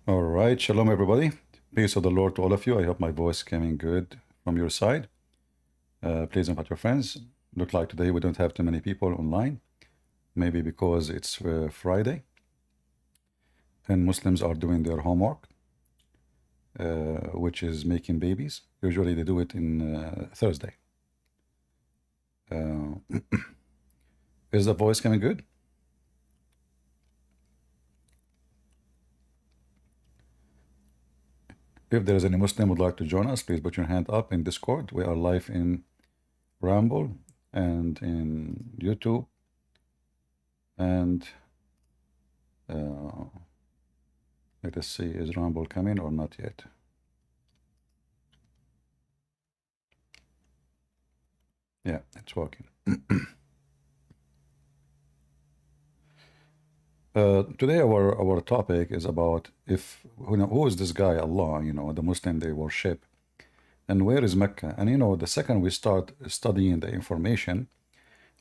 All right, shalom everybody. Peace of the Lord to all of you. I hope my voice coming good from your side. Please invite your friends. Look like today we don't have too many people online. Maybe because it's Friday and Muslims are doing their homework, which is making babies. Usually they do it in Thursday. Is the voice coming good? If there is any Muslim would like to join us, please put your hand up in Discord. We are live in Rumble and in YouTube. And let us see, is Rumble coming or not yet? Yeah, it's working. Today our topic is about who is this guy Allah, the Muslim they worship, and where is Mecca? And the second we start studying the information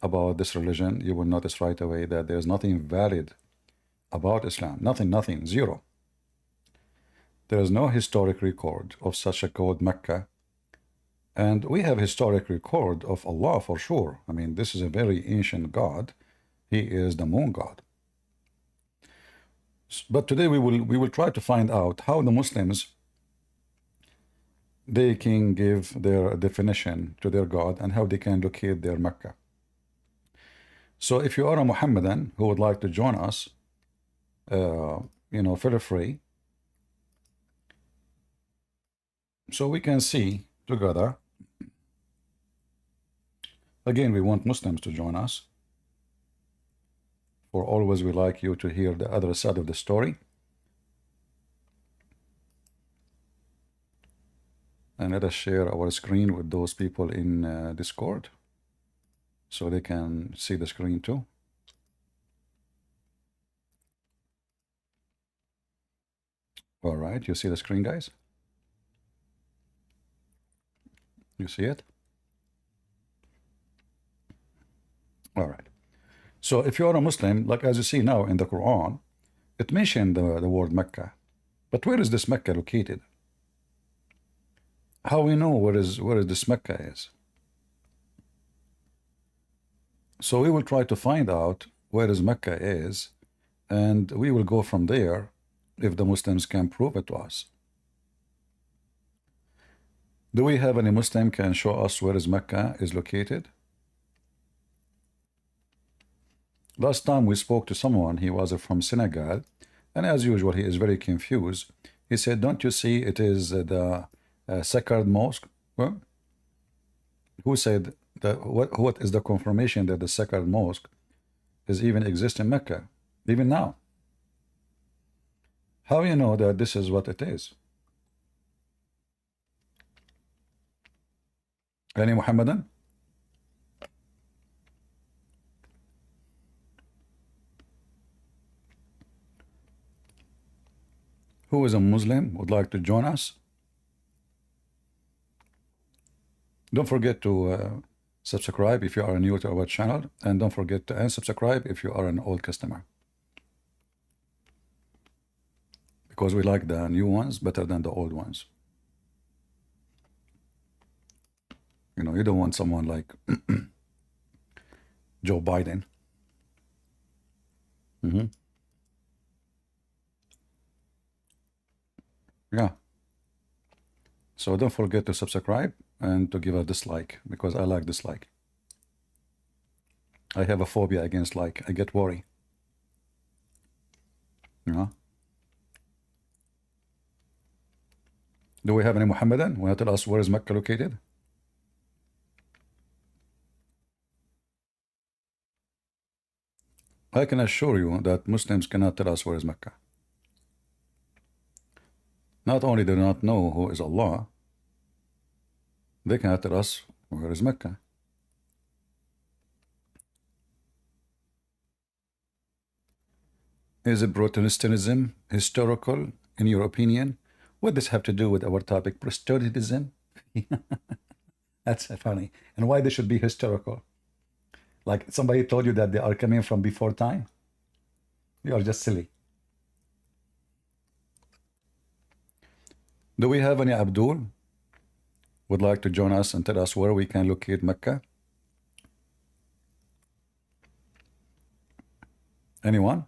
about this religion, you will notice right away that there's nothing valid about Islam. Nothing, zero. There is no historic record of such a called Mecca. And we have historic record of Allah for sure. I mean, this is a very ancient God. He is the moon god. But today we will try to find out how the Muslims they can give their definition to their God and how they can locate their Mecca. So if you are a Mohammedan who would like to join us, feel free. So we can see together. Again, we want Muslims to join us. For always we like you to hear the other side of the story. And let us share our screen with those people in Discord so they can see the screen too. All right, you see the screen, guys? You see it? All right. So if you are a Muslim, like as you see now in the Quran, it mentioned the word Mecca. But where is this Mecca located? How we know where this Mecca is? So we will try to find out where this Mecca is, and we will go from there if the Muslims can prove it to us. Do we have any Muslim can show us where is Mecca is located? Last time we spoke to someone, he was from Senegal, and as usual, he is very confused. He said, don't you see it is the sacred mosque? Well, who said that? What is the confirmation that the sacred mosque is even exist in Mecca, even now? How you know that this is what it is? Any Muhammadan? Who is a Muslim would like to join us? Don't forget to subscribe if you are new to our channel, and don't forget to unsubscribe if you are an old customer, because we like the new ones better than the old ones. You don't want someone like Joe Biden. Yeah. So don't forget to subscribe and to give a dislike, because I like dislike. I have a phobia against like. I get worried. Do we have any Muhammadan? Want to tell us where is Mecca located? I can assure you that Muslims cannot tell us where is Mecca. Not only do not know who is Allah, they cannot tell us where is Mecca. Is Protestantism historical, in your opinion? What does this have to do with our topic, Protestantism? That's funny. And why they should be historical? Like somebody told you that they are coming from before time? You are just silly. Do we have any Abdul would like to join us and tell us where we can locate Mecca? Anyone?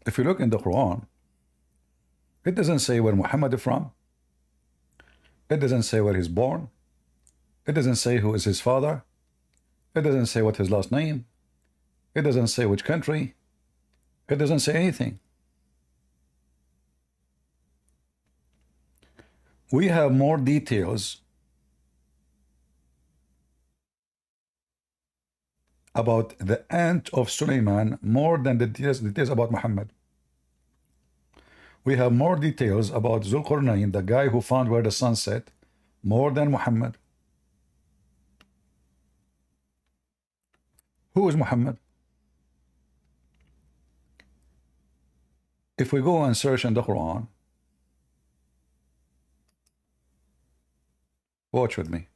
If you look in the Quran, it doesn't say where Muhammad is from. It doesn't say where he's born. It doesn't say who is his father. It doesn't say what his last name. It doesn't say which country. It doesn't say anything. We have more details about the aunt of Suleiman more than the details about Muhammad. We have more details about Zulqarnain, the guy who found where the sun set, more than Muhammad. Who is Muhammad? If we go and search in the Quran, watch with me.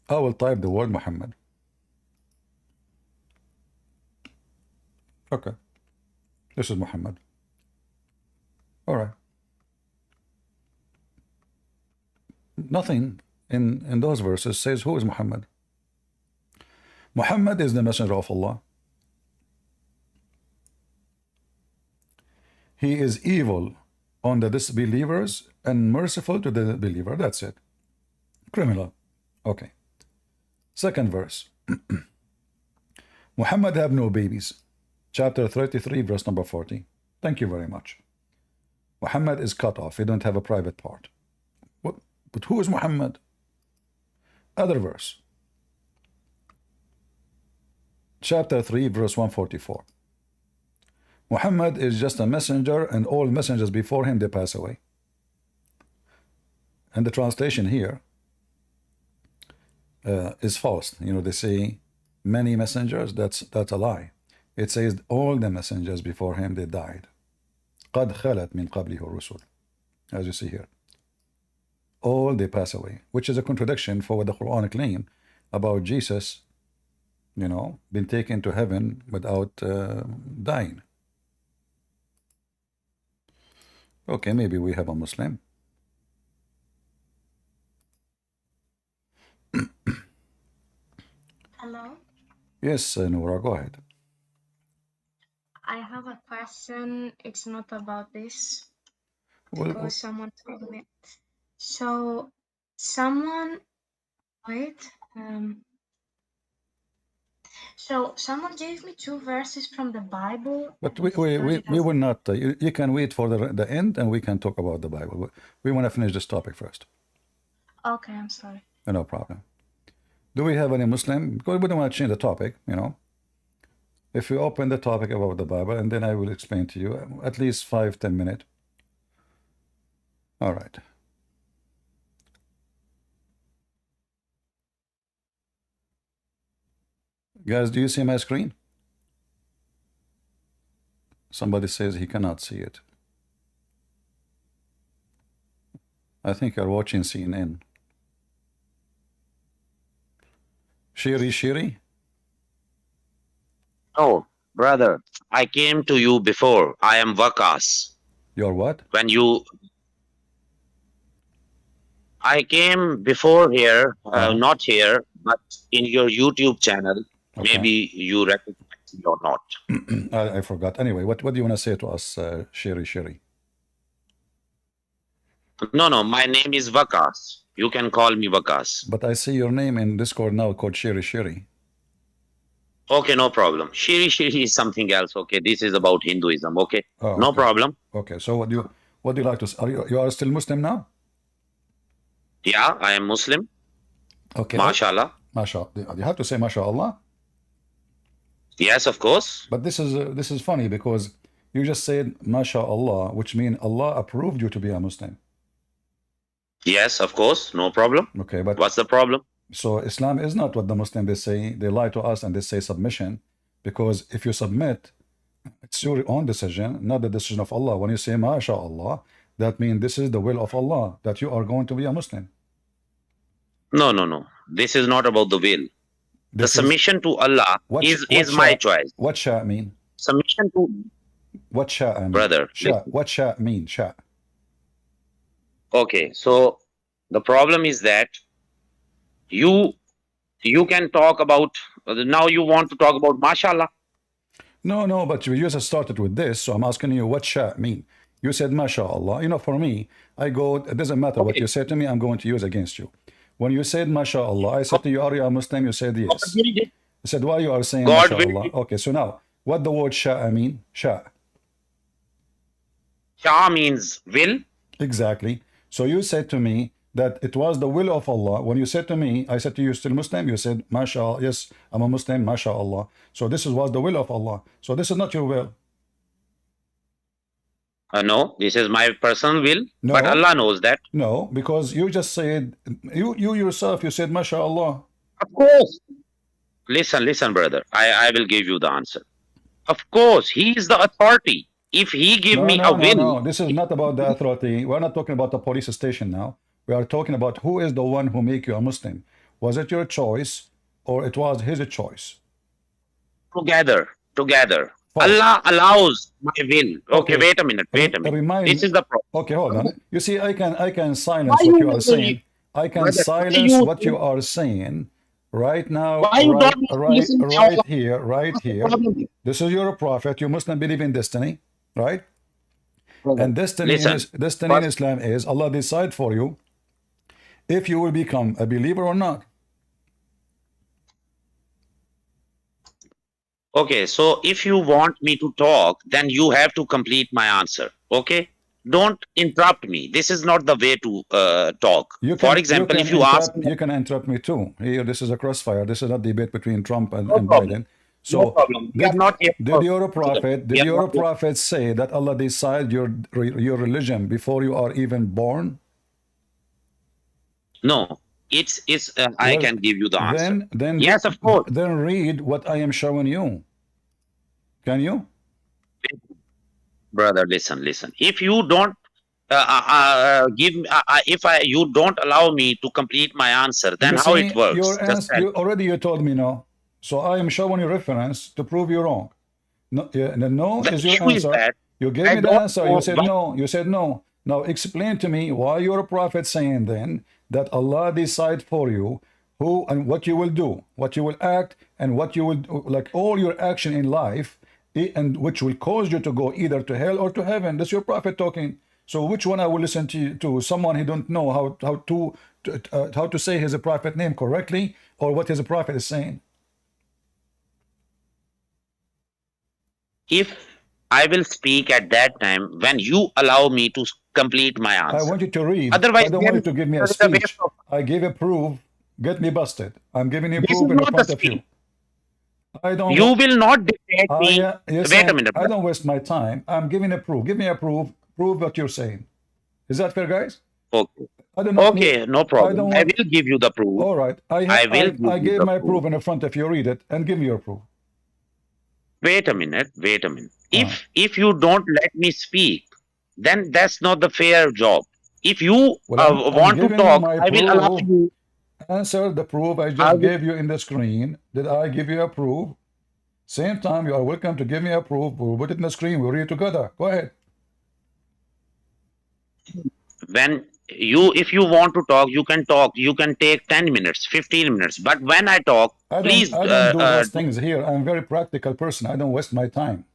I will type the word Muhammad. Okay. This is Muhammad. All right. Nothing in those verses says who is Muhammad. Muhammad is the messenger of Allah. He is evil on the disbelievers and merciful to the believer. That's it. Criminal. Okay. Second verse. Muhammad have no babies. Chapter 33, verse number 40. Thank you very much. Muhammad is cut off. He don't have a private part. What? But who is Muhammad? Other verse. Chapter 3, verse 144. Muhammad is just a messenger, and all messengers before him, they pass away. And the translation here is false. You know, they say many messengers. That's a lie. It says all the messengers before him, they died. قَدْ خَلَتْ مِنْ قَبْلِهُ الرُّسُلُ. As you see here. All they pass away, which is a contradiction for what the Quran claim about Jesus, you know, been taken to heaven without dying. Okay, maybe we have a Muslim. Hello. Yes, Noura, go ahead. I have a question. It's not about this Well, because someone told me. So someone wait. So someone gave me two verses from the Bible. but we will not. You can wait for the end, and we can talk about the Bible. We want to finish this topic first. Okay, I'm sorry. No problem. Do we have any Muslim? Because we don't want to change the topic, you know. If we open the topic about the Bible, and then I will explain to you at least 5-10 minutes. All right. Guys, do you see my screen? Somebody says he cannot see it. I think you're watching CNN. Shiri? Oh, brother, I came to you before. I am Bakas. You're what? I came before here, Uh-huh. not here, but in your YouTube channel. Okay. Maybe you recognize me or not. I forgot. Anyway, what do you want to say to us, Shiri? No, my name is Bakas. You can call me Bakas. But I see your name in Discord now called Shiri. Okay, no problem. Shiri is something else. Okay, this is about Hinduism. Okay, Oh, no okay. problem. Okay, so what do you like to say? You are still Muslim now? Yeah, I am Muslim. Okay. MashaAllah. Mashallah. You have to say MashaAllah. Yes, of course. But this is funny because you just said MashaAllah, which means Allah approved you to be a Muslim. Yes, of course. No problem. Okay, but What's the problem? so Islam is not what the Muslim they say. They lie to us and they say submission, because if you submit, it's your own decision, not the decision of Allah. When you say MashaAllah, that means this is the will of Allah, that you are going to be a Muslim. No. This is not about the will. The submission to Allah is my choice. What sha mean? Submission to What sha mean? brother. Sha. What sha mean? Sha. Okay, so the problem is that you can talk about now you want to talk about mashallah. No, but you just started with this, so I'm asking you what sha mean. You said mashallah. You know, for me, I go, it doesn't matter what you said to me, I'm going to use against you. When you said mashallah, I said to you, are you a Muslim? You said yes. I said, why you are saying mashallah? Okay, so now, what the word sha mean? Sha. Sha means will. Exactly. So you said to me that it was the will of Allah. When you said to me, I said to you, still Muslim? You said, mashallah, yes, I'm a Muslim, mashallah. So this was the will of Allah. So this is not your will. No, this is my personal will, no, but Allah knows that. No, because you just said, you yourself, you said, mashallah. Of course. Listen, brother. I will give you the answer. Of course, he is the authority. If he give me a will. No, this is not about the authority. We're not talking about the police station now. We are talking about who is the one who make you a Muslim. Was it your choice or it was his choice? Together. Allah allows my will. Okay, wait a minute. This is the problem. Okay, hold on. You see, I can silence what you are saying. I can silence what you are saying right now. Right here. This is your prophet. You Muslim believe in destiny, right? And destiny in Islam is Allah decide for you if you will become a believer or not. Okay, so if you want me to talk, then you have to complete my answer. Okay, don't interrupt me. This is not the way to talk. For example, if you ask, you can interrupt me too. Here, this is a crossfire. This is a debate between Trump and Biden. So no problem. Did your prophet say that Allah decide your religion before you are even born? No. I can give you the answer. Then yes, of course. Then read what I am showing you. Can you? Brother, listen. If you don't you don't allow me to complete my answer, then how it works? You told me no. So I am showing you reference to prove you wrong. No, is your answer. You gave me the answer. You said no. You said no. Now explain to me why your prophet saying then that Allah decide for you who and what you will do, what you will act, and what you will, like all your action in life, and which will cause you to go either to hell or to heaven. That's your prophet talking. So which one I will listen to someone who don't know how to say his prophet name correctly or what his prophet is saying? If I will speak at that time when you allow me to complete my answer. I want you to read. Otherwise, I don't want you to give me a speech. I gave a proof. Get me busted. I'm giving you proof in front of you. You will not dictate me. Wait a minute. I don't waste my time. I'm giving a proof. Give me a proof. Prove what you're saying. Is that fair, guys? Okay. Okay, no problem. I will give you the proof. All right. I gave my proof in front of you. Read it and give me your proof. Wait a minute. If you don't let me speak, then that's not the fair job. If you want to talk, I will allow you. Answer the proof I just gave you in the screen. Did I give you a proof? Same time, you are welcome to give me a proof. We'll put it in the screen. We'll read it together. Go ahead. If you want to talk, you can talk. You can take 10 minutes, 15 minutes. But when I talk, please. I don't do those things here. I'm a very practical person. I don't waste my time.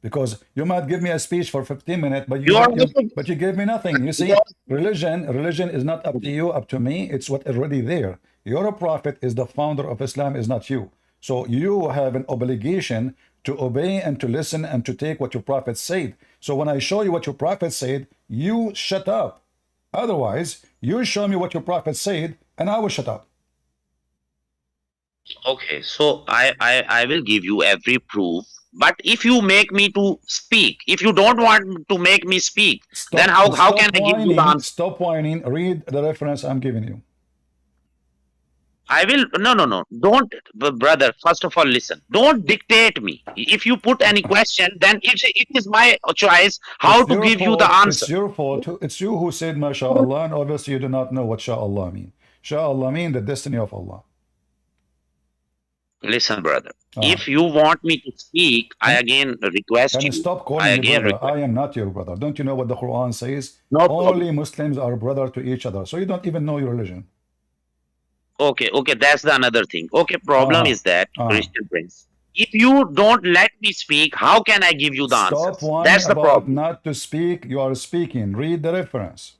Because you might give me a speech for 15 minutes, but you gave me nothing. You see, religion is not up to you, up to me. It's what already there. Your prophet is the founder of Islam, is not you. So you have an obligation to obey and to listen and to take what your prophet said. So when I show you what your prophet said, you shut up. Otherwise, you show me what your prophet said, and I will shut up. Okay, so I will give you every proof. But if you make me to speak, if you don't want to make me speak, then how can I give you the answer? Stop whining. Read the reference I'm giving you. I will. No. Don't, brother. First of all, listen. Don't dictate me. If you put any question, then it is my choice how to give you the answer. It's your fault. It's you who said MashaAllah, and obviously you do not know what Sha'Allah mean. Sha'Allah mean the destiny of Allah. Listen, brother. Uh, If you want me to speak, I again request can you you. stop I calling me again brother? request. I am not your brother. Don't you know what the Quran says? No problem. Only Muslims are brother to each other. So you don't even know your religion. Okay, okay, that's the another thing. Okay, problem Uh-huh. is that, Uh-huh. Christian Prince, if you don't let me speak, how can I give you the Stop answers? whining That's the about problem. not to speak. You are speaking. Read the reference.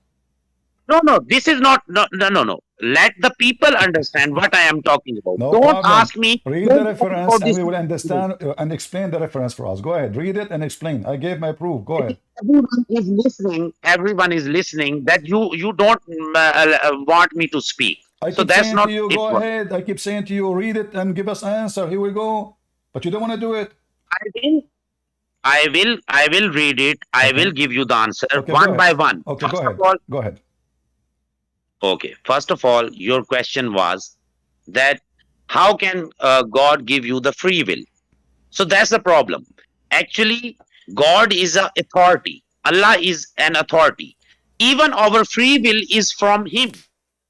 No, no, this is not, no, no, no, no. Let the people understand what I am talking about. No Don't problem. ask me, Read the don't talk reference about and this. we will understand and explain the reference for us. Go ahead. Read it and explain. I gave my proof. Go ahead. Everyone is listening that you don't want me to speak. I So keep that's saying to not you, it. go ahead. I keep saying to you, read it and give us an answer. Here we go. But you don't want to do it. I will, I will read it. I Okay. will give you the answer Okay, go one ahead. by one. Okay, go First of ahead. all, Go ahead. okay. First of all, your question was that how can God give you the free will? So that's the problem. Actually, God is a authority. Allah is an authority. Even our free will is from Him.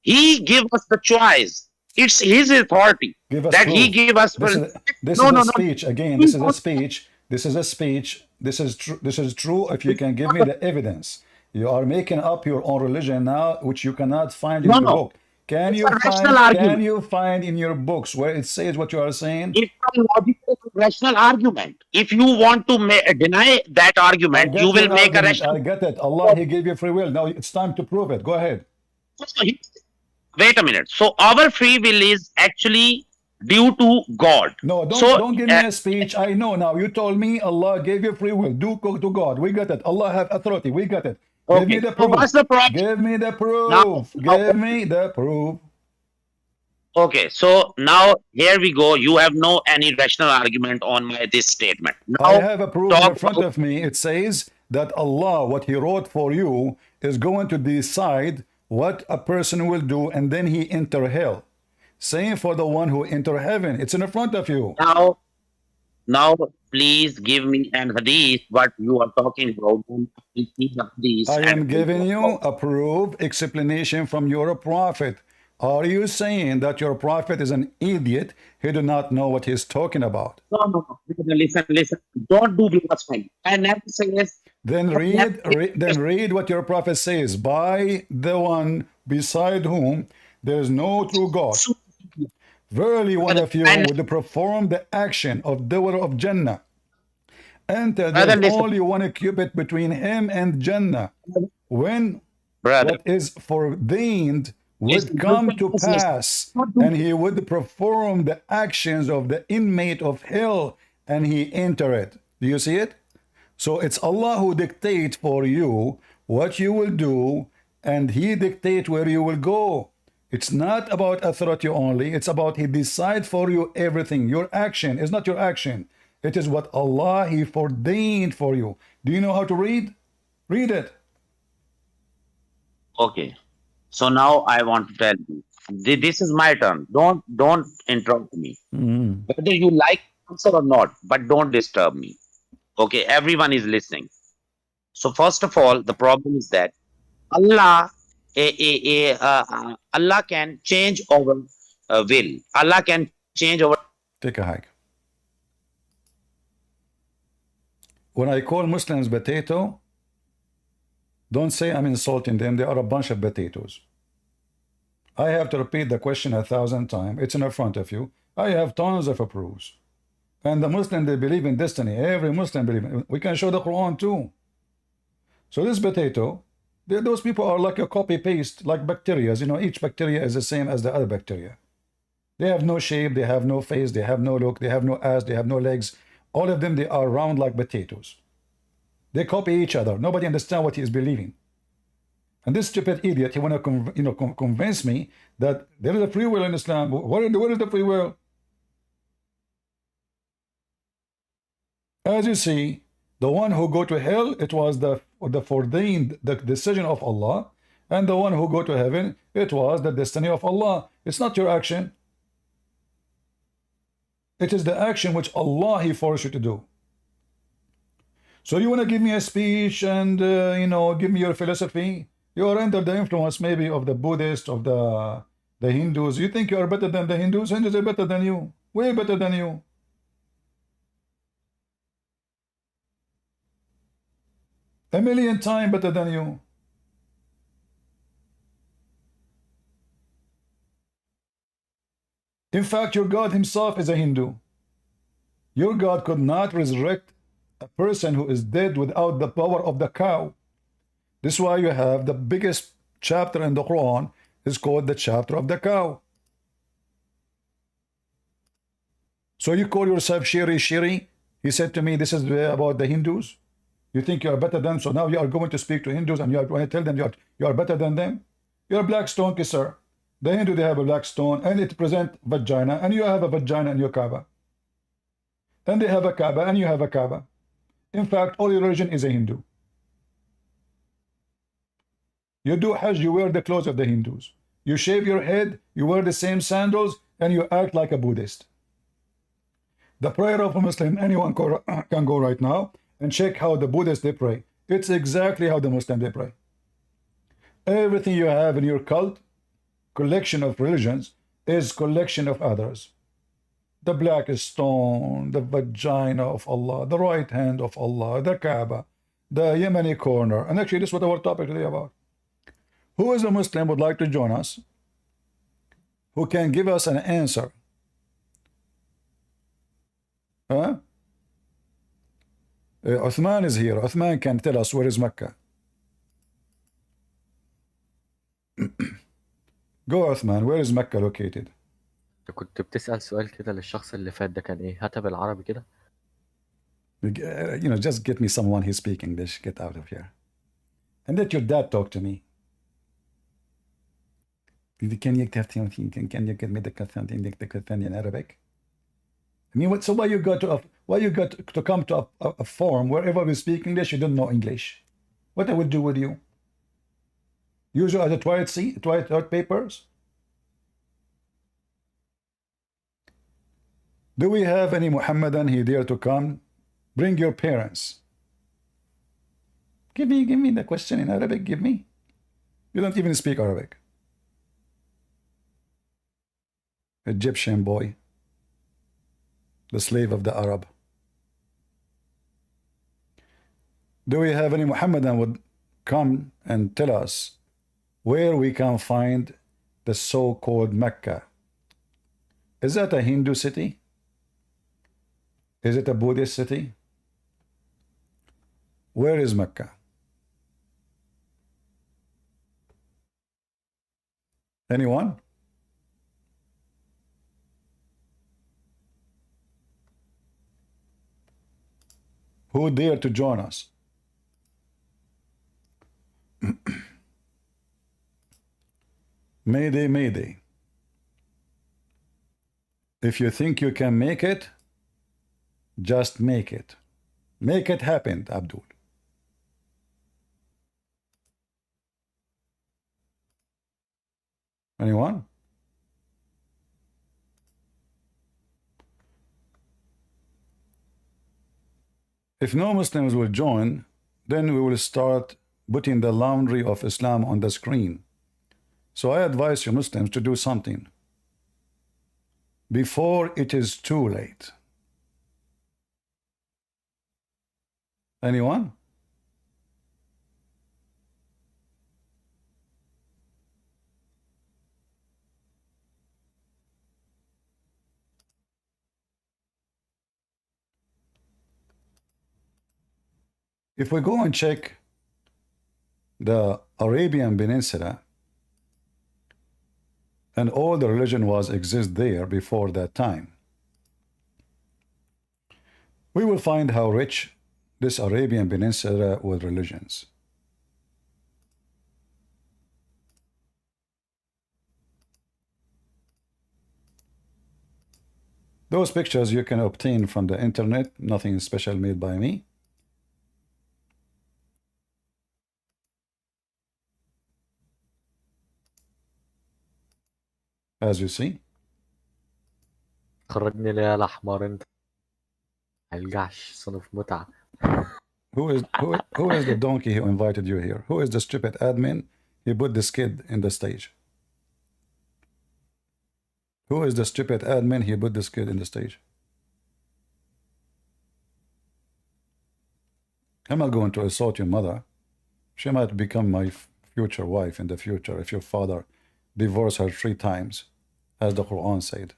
He give us the choice. It's His authority Give us that He proof. give us. This is this No, is a no, no. speech. Again, He this is a speech. This is a speech. This is true. This is true if you can give me the evidence. You are making up your own religion now, which you cannot find in No, your no. book. Can It's you a rational find can argument. you find in your books where it says what you are saying? It's a logical, rational argument. If you want to deny that I argument, you get will your make a argument. I rational. get it. Allah, He gave you free will. Now it's time to prove it. Go ahead. Wait a minute. So our free will is actually due to God. No, So don't give me a speech. I know now. You told me Allah gave you free will. Do go to God. We got it. Allah have authority. We got it. Give me okay. the So proof. what's the problem Give me the now? proof. Give me the proof. Okay. So now here we go. You have no any rational argument on my this statement. I Now have a proof in talk front about. of me. It says that Allah, what He wrote for you, is going to decide what a person will do, and then he enter hell. Same for the one who enter heaven. It's in front of you. Now please give me an hadith what you are talking about. Please see the hadith I and am giving you a proof explanation from your prophet. Are you saying that your prophet is an idiot? He do not know what he's talking about. no, no, no. Listen. Don't do blasphemy. I never say yes. Then read what your prophet says. By the one beside whom there is no true God. Verily one of you And would perform the action of doer of Jannah. Enter, there brother, is listen, only one cubit between him and Jannah. When brother. what is ordained would Listen, come to listen. pass, and he would perform the actions of the inmate of hell, and he enter it. Do you see it? So it's Allah who dictates for you what you will do, and He dictates where you will go. It's not about authority only. It's about He decide for you everything. Your action is not your action. It is what Allah He ordained for you. Do you know how to read? Read it. Okay. So now I want to tell you. This is my turn. Don't interrupt me. Whether you like answer or not, but don't disturb me. Okay, everyone is listening. So first of all, the problem is that Allah, Allah can change our will. Allah can change our. Take a hike. When I call Muslims potato, don't say I'm insulting them. They are a bunch of potatoes. I have to repeat the question 1,000 times. It's in front of you. I have tons of proofs. And the Muslim, they believe in destiny. Every Muslim believes in it. We can show the Quran too. So this potato, those people are like a copy-paste, like bacteria. You know, each bacteria is the same as the other bacteria. They have no shape, they have no face, they have no look, they have no ass, they have no legs. All of them, they are round like potatoes. They copy each other. Nobody understands what he is believing. And this stupid idiot, he want to convince me that there is a free will in Islam. Where is the free will? As you see, the one who go to hell, it was the foreordained, the decision of Allah, and the one who go to heaven, it was the destiny of Allah. It's not your action. It is the action which Allah He forced you to do. So you want to give me a speech and give me your philosophy? You are under the influence maybe of the Buddhists, of the Hindus. You think you are better than the Hindus? Hindus are better than you. Way better than you. A million times better than you. In fact, your God himself is a Hindu. Your God could not resurrect a person who is dead without the power of the cow. This is why you have the biggest chapter in the Quran is called the chapter of the cow. So you call yourself Shiri Shiri? He said to me, this is about the Hindus. You think you are better than, so now you are going to speak to Hindus and you are going to tell them you are better than them? You're a black stone kisser. The Hindu, they have a black stone and it presents vagina, and you have a vagina in your Kaaba. And they have a Kaaba and you have a Kaaba. In fact, all your religion is a Hindu. You do Hajj, you wear the clothes of the Hindus. You shave your head, you wear the same sandals, and you act like a Buddhist. The prayer of a Muslim, anyone can go right now and check how the Buddhists they pray. It's exactly how the Muslim they pray. Everything you have in your cult, collection of religions, is collection of others. The black stone, the vagina of Allah, the right hand of Allah, the Kaaba, the Yemeni corner. And actually, this is what our topic today about. Who is a Muslim would like to join us? Who can give us an answer? Huh? Uthman is here. Uthman can tell us where is Mecca. Go Uthman, where is Mecca located? انت كنت بتسأل سؤال كده للشخص اللي فات ده كان ايه؟ هاتها بالعربي كده. You know, just get me someone who speaks English. Get out of here. And let your dad talk to me. Can you get me the question in Arabic? I mean, so why you got to come to a forum wherever we speak English, you don't know English? What I would do with you? Use you as a toilet papers? Do we have any Muhammadan here dare to come? Bring your parents. Give me the question in Arabic. Give me. You don't even speak Arabic. Egyptian boy, the slave of the Arab. Do we have any Muhammadan would come and tell us where we can find the so-called Mecca? Is that a Hindu city? Is it a Buddhist city? Where is Mecca? Anyone? Who dare to join us? Mayday, mayday. If you think you can make it, just make it. Make it happen, Abdul. Anyone? If no Muslims will join, then we will start putting the laundry of Islam on the screen. So I advise you Muslims to do something before it is too late. Anyone? If we go and check the Arabian Peninsula, and all the religion was exist there before that time, we will find how rich this Arabian Peninsula with religions. Those pictures you can obtain from the internet, nothing special made by me. As you see. خرجني ليه يا الأحمر انت؟ هلجعش صنف متعة. Who is the donkey who invited you here? Who is the stupid admin? He put this kid in the stage. Who is the stupid admin? He put this kid in the stage. I'm not going to assault your mother. She might become my future wife in the future if your father divorced her 3 times, as the Quran said.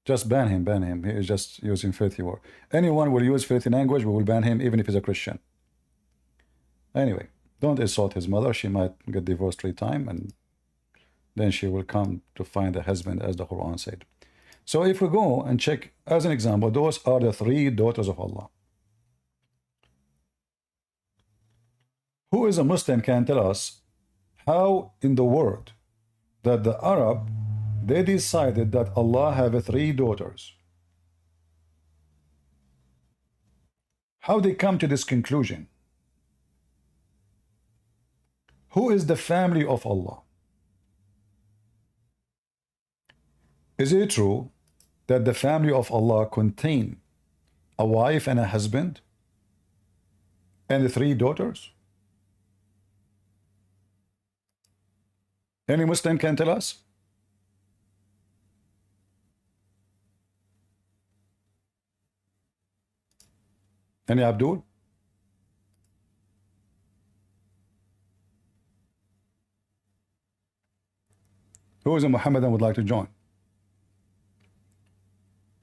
Just ban him, ban him. He is just using filthy word. Anyone will use filthy language, we will ban him, even if he's a Christian. Anyway, don't assault his mother. She might get divorced 3 times, and then she will come to find a husband, as the Quran said. So if we go and check, as an example, those are the 3 daughters of Allah. Who is a Muslim can tell us how in the world that the Arab, they decided that Allah have 3 daughters? How they come to this conclusion? Who is the family of Allah? Is it true that the family of Allah contain a wife and a husband and the 3 daughters? Any Muslim can tell us? Any Abdul? Who is a Muhammadan would like to join?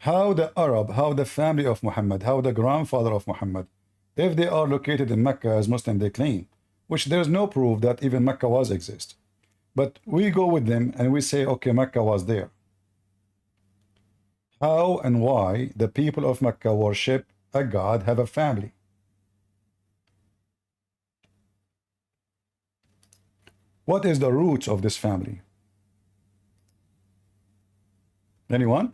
How the Arab, how the family of Muhammad, how the grandfather of Muhammad, if they are located in Mecca as Muslim they claim, which there's no proof that even Mecca was exist. But we go with them and we say, okay, Mecca was there. How and why the people of Mecca worship a God, have a family? What is the roots of this family? Anyone?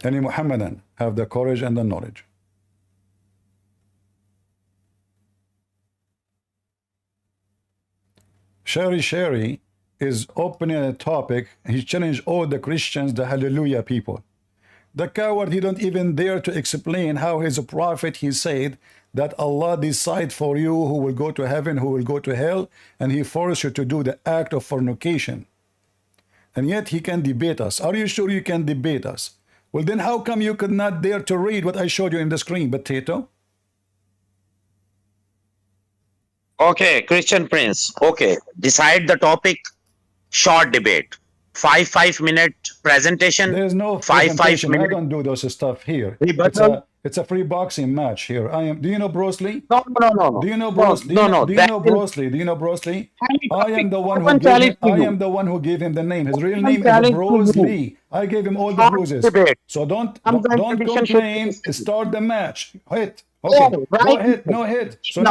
Any Muhammadan have the courage and the knowledge? Sherry is opening a topic. He challenged all the Christians, the Hallelujah people. The coward, he don't even dare to explain how he's a prophet. He said that Allah decide for you who will go to heaven, who will go to hell, and he forced you to do the act of fornication. And yet he can debate us. Are you sure you can debate us? Well, then how come you could not dare to read what I showed you in the screen, potato? Okay, Christian Prince. Okay, decide the topic. Short debate. 5-minute presentation. There is no 5 presentation. I minutes. don't do those stuff here. Rebuttal. It's a free boxing match here. I am. Do you know Bruce Lee? No. Do you know Bruce? Do you know Bruce Lee? Do you know Bruce Lee? I am the one who gave him. I am the one who gave him the name. His real name is Bruce Lee. I gave him all the bruises. So don't complain. Start the match. Hit. Okay. Go ahead. No hit. So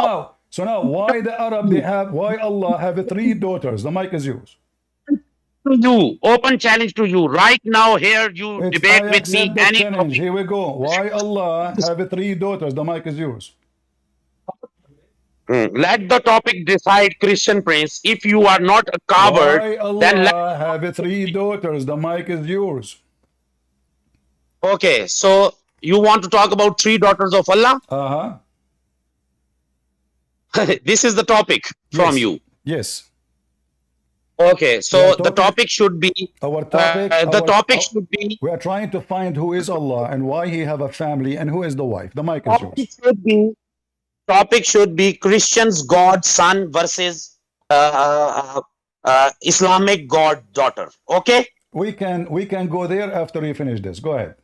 now, why the Arab they have? Why Allah have 3 daughters? The mic is yours. To you, open challenge to you right now. Here, you debate with me. Any challenge. Here we go. Why Allah have 3 daughters? The mic is yours. Let the topic decide, Christian Prince. If you are not a coward, why Allah then have 3 daughters? The mic is yours. Okay, so you want to talk about 3 daughters of Allah? This is the topic from you. Yes. Okay, so the topic should be our topic. Should be. We are trying to find who is Allah and why He have a family and who is the wife. The mic is yours. Topic should be Christians God son versus Islamic God daughter. Okay. We can go there after we finish this. Go ahead.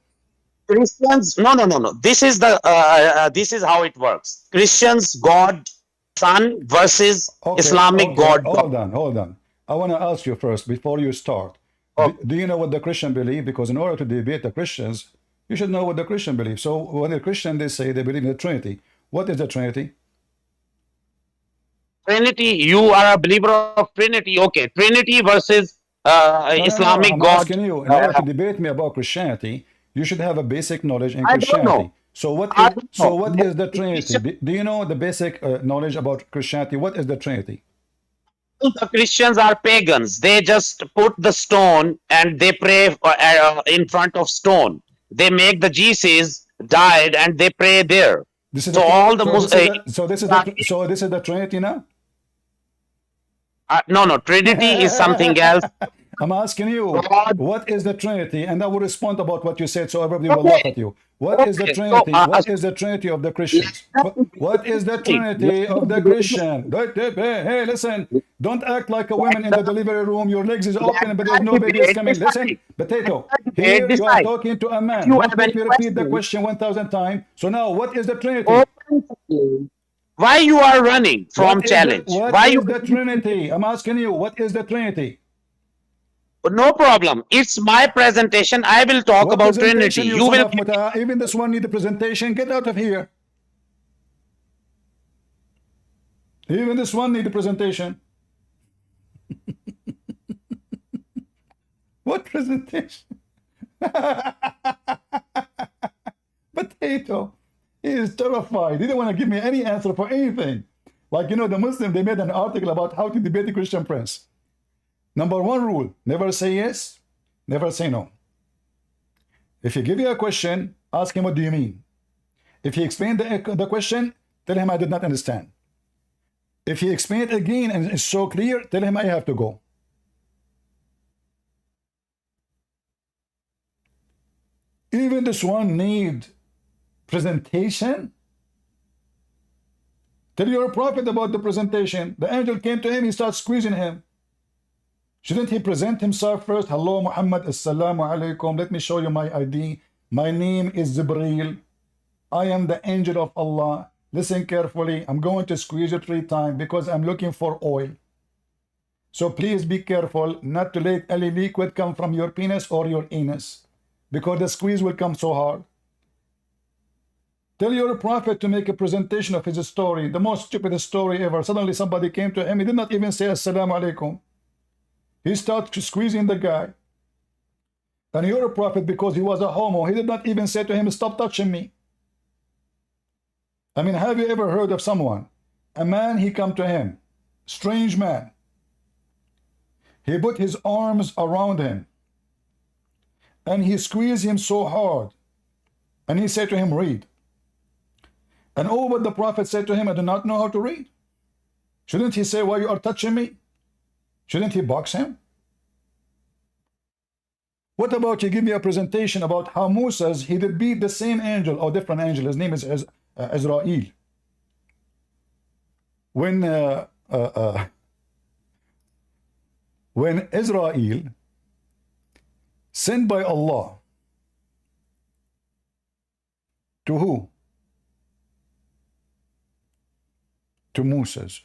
Christians. No. This is how it works. Christians God son versus Islamic God daughter. Hold on. I want to ask you first before you start. Do you know what the Christian believe? Because in order to debate the Christians, you should know what the Christian believe. So when the Christian they say they believe in the Trinity, what is the Trinity? Trinity. You are a believer of Trinity. Okay, Trinity versus Islamic I'm God. asking you, in order to debate me about Christianity, you should have a basic knowledge in Christianity. I don't know. So what is the Trinity? Do you know the basic knowledge about Christianity? What is the Trinity? The Christians are pagans. They just put the stone and they pray in front of stone. they make the Jesus died and they pray there. This is So the, all the so this is the Trinity now. no, Trinity is something else. I'm asking you, God. what is the Trinity? And I will respond about what you said, so everybody will laugh at you. What is the Okay, so Trinity? What is the Trinity of the Christians? What is the Trinity of the Christian? Hey, listen, don't act like a woman in the delivery room. Your legs is open, but there's no baby is coming. Listen, potato. Here you are talking to a man. You Don't have make any me repeat the questions? question 1,000 times. So now, what is the Trinity? Why you are running from challenge? What is the Trinity? I'm asking you, what is the Trinity? No problem. It's my presentation. I will talk What about presentation, Trinity. you You son will. of Muta? Even this one need a presentation. Get out of here. Even this one need a presentation. What presentation? Potato. He is terrified. He didn't want to give me any answer for anything. Like, you know, the Muslim, they made an article about how to debate the Christian prince. Number one rule, never say yes, never say no. If he give you a question, ask him, what do you mean? If he explained the question, tell him I did not understand. If he explained it again and it's so clear, tell him I have to go. Even this one need presentation. Tell your prophet about the presentation. The angel came to him, he starts squeezing him. Shouldn't he present himself first? Hello, Muhammad, assalamu alaikum. Let me show you my ID. My name is Jibreel. I am the angel of Allah. Listen carefully. I'm going to squeeze you 3 times because I'm looking for oil. So please be careful not to let any liquid come from your penis or your anus, because the squeeze will come so hard. Tell your prophet to make a presentation of his story, the most stupid story ever. Suddenly somebody came to him. He did not even say assalamu alaikum. He started squeezing the guy. And your prophet, because he was a homo, he did not even say to him, stop touching me. I mean, have you ever heard of someone, a man, he come to him, strange man. He put his arms around him and he squeezed him so hard. And he said to him, read. And oh, but the prophet said to him, I do not know how to read. Shouldn't he say, why you are touching me? Shouldn't he box him? What about you give me a presentation about how Moses, he did beat the same angel or different angel. His name is Israel. When Israel sent by Allah to who? To Moses.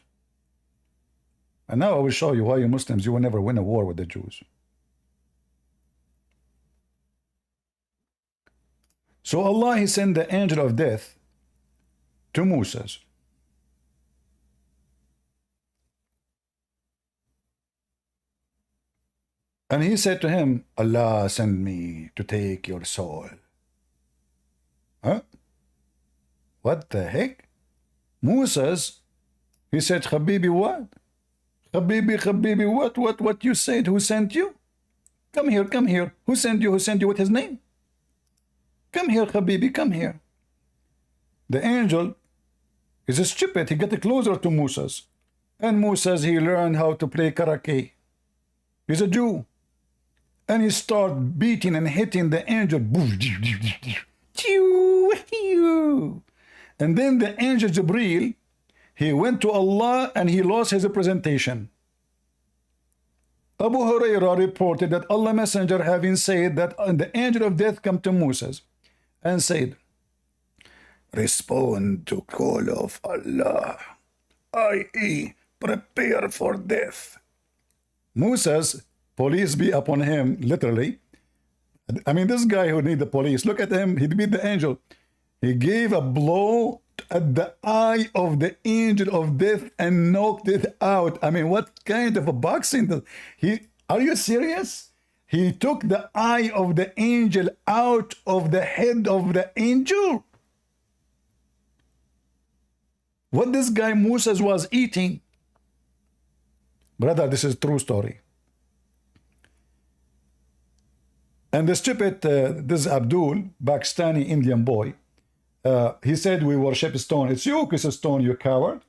And now I will show you why you Muslims, you will never win a war with the Jews. So Allah, he sent the angel of death to Moses. And he said to him, Allah sent me to take your soul. Huh? What the heck? Moses, he said, Habibi, what? Habibi, what you said? Who sent you? Come here, come here. Who sent you? Who sent you? What's his name? Come here, Habibi, come here. The angel is stupid. He got closer to Moses. And Moses, he learned how to play karate. He's a Jew. And he started beating and hitting the angel. And then the angel Jibreel, he went to Allah and he lost his presentation. Abu Hurairah reported that Allah Messenger having said that the angel of death come to Moses and said, respond to call of Allah, i.e. prepare for death. Moses, police be upon him, literally. I mean, this guy who need the police, look at him, he beat the angel. He gave a blow at the eye of the angel of death and knocked it out. I mean, what kind of a boxing? Are you serious? He took the eye of the angel out of the head of the angel. What this guy Moses was eating. Brother, this is true story. And the stupid, this Abdul, Pakistani Indian boy, he said we worship stone. It's you kiss a stone, you coward.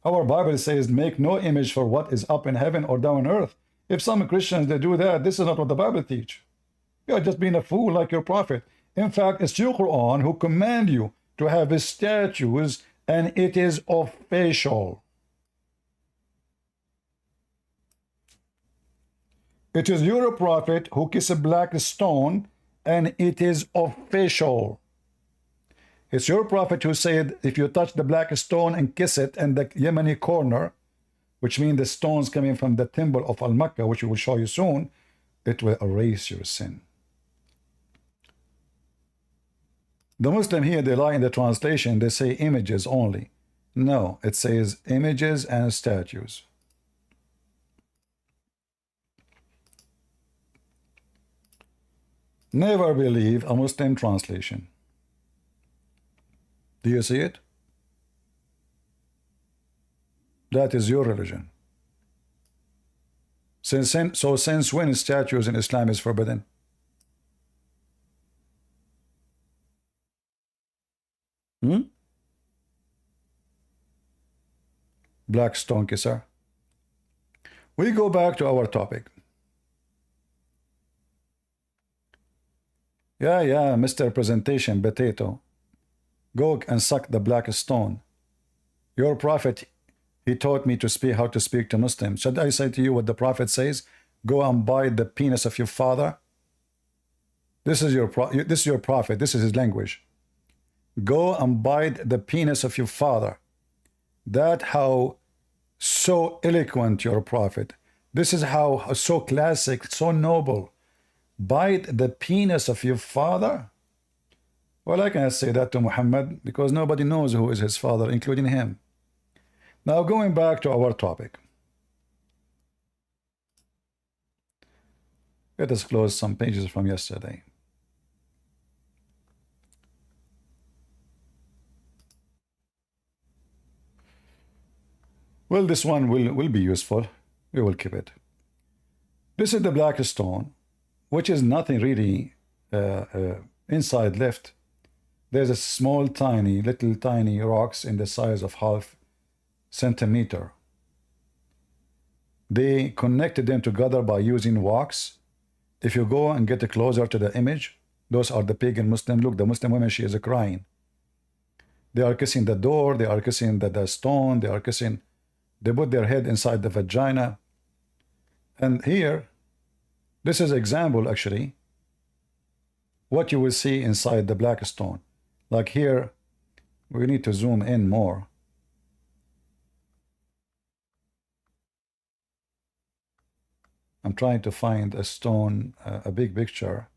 Our Bible says, make no image for what is up in heaven or down on earth. If some Christians, they do that, this is not what the Bible teach. You're just being a fool like your prophet. In fact, it's your Quran who command you to have his statues, and it is official. It is your prophet who kiss a black stone, and it is official. It's your prophet who said, if you touch the black stone and kiss it in the Yemeni corner, which means the stones coming from the temple of Al-Mecca, which we will show you soon, it will erase your sin. The Muslim here, they lie in the translation, they say images only. No, it says images and statues. Never believe a Muslim translation. Do you see it? That is your religion. Since when statues in Islam is forbidden? Black stone kisser. We go back to our topic. Yeah, Mr. Presentation Potato. Go and suck the black stone. Your prophet, he taught me to speak how to speak to Muslims. Should I say to you what the prophet says? Go and bite the penis of your father. This is your prophet. This is his language. Go and bite the penis of your father. That how so eloquent your prophet. This is how so classic, so noble. Bite the penis of your father. Well, I cannot say that to Mohammed because nobody knows who is his father, including him. Now, going back to our topic. Let us close some pages from yesterday. Well, this one will be useful. We will keep it. This is the black stone, which is nothing really inside left. There's a small, little tiny rocks in the size of half centimeter. They connected them together by using wax. If you go and get closer to the image, those are the pagan Muslim. Look, the Muslim woman, she is crying. They are kissing the door. They are kissing the stone. They are kissing. They put their head inside the vagina. And here, this is example actually, what you will see inside the black stone. Like here, we need to zoom in more. I'm trying to find a stone, a big picture,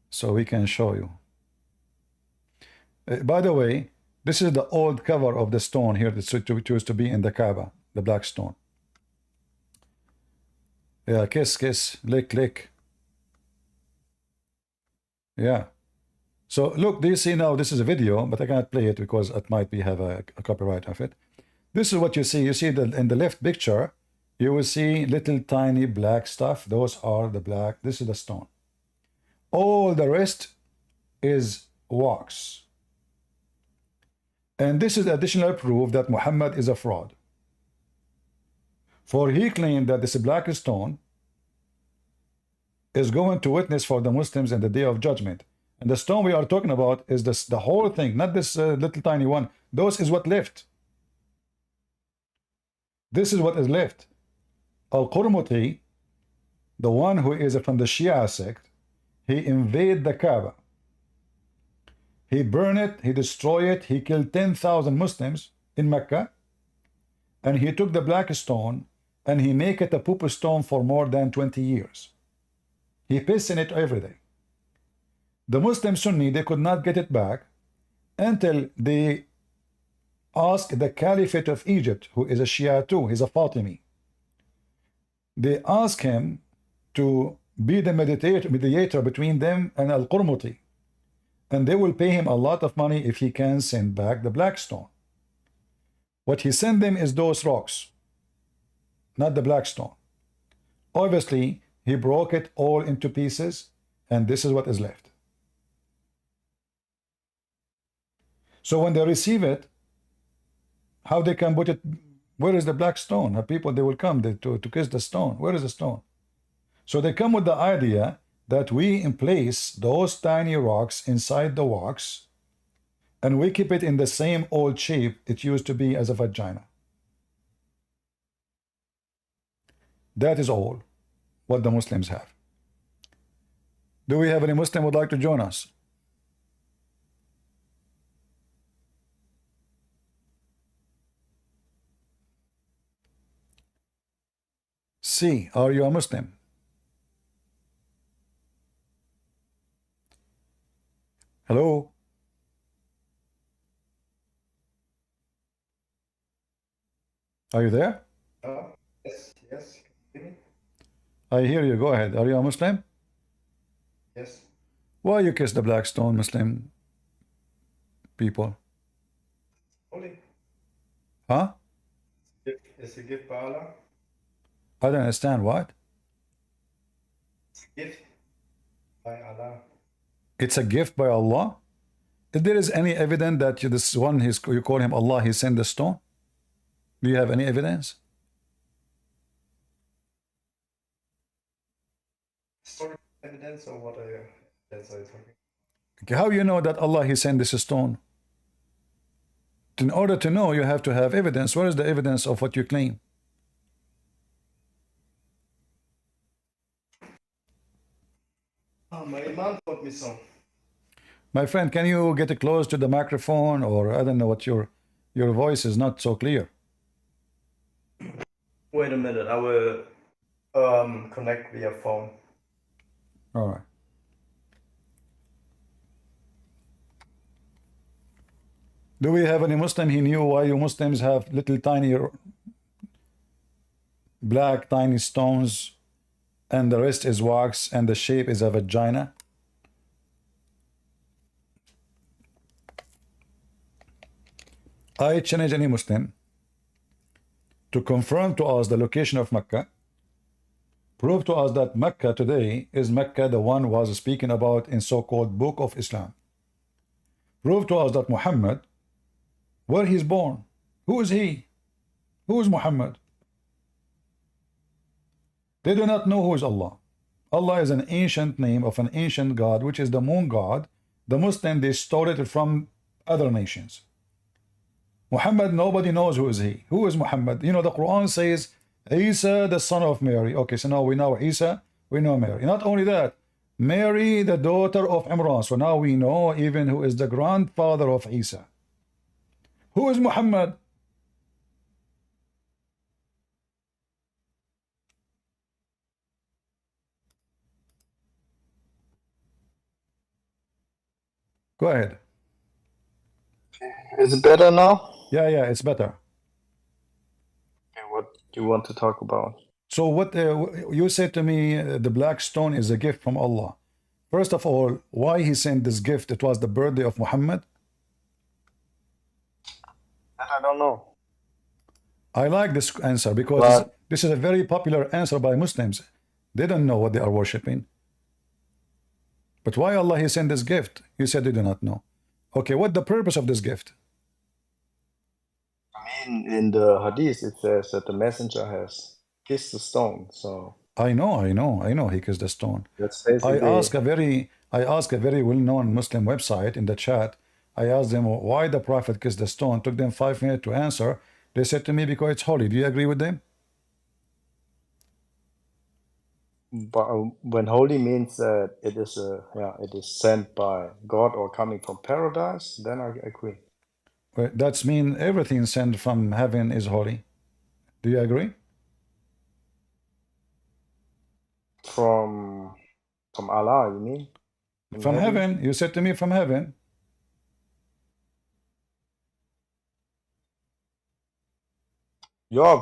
so we can show you. By the way, this is the old cover of the stone here that used to be in the Kaaba, the black stone. Yeah, kiss, lick. Yeah. So look, do you see now? This is a video, but I cannot play it because it might have a copyright of it. This is what you see. You see that in the left picture, you will see little tiny black stuff. Those are the black. This is the stone. All the rest is wax. And this is additional proof that Muhammad is a fraud. For he claimed that this black stone is going to witness for the Muslims in the day of judgment. And the stone we are talking about is the whole thing, not this little tiny one. Those is what left. This is what is left. Al-Qurmuti, the one who is from the Shia sect, he invaded the Kaaba. He burned it, he destroyed it, he killed 10,000 Muslims in Mecca, and he took the black stone and he make it a poop stone for more than 20 years. He pissed in it every day. The Muslim Sunni, they could not get it back until they asked the Caliphate of Egypt, who is a Shia too, he's a Fatimi. They asked him to be the mediator between them and Al-Qurmuti. And they will pay him a lot of money if he can send back the black stone. What he sent them is those rocks, not the black stone. Obviously, He broke it all into pieces, and this is what is left. So when they receive it, how they can put it? Where is the black stone? People, they will come to kiss the stone. Where is the stone? So they come with the idea that we place those tiny rocks inside the wax, and we keep it in the same old shape it used to be as a vagina. That is all what the Muslims have. Do we have any Muslim who would like to join us? C, are you a Muslim? Hello? Are you there? Yes, yes. Can you hear me? I hear you. Go ahead. Are you a Muslim? Yes. Why you kiss the black stone, Muslim people? Only Huh? it's a gift by Allah. I don't understand. What? It's a gift by Allah. It's a gift by Allah? If there is any evidence that this one, you call him Allah, he sent the stone? Do you have any evidence? Historical evidence or what that's what you're talking. Okay, how you know that Allah he sent this stone? In order to know, you have to have evidence. Where is the evidence of what you claim? Oh, my Imam taught me so. My friend, can you get close to the microphone, or I don't know what your voice is not so clear. Wait a minute, I will connect via phone. All right. Do we have any Muslim he knew why you Muslims have little tiny black tiny stones and the rest is wax and the shape is a vagina? I challenge any Muslim to confirm to us the location of Mecca. Prove to us that Mecca today is Mecca, the one was speaking about in so-called Book of Islam. Prove to us that Muhammad, where he's born, who is he? Who is Muhammad? They do not know who is Allah. Allah is an ancient name of an ancient God, which is the moon god. The Muslim, they stole it from other nations. Muhammad, nobody knows who is he. Who is Muhammad? You know, the Quran says Isa, the son of Mary. Okay, so now we know Isa, we know Mary. Not only that, Mary, the daughter of Imran. So now we know even who is the grandfather of Isa. Who is Muhammad? Go ahead. Is it better now? Yeah, it's better. Okay, what do you want to talk about? So what you said to me, the black stone is a gift from Allah. First of all, why he sent this gift? It was the birthday of Muhammad. That I don't know. I like this answer because this is a very popular answer by Muslims. They don't know what they are worshipping. But why Allah he sent this gift? You said they do not know. Okay, what the purpose of this gift? I mean, in the hadith it says that the messenger has kissed the stone. So I know he kissed the stone. that's basically. I ask a very well-known Muslim website in the chat. I asked them why the Prophet kissed the stone. Took them 5 minutes to answer. They said to me because it's holy. Do you agree with them? But when holy means that it is sent by God or coming from paradise, then I agree. Well, that's mean everything sent from heaven is holy. Do you agree? From Allah, you mean? From heaven. You said to me from heaven. Yeah,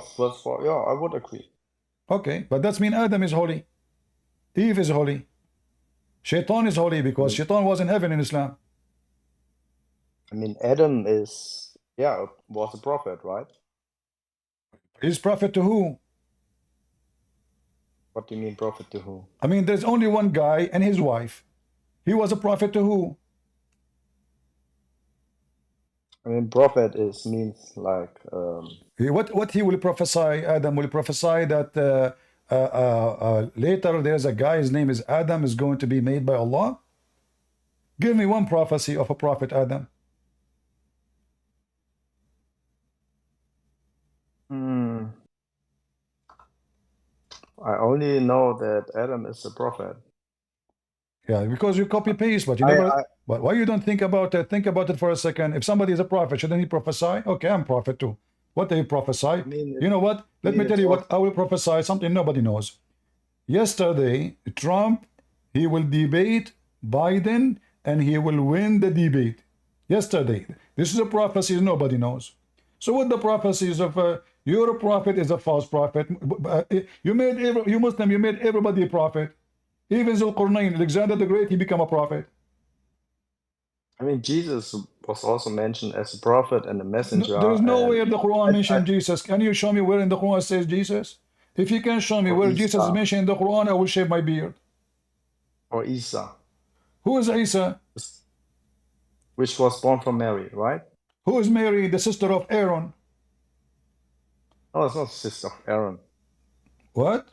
I would agree. Okay, but that's mean Adam is holy. Eve is holy. Shaitan is holy because Shaitan was in heaven in Islam. I mean, Adam was a prophet, right? He's prophet to who? What do you mean prophet to who? I mean, there's only one guy and his wife. He was a prophet to who? I mean, prophet means like What he will prophesy? Adam will prophesy that later there's a guy, his name is Adam, is going to be made by Allah. Give me one prophecy of a prophet Adam. I only know that Adam is a prophet. Yeah, because you copy paste, but you never. But why you don't think about it? Think about it for a second. If somebody is a prophet, shouldn't he prophesy? Okay, I'm a prophet too. What do you prophesy? You know what? Let me tell you what I will prophesy. Something nobody knows. Yesterday, Trump, he will debate Biden, and he will win the debate. Yesterday, this is a prophecy nobody knows. So what the prophecies of you're a prophet is a false prophet. You Muslim, you made everybody a prophet. Even Zulqarnain, Alexander the Great, he became a prophet. I mean, Jesus was also mentioned as a prophet and a messenger. No, there is nowhere the Quran mentioned Jesus. Can you show me where in the Quran says Jesus? If you can show me where Jesus is mentioned in the Quran, I will shave my beard. Or Isa. Who is Isa? Which was born from Mary, right? Who is Mary, the sister of Aaron? Oh, it's not the sister of Aaron. What?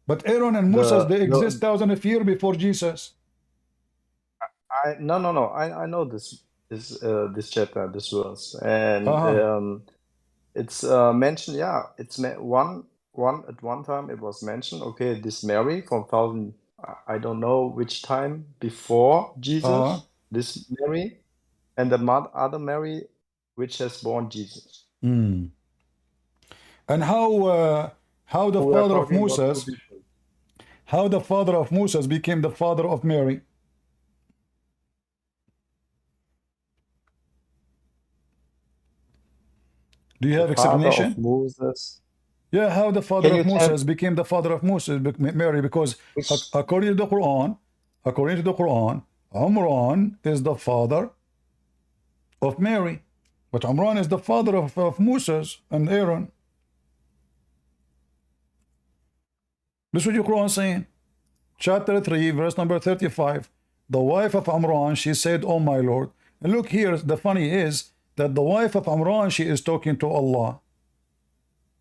But Aaron and Moses, they exist thousands of years before Jesus. No. I know this chapter, this verse, and it's mentioned. Yeah, it's one at one time. It was mentioned. Okay, this Mary from thousand. I don't know which time before Jesus. This Mary, and the other Mary, which has born Jesus. And how the father of Moses? How the father of Moses became the father of Mary? Do you have explanation? Father of Moses. Yeah, how the father of Moses became the father of Moses, Mary? Because according to the Quran, Imran is the father of Mary, but Imran is the father of Moses and Aaron. This is what your Quran is saying. Chapter 3, verse number 35. The wife of Imran, she said, "Oh my Lord." And look here, the funny is that the wife of Imran, she is talking to Allah.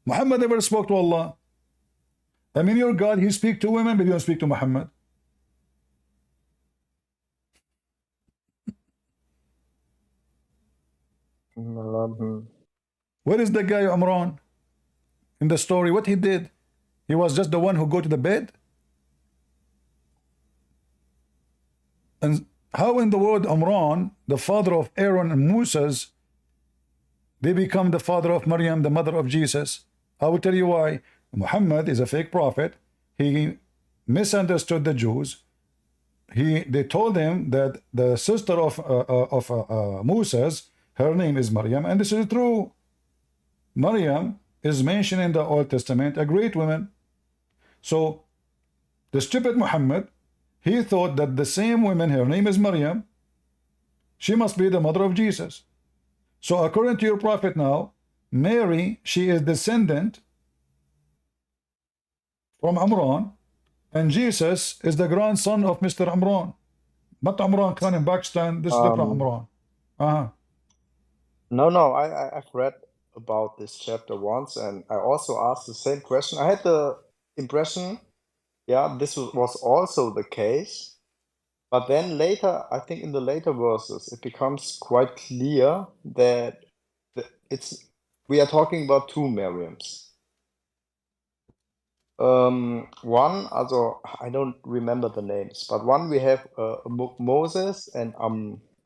Muhammad never spoke to Allah. I mean, your God, he speaks to women, but you don't speak to Muhammad. Where is the guy Imran in the story? What he did? He was just the one who go to the bed? And how in the world Imran, the father of Aaron and Moses, they become the father of Maryam, the mother of Jesus? I will tell you why. Muhammad is a fake prophet. He misunderstood the Jews. They told him that the sister of Moses, her name is Maryam, and this is true. Maryam is mentioned in the Old Testament, a great woman. So the stupid Muhammad, he thought that the same woman, her name is Maryam, she must be the mother of Jesus. So according to your prophet now, Mary, she is descendant from Imran, and Jesus is the grandson of Mr. Imran. Not Imran Khan in Pakistan, this is different Imran. No, I've read about this chapter once, and I also asked the same question. I had the impression, yeah, this was also the case, but then later, I think in the later verses, it becomes quite clear that we are talking about two Maryams. One, also I don't remember the names, but one we have Moses, and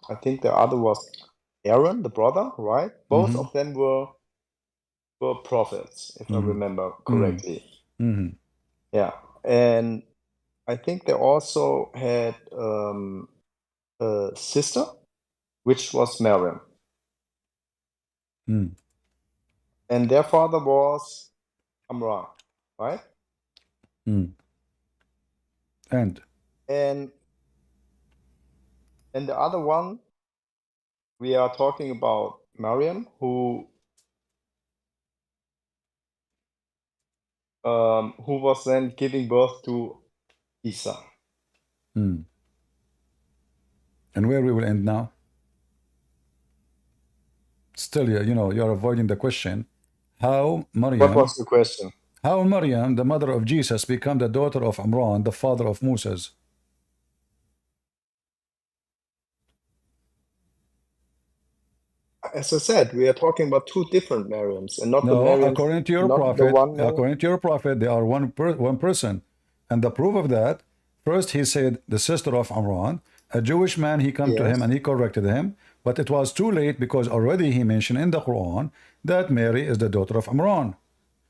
I think the other was Aaron, the brother, right? Both of them were prophets, if I remember correctly. Yeah, and I think they also had a sister, which was Miriam. And their father was Amram, right? And the other one, we are talking about Maryam, who who was then giving birth to Isa. And where we will end now? Still, you know, you're avoiding the question. How Maryam... What was the question? How Maryam, the mother of Jesus, became the daughter of Imran, the father of Moses? As I said, we are talking about two different Maryams, and not the No, Maryams, according to your not the prophet, one Maryam. according to your prophet, they are one person. And the proof of that, first he said the sister of Imran, a Jewish man, he came to him and he corrected him, but it was too late because already he mentioned in the Quran that Mary is the daughter of Imran.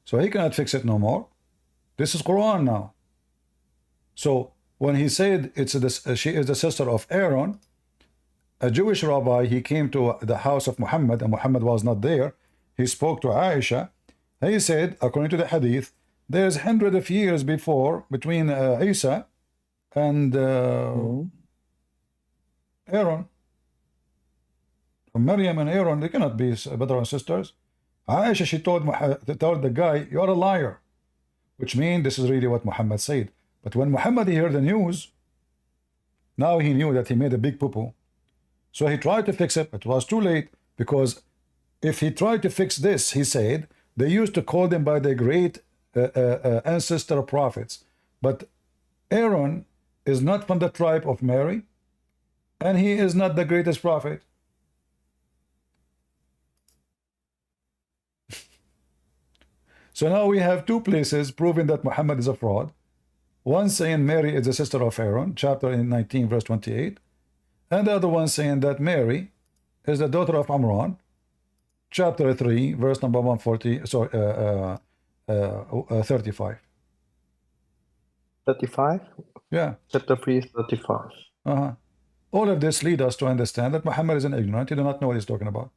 So he cannot fix it no more. This is Quran now. So when he said she is the sister of Aaron, a Jewish rabbi, he came to the house of Muhammad and Muhammad was not there. He spoke to Aisha. He said, according to the hadith, there's hundreds of years before between Isa and Aaron. Maryam and Aaron, they cannot be brother and sisters. Aisha, she told the guy, you're a liar, which means this is really what Muhammad said. But when Muhammad heard the news, now he knew that he made a big poo-poo. So he tried to fix it, but it was too late, because if he tried to fix this, he said, they used to call them by their great ancestor prophets. But Aaron is not from the tribe of Mary, and he is not the greatest prophet. So now we have two places proving that Muhammad is a fraud. One saying Mary is the sister of Aaron, chapter 19, verse 28. And the other one saying that Mary is the daughter of Imran, chapter 3, verse number 140, sorry, 35. 35? Yeah. Chapter 3, 35. All of this lead us to understand that Muhammad is an ignorant. He does not know what he's talking about.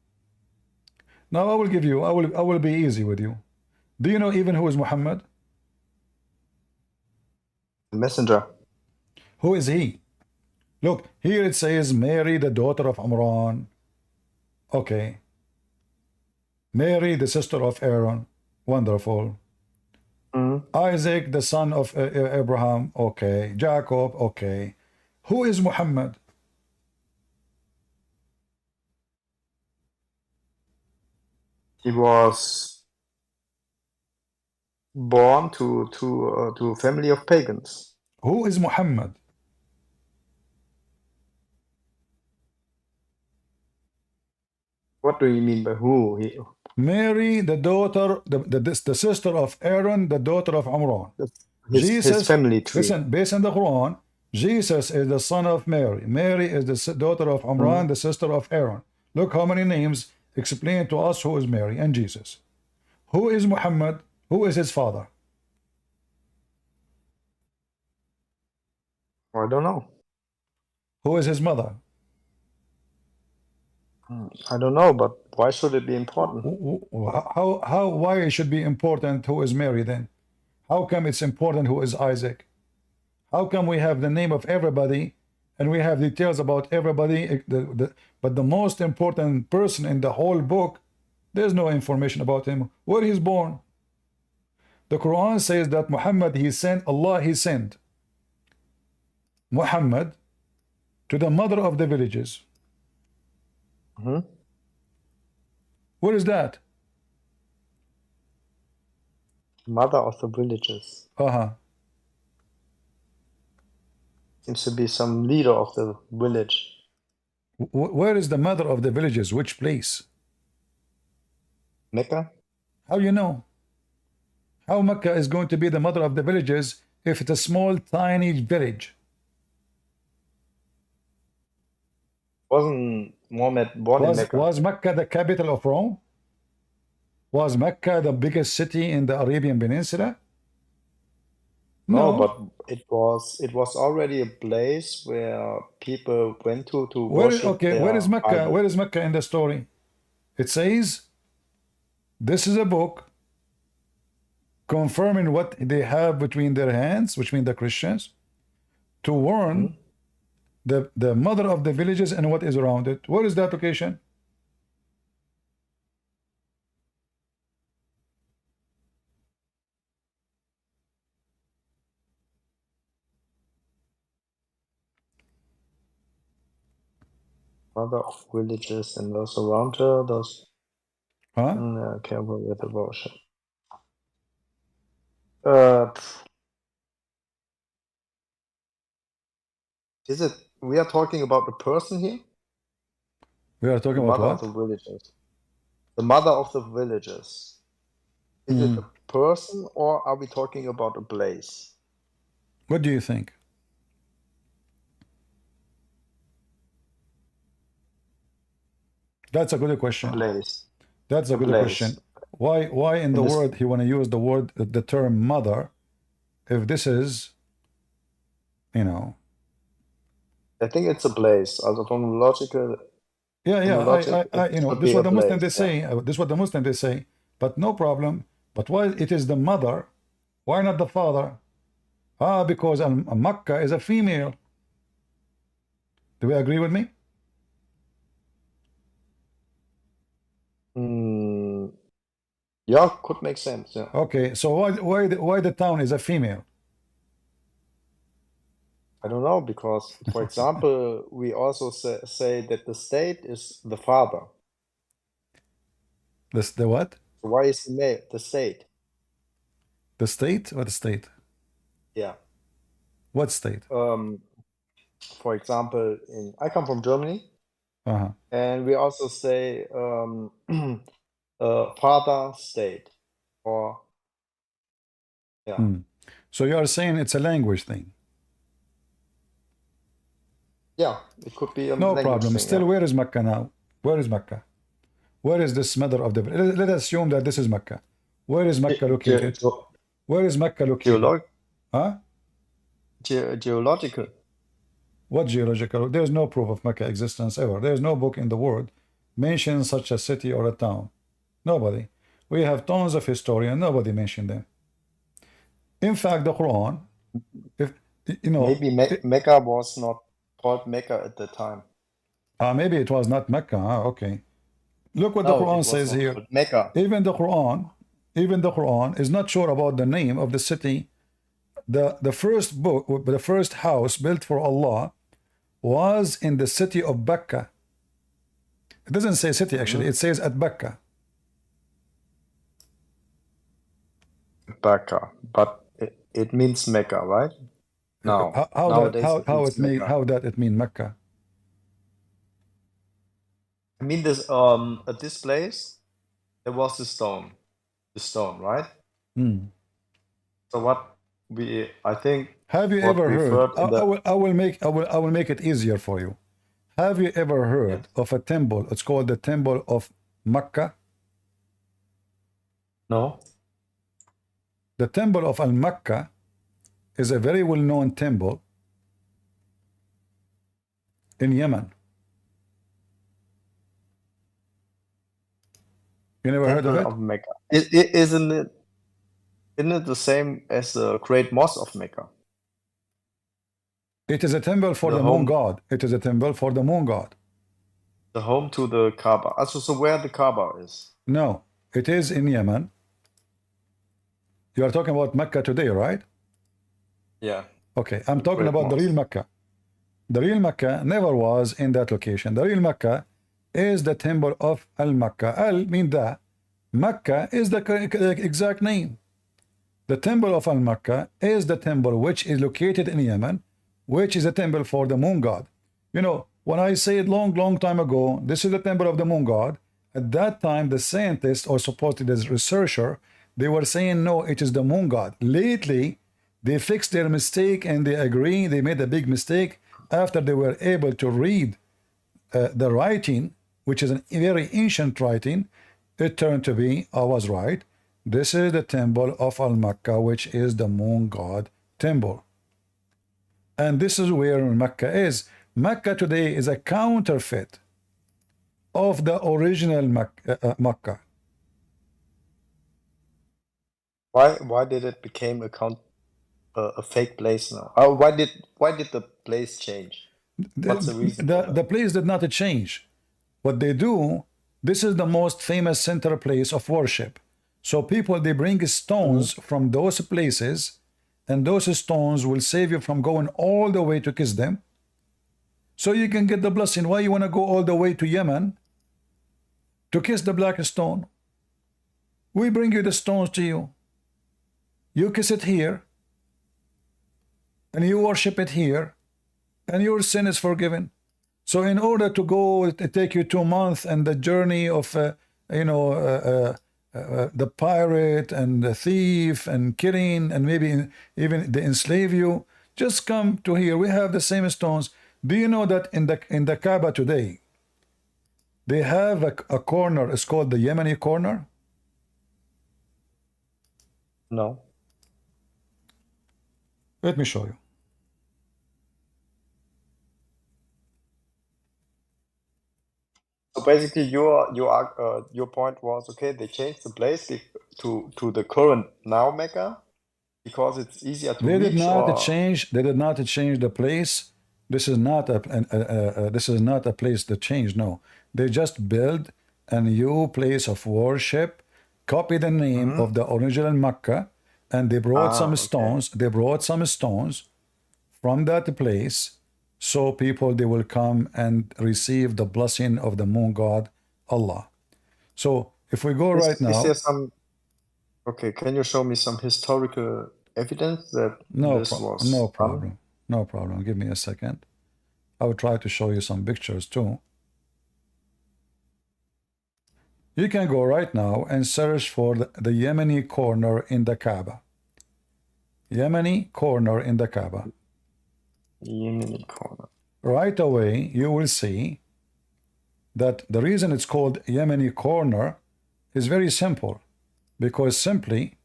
Now I will give you, I will be easy with you. Do you know even who is Muhammad? The messenger. Who is he? Look, here it says Mary, the daughter of Imran. Okay. Mary, the sister of Aaron. Wonderful. Isaac, the son of Abraham. Okay. Jacob. Okay. Who is Muhammad? He was born to a family of pagans. Who is Muhammad? What do you mean by who? Mary, the daughter, the sister of Aaron, the daughter of Imran. His family tree. Listen, based on the Quran, Jesus is the son of Mary. Mary is the daughter of Imran, the sister of Aaron. Look how many names explain to us who is Mary and Jesus. Who is Muhammad? Who is his father? I don't know. Who is his mother? I don't know, but why should it be important? Why it should be important who is Mary then? How come it's important who is Isaac? How come we have the name of everybody and we have details about everybody, but the most important person in the whole book, there's no information about him, where he's born. The Quran says that Muhammad, he sent, Allah, he sent Muhammad to the mother of the villages. What is that? Mother of the villages. Seems to be some leader of the village. Where is the mother of the villages? Which place? Mecca. How you know? How Mecca is going to be the mother of the villages if it's a small, tiny village? Wasn't Mohammed born in Mecca? Was Mecca the capital of Rome? Was Mecca the biggest city in the Arabian Peninsula? No, but it was already a place where people went to worship. Okay, where is Mecca? idol. Where is Mecca in the story? It says this is a book confirming what they have between their hands, which means the Christians, to warn the mother of the villages and what is around it. Where is that location? Mother of villages and those around her, those Huh? careful with devotion. Is it, we are talking about the person here? We are The talking about mother of what? the villages. The mother of the villages. Is it a person or are we talking about a place? What do you think? That's a good A question. place. That's a A good place. question. Why in In the this, word he want to use the term mother if this is, you know, I think it's a place. Also from logical, yeah, logic, it you know, should this is be what a the Muslim place. they Yeah. say. This is what the Muslim they say. But no problem. But why it is the mother? Why not the father? Because Mecca is a female. Do we agree with me? Yeah, could make sense. Yeah. Okay, so why the town is a female? I don't know, because, for example, we also say that the state is the father. The what? So why is the male? The state. The state? What state? Yeah. What state? For example, I come from Germany, and we also say father state, or yeah. So you are saying it's a language thing? Yeah, it could be a No language problem. thing, Still, yeah. where is Mecca now? Where is Mecca? Where is this mother of the? Let us assume that this is Mecca. Where is Mecca located? Where is Mecca located? Huh? Geological. What geological? There is no proof of Mecca existence ever. There is no book in the world mentions such a city or a town. Nobody. We have tons of historians. Nobody mentioned them. In fact, the Quran, if you know, maybe Mecca was not called Mecca at the time. Maybe it was not Mecca. Okay. Look what the Quran says here. Mecca. Even the Quran is not sure about the name of the city. The first book, the first house built for Allah was in the city of Mecca. It doesn't say city actually, it says at Mecca. Mecca, but it means Mecca, right? No. How that it mean Mecca? I mean this at this place there was the stone, right? So what I think. Have you ever heard? I will make it easier for you. Have you ever heard of a temple? It's called the Temple of Mecca. No. The Temple of Al-Mecca is a very well-known temple in Yemen. You never heard of it? Of Mecca. Isn't it the same as the Great Mosque of Mecca? It is a temple for the moon god. It is a temple for the moon god. The home to the Kaaba. So where the Kaaba is? No, it is in Yemen. You are talking about Mecca today, right? Yeah. Okay, I'm talking about the real Mecca. The real Mecca never was in that location. The real Mecca is the temple of Al-Mecca. Al means that. Mecca is the exact name. The temple of Al-Mecca is the temple which is located in Yemen, which is a temple for the moon god. You know, when I said long time ago, this is the temple of the moon god, at that time the scientists, or supposedly the researcher, they were saying no, it is the moon god. Lately, they fixed their mistake and they agree they made a big mistake after they were able to read the writing, which is a very ancient writing. It turned to be, I was right. This is the temple of Al-Mecca, which is the moon god temple. And this is where Mecca is. Mecca today is a counterfeit of the original Mecca. Why did it become a fake place now? Why did the place change? What's the reason? The place did not change. What they do, this is the most famous center place of worship. So people, they bring stones from those places, and those stones will save you from going all the way to kiss them. so you can get the blessing. Why you want to go all the way to Yemen to kiss the black stone? We bring you the stones to you. You kiss it here, and you worship it here, and your sin is forgiven. So in order to go, it take you 2 months, and the journey of the pirate and the thief and killing, and maybe even they enslave you, just come to here. We have the same stones. Do you know that in the Kaaba today, they have a corner, it's called the Yemeni corner? No. Let me show you. So basically, your point was, okay, they changed the place to the current now Mecca because it's easier to They reach. did not change. They did not change the place. This is not a place to change. No, they just build a new place of worship. Copy the name of the original Mecca, and they brought some stones. They brought some stones from that place, so people they will come and receive the blessing of the moon god Allah. So if we go right now, is there some? Okay, can you show me some historical evidence that this was no problem, no problem. Give me a second. I will try to show you some pictures too. You can go right now and search for the Yemeni corner in the Kaaba. Yemeni corner in the Kaaba. Yemeni corner. Right away, you will see that the reason it's called Yemeni corner is very simple, because simply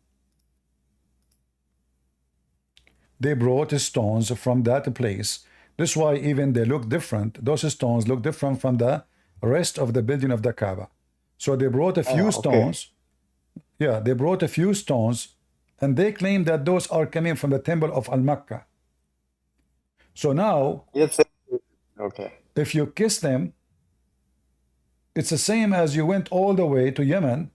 they brought stones from that place. This is why even they look different. Those stones look different from the rest of the building of the Kaaba. So they brought a few stones. Yeah, they brought a few stones, and they claim that those are coming from the temple of Al-Makkah. So now, if you kiss them, it's the same as you went all the way to Yemen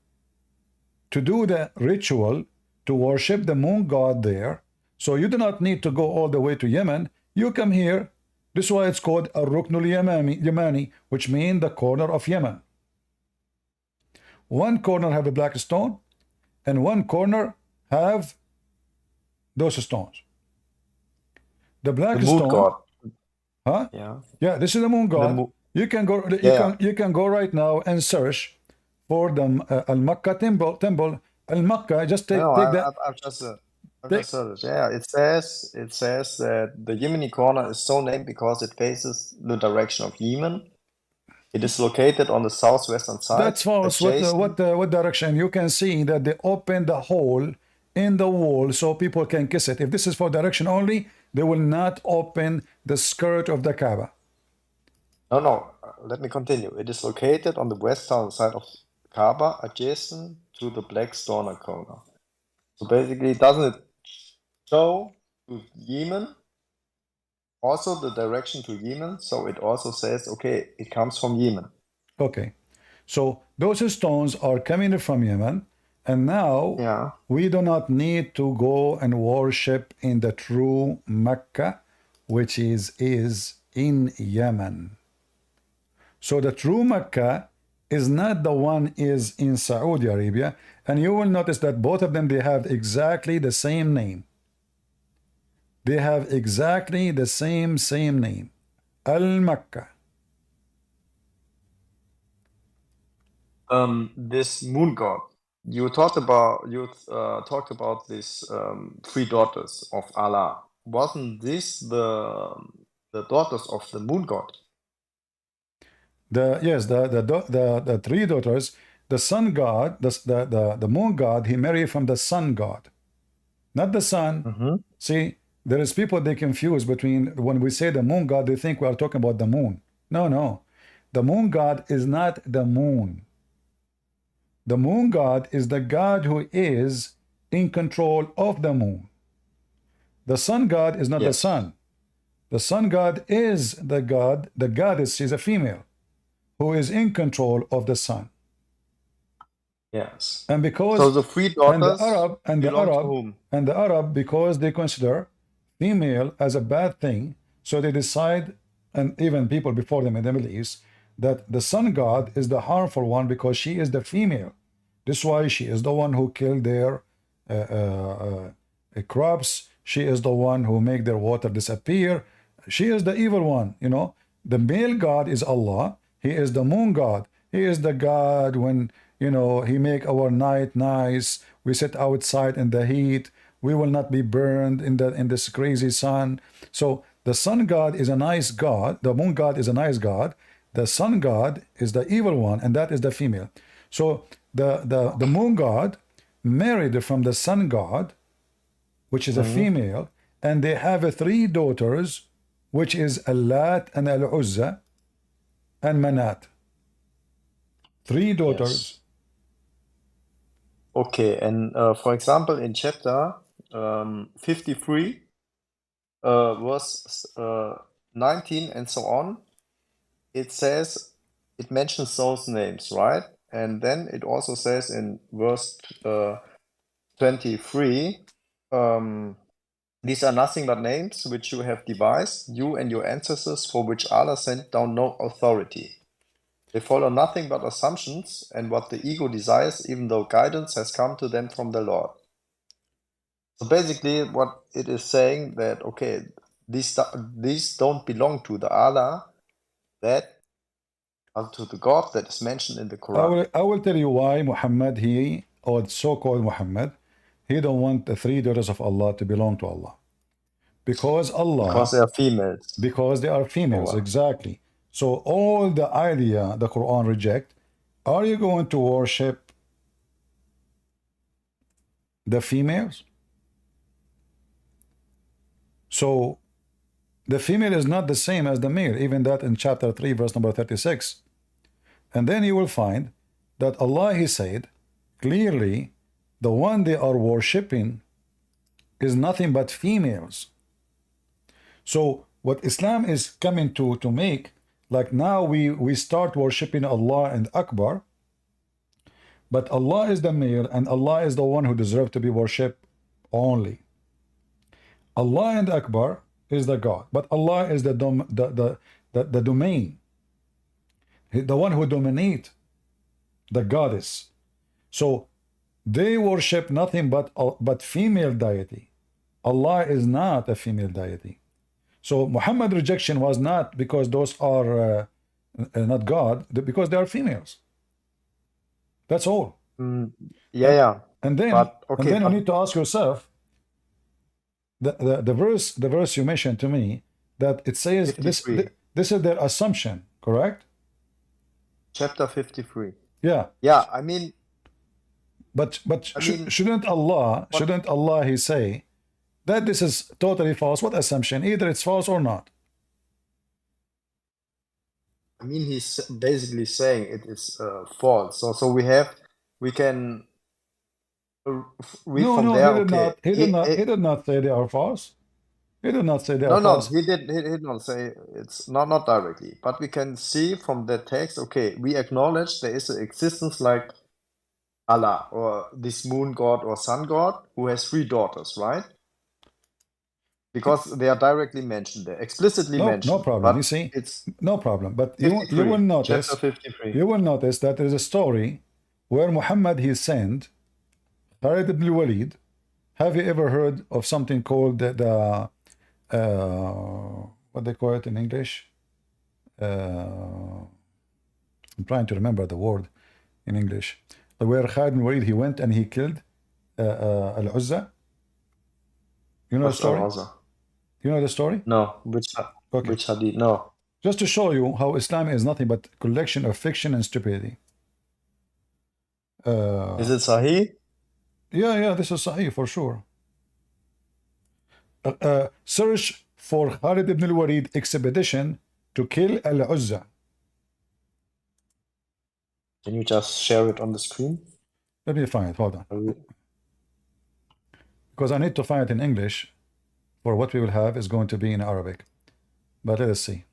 to do the ritual to worship the moon god there. So you do not need to go all the way to Yemen. You come here. This is why it's called Ar-Ruknul Yamani, which means the corner of Yemen. One corner have a black stone, and one corner have those stones. The black stone. God. Huh? Yeah. Yeah, this is the moon god. You can go. You can go right now and search for the Al-Makkah temple. Al-Makkah. Just take that. I've just searched. Yeah, it says that the Yemeni corner is so named because it faces the direction of Yemen. It is located on the southwestern side. That's false. What direction? You can see that they open the hole in the wall so people can kiss it. If this is for direction only, they will not open the skirt of the Kaaba. No. Let me continue. It is located on the western side of Kaaba, adjacent to the black stone corner. So basically, doesn't it show to Yemen? Also the direction to Yemen, so it also says, okay, it comes from Yemen. Okay, so those stones are coming from Yemen, and now we do not need to go and worship in the true Mecca, which is in Yemen. So the true Mecca is not the one is in Saudi Arabia, and you will notice that both of them, they have exactly the same name. They have exactly the same name, Al-Makkah. This moon god, you talked about these 3 daughters of Allah. Wasn't this the daughters of the moon god? The 3 daughters. The sun god, the moon god, he married from the sun god, not the sun. See. There is people, they confuse between, when we say the moon god, they think we are talking about the moon. No. The moon god is not the moon. The moon god is the god who is in control of the moon. The sun god is not the sun. The sun god is the god, the goddess is a female who is in control of the sun. Yes. And because so the 3 daughters and the Arab, because they consider female as a bad thing, so they decide and even people before them in the Middle East, that the sun god is the harmful one because she is the female. This is why she is the one who killed their crops. She is the one who make their water disappear. She is the evil one, you know. The male god is Allah. He is the moon god. He is the god when, you know, he make our night nice. We sit outside in the heat. We will not be burned in this crazy sun. So the sun god is a nice god. The moon god is a nice god. The sun god is the evil one, and that is the female. So the moon god married from the sun god, which is a female, and they have 3 daughters, which is Allat and Al-Uzza and Manat. 3 daughters. Yes. Okay, and for example, in chapter 53, verse 19 and so on, it says, it mentions those names, right? And then it also says in verse 23, these are nothing but names which you have devised, you and your ancestors, for which Allah sent down no authority. They follow nothing but assumptions and what the ego desires, even though guidance has come to them from the Lord. So basically what it is saying that, okay, these don't belong to the Allah, that to the God that is mentioned in the Quran. I will tell you why Muhammad, he, or so-called Muhammad, he don't want the 3 daughters of Allah to belong to Allah. Because they are females. Because they are females, exactly. So all the idea the Quran reject, are you going to worship the females? So the female is not the same as the male, even that in chapter 3, verse number 36. And then you will find that Allah, he said, clearly, the one they are worshipping is nothing but females. So what Islam is coming to make, like now we start worshipping Allah and Akbar, but Allah is the male and Allah is the one who deserves to be worshipped only. Allah and Akbar is the God, but Allah is the domain, the one who dominates the goddess. So they worship nothing but female deity. Allah is not a female deity. So Muhammad rejection was not because those are not God, because they are females. That's all. Yeah. And then, you need to ask yourself, the verse you mentioned to me, that it says this is their assumption, correct? Chapter 53. Yeah. Yeah, I mean, shouldn't Allah he say that this is totally false? What assumption? Either it's false or not. I mean, he's basically saying it is false. So we can read from there. He did not say they are false. He did not say they are false. No, he did not say it's not directly. But we can see from the text, okay, we acknowledge there is an existence like Allah or this moon god or sun god who has 3 daughters, right? Because they are directly mentioned there, explicitly mentioned. No problem. You see, it's no problem. But you will notice, that there is a story where Muhammad he sent Khalid ibn Walid. Have you ever heard of something called the what they call it in English? I'm trying to remember the word in English. Where Khalid ibn Walid he went and he killed Al-Uzza. You know the story? You know the story? No. Which hadith? No. Just to show you how Islam is nothing but collection of fiction and stupidity. Is it Sahih? Yeah, this is Sahih for sure. Search for Khalid ibn al-Walid expedition to kill Al-Uzza. Can you just share it on the screen? Let me find it. Hold on. Because I need to find it in English, for what we will have is going to be in Arabic. But let us see.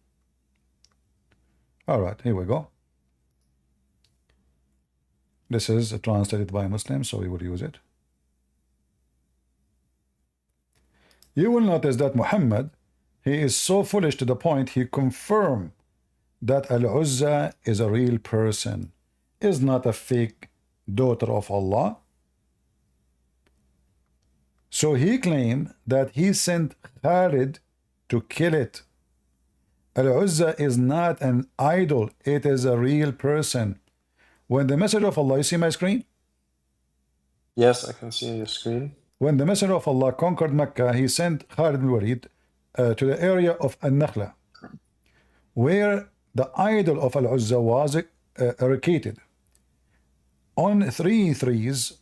All right, here we go. This is translated by Muslims, so we will use it. You will notice that Muhammad, He is so foolish to the point he confirmed that Al-Uzza is a real person, is not a fake daughter of Allah. So he claimed that he sent Khalid to kill it. Al-Uzza is not an idol, it is a real person. When the Messenger of Allah, you see my screen? Yes, I can see your screen. When the Messenger of Allah conquered Mecca, he sent Khalid ibn Walid to the area of Al-Nakhla, where the idol of Al-Uzza was eradicated on 3 trees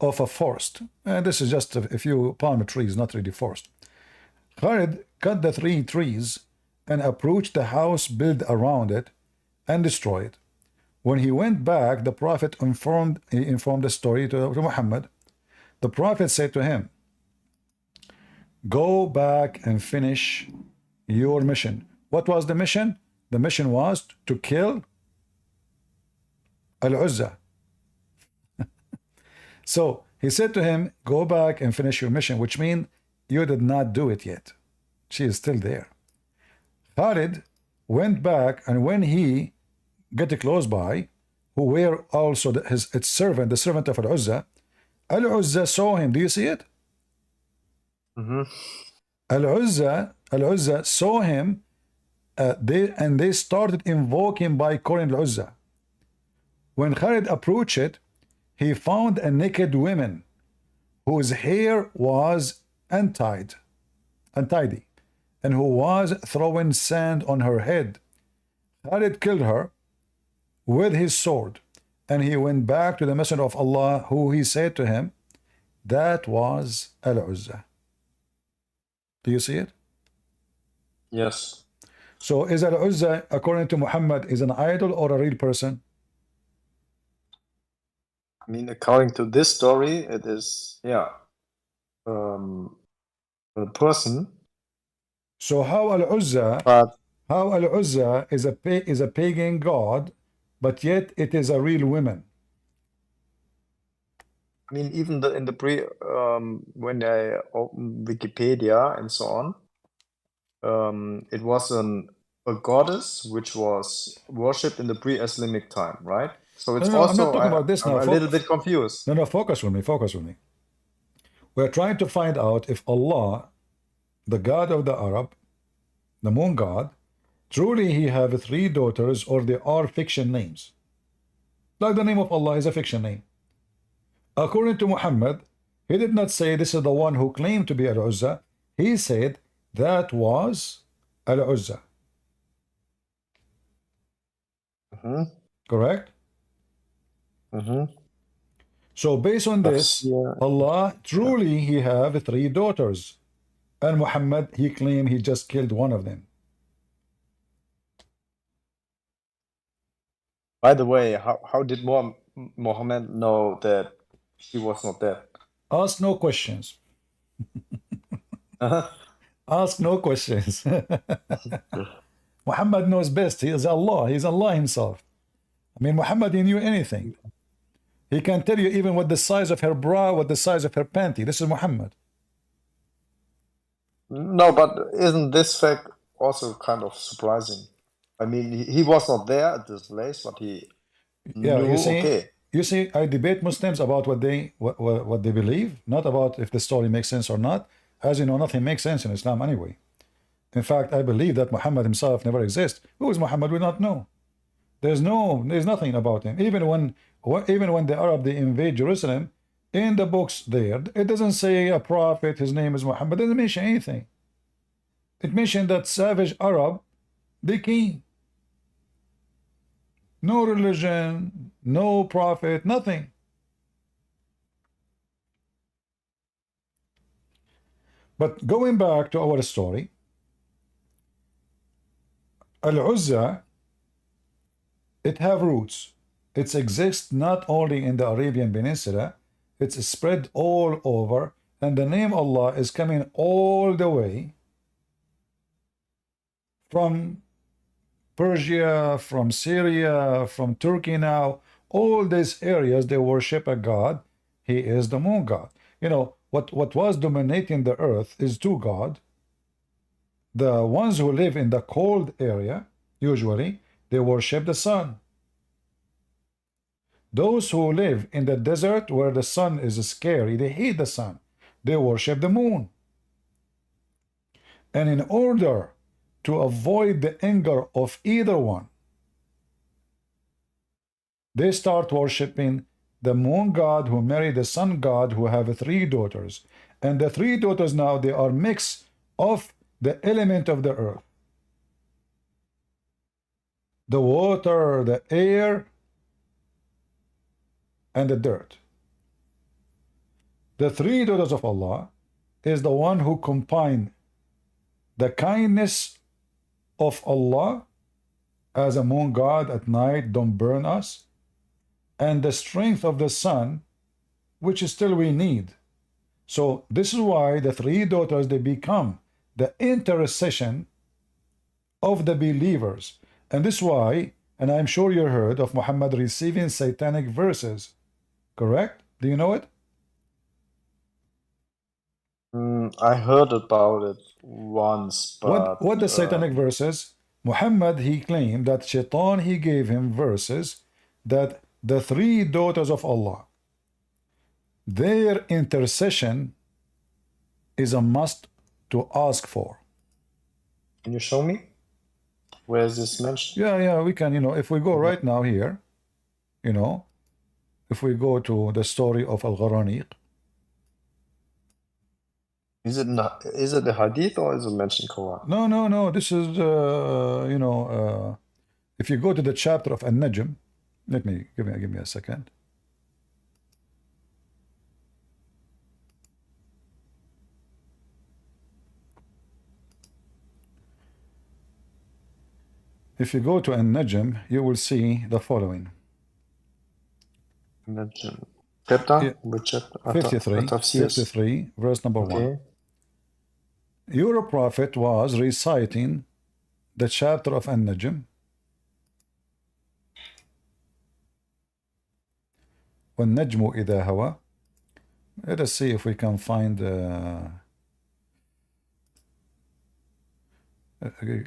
of a forest. And this is just a few palm trees, not really forest. Khalid cut the 3 trees and approached the house built around it and destroyed it. When he went back, the Prophet informed the story to Muhammad. The Prophet said to him, go back and finish your mission. What was the mission? The mission was to kill Al-Uzza. So he said to him, go back and finish your mission, which means you did not do it yet. She is still there. Khalid went back, and when he got close by, who were also his servant, the servant of Al-Uzza, Al-Uzza saw him. Do you see it? Al-Uzza saw him, and they started invoking by calling Al-Uzza. When Khalid approached it, he found a naked woman whose hair was untidy, and who was throwing sand on her head. Khalid killed her with his sword, and he went back to the Messenger of Allah, who he said to him, that was Al-Uzza. Do you see it? Yes. So is Al-Uzza, according to Muhammad, is an idol or a real person? I mean, according to this story, it is, yeah, a person. So how Al-Uzza is a pagan god, but yet it is a real woman? I mean, even in the when I opened Wikipedia and so on, it was a goddess which was worshipped in the pre-Islamic time, right? So it's No, I'm not talking about this now. I'm a little bit confused. No, focus with me. We're trying to find out if Allah, the God of the Arab, the moon god, truly he have 3 daughters, or they are fiction names. Like the name of Allah is a fiction name. According to Muhammad, he did not say this is the one who claimed to be Al-Uzza. He said that was Al-Uzza. Correct? So based on this, Allah truly he have 3 daughters, and Muhammad he claimed he just killed one of them. By the way, how did Mohammed know that she was not dead? Ask no questions. Ask no questions. Muhammad knows best. He is Allah. He is Allah himself. I mean, Muhammad, he knew anything. He can tell you even what the size of her bra, what the size of her panty. This is Muhammad. No, but isn't this fact also kind of surprising? I mean, he was not there at this place, but he knew, you see, I debate Muslims about what they believe, not about if the story makes sense or not. As you know, nothing makes sense in Islam anyway. In fact, I believe that Muhammad himself never exists. Who is Muhammad? We don't know. There's nothing about him. Even when the Arab they invade Jerusalem, in the books there, it doesn't say a prophet, his name is Muhammad. It doesn't mention anything. It mentioned that savage Arab, they came. No religion, no prophet, nothing. But going back to our story, Al-Uzza, it have roots. It exists not only in the Arabian Peninsula, it's spread all over, and the name Allah is coming all the way from Persia, from Syria, from Turkey now. All these areas, they worship a god. He is the moon god. You know, what was dominating the earth is 2 gods. the ones who live in the cold area, usually, they worship the sun. Those who live in the desert where the sun is scary, they hate the sun, they worship the moon. And in order to avoid the anger of either one, they start worshiping the moon god who married the sun god who have 3 daughters. And the 3 daughters now, they are mix of the element of the earth. The water, the air, and the dirt. The 3 daughters of Allah is the one who combine the kindness of Allah as a moon god at night, don't burn us, and the strength of the sun, which still we need. So this is why the 3 daughters, they become the intercession of the believers. And this is why, and I'm sure you heard of Muhammad receiving satanic verses, correct? Do you know it? I heard about it once, but what the satanic verses? Muhammad, he claimed that Shaitan, he gave him verses that the 3 daughters of Allah, their intercession is a must to ask for. Can you show me? Where is this mentioned? Yeah, we can, if we go right now here, if we go to the story of Al-Gharaniq. Is it the hadith or is it mentioned Quran? No. This is, if you go to the chapter of An-Najm, give me a second. If you go to An-Najm, you will see the following. Najm. Chapter? Which chapter? 53, verse number 1. Your prophet was reciting the chapter of An-Najm. وَالنَّجْمُ إِذَا هَوَى. Let us see if we can find...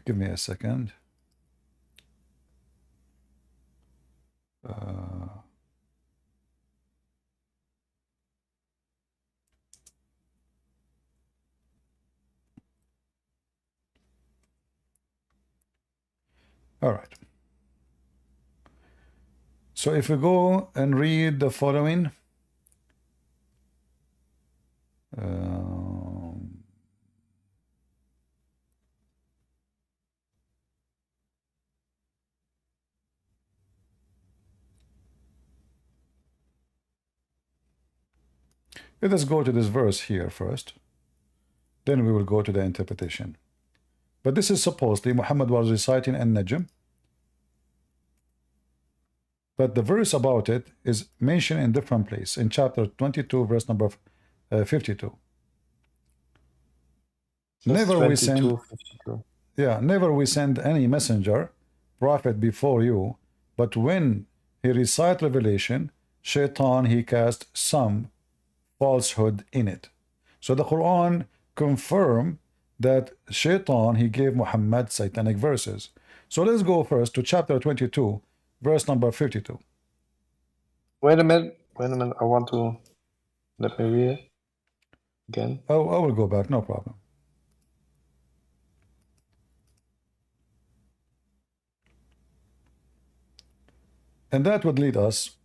give me a second. All right. So if we go and read the following, let us go to this verse here first, then we will go to the interpretation. But this is supposedly Muhammad was reciting An-Najm, but the verse about it is mentioned in different place, in chapter 22, verse number 52. Never we send, never we send any messenger, prophet before you, but when he recite revelation, Shaitan, he cast some falsehood in it. So the Quran confirm that Shaitan, he gave Muhammad satanic verses. So let's go first to chapter 22, verse number 52. Wait a minute. I want to, let me read it again. Oh, I will go back, no problem. And that would lead us,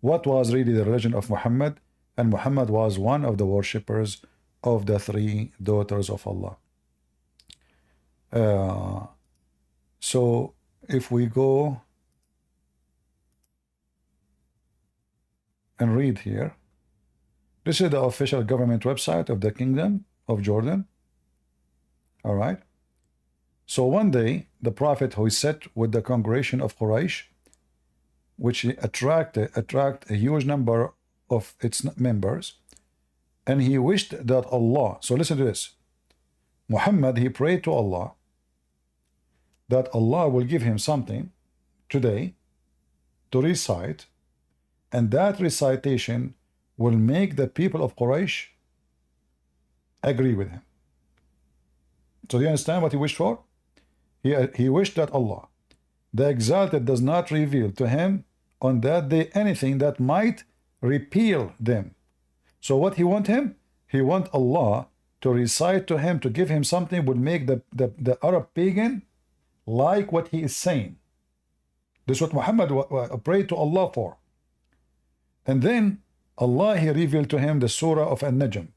what was really the religion of Muhammad? And Muhammad was one of the worshippers of the 3 daughters of Allah. So if we go and read here, this is the official government website of the Kingdom of Jordan. All right. So one day, the Prophet, who sat with the congregation of Quraysh, which attract a huge number of its members, and he wished that Allah, so listen to this, Muhammad, he prayed to Allah that Allah will give him something today to recite, and that recitation will make the people of Quraysh agree with him. So do you understand what he wished for? He wished that Allah, the Exalted, does not reveal to him on that day anything that might repeal them. So what he want him? He want Allah to recite to him, to give him something would make the Arab pagan like what he is saying. This is what Muhammad prayed to Allah for. And then Allah, he revealed to him the surah of An-Najm.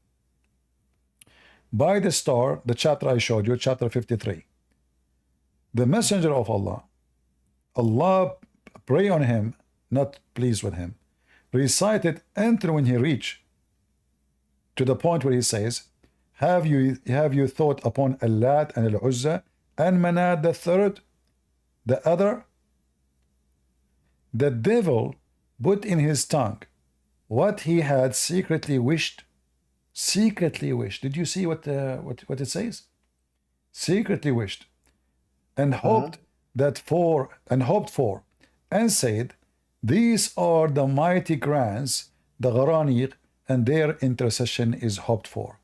By the star, the chapter I showed you, chapter 53. The messenger of Allah, Allah pray on him, not pleased with him, recited until when he reached to the point where he says, have you thought upon Allat and Al-Uzza and Manat the third, the other? The devil put in his tongue what he had secretly wished. Secretly wished. Did you see what it says? Secretly wished, and hoped for, and said, these are the mighty grants, the Gharaniq, and their intercession is hoped for.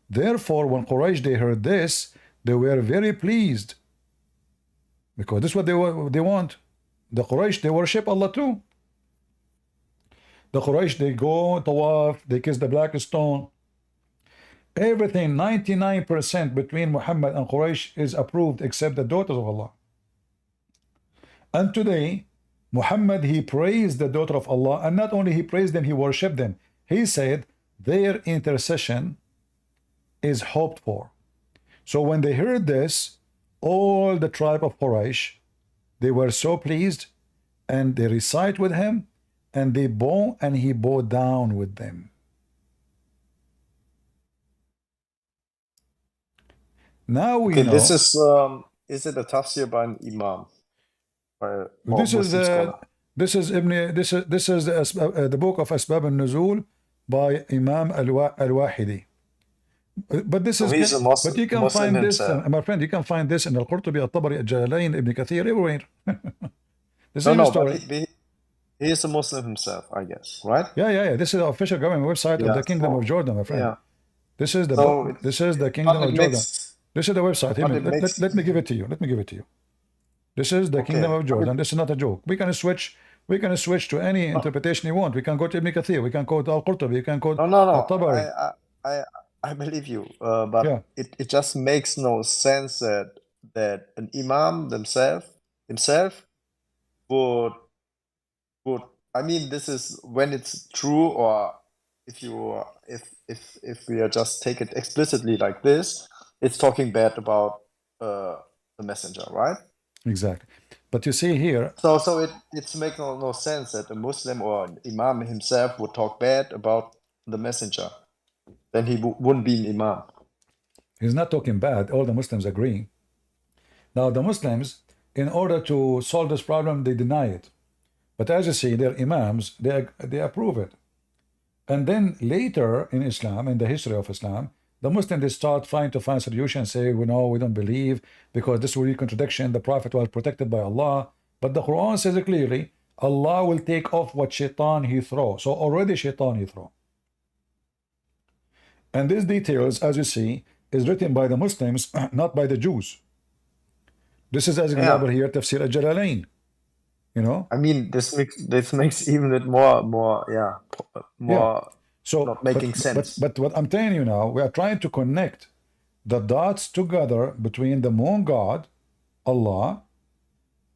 Therefore, when Quraysh they heard this, they were very pleased, because this is what they want. The Quraysh, they worship Allah too. The Quraysh, they go tawaf, they kiss the black stone. Everything, 99% between Muhammad and Quraysh is approved except the daughters of Allah. And today, Muhammad, he praised the daughter of Allah, and not only he praised them, he worshipped them. He said their intercession is hoped for. So when they heard this, all the tribe of Quraysh, they were so pleased, and they recite with him, and they bow, and he bowed down with them. Now we know. This is it a tafsir by an imam? This is the book of Asbab al-Nuzul by Imam al-Wahidi. But this is, but you can find this, my friend, you can find this in Al-Qurtubi, Al-Tabari, Al-Jalalain, Ibn Kathir, everywhere. The same story. But he is a Muslim himself, I guess, right? Yeah. This is the official government website of the Kingdom of Jordan, my friend. Yeah. This is the Kingdom of Jordan. This is the website. Let me give it to you. This is the Kingdom of Jordan. This is not a joke. We can switch to any interpretation you want. We can go to Ibn Kathir. We can go to Al-Qurtubi. We can go to Al-Tabari. I believe you, but it just makes no sense that an imam himself would I mean, this is when it's true, or if we are just take it explicitly like this, it's talking bad about the messenger, right? Exactly. But you see here, so it makes no sense that a Muslim or an imam himself would talk bad about the messenger. Then he wouldn't be an imam. He's not talking bad. All the Muslims agree. Now the Muslims, in order to solve this problem, they deny it. But as you see, their imams, they approve it. And then later in Islam, in the history of Islam, the Muslims, they start trying to find solutions, say, we don't believe, because this will be contradiction. The Prophet was protected by Allah. But the Quran says it clearly, Allah will take off what shaitan he throw. So already shaitan he throw. And these details, as you see, is written by the Muslims, not by the Jews. This is, as example here, Tafsir al-Jalalain. You know? I mean, this makes even it more so not making sense. But what I'm telling you now, we are trying to connect the dots together between the moon god, Allah,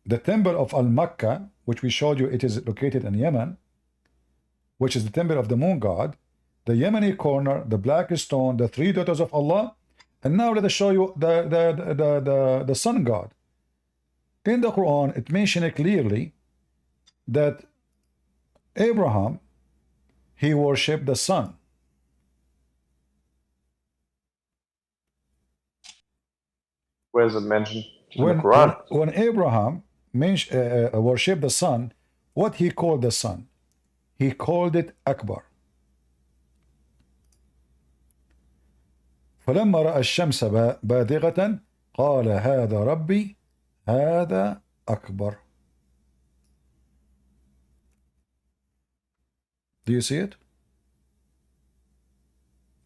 the temple of Al-Mecca, which we showed you, it is located in Yemen, which is the temple of the moon god, the Yemeni corner, the black stone, the three daughters of Allah, and now let us show you the sun god. In the Quran, it mentions clearly that Abraham, he worshipped the sun. Where is it mentioned in the Quran? When Abraham worshipped the sun, what he called the sun? He called it Akbar. فلما رأى الشمس بادغة قال هذا ربي هذا أكبر. Do you see it?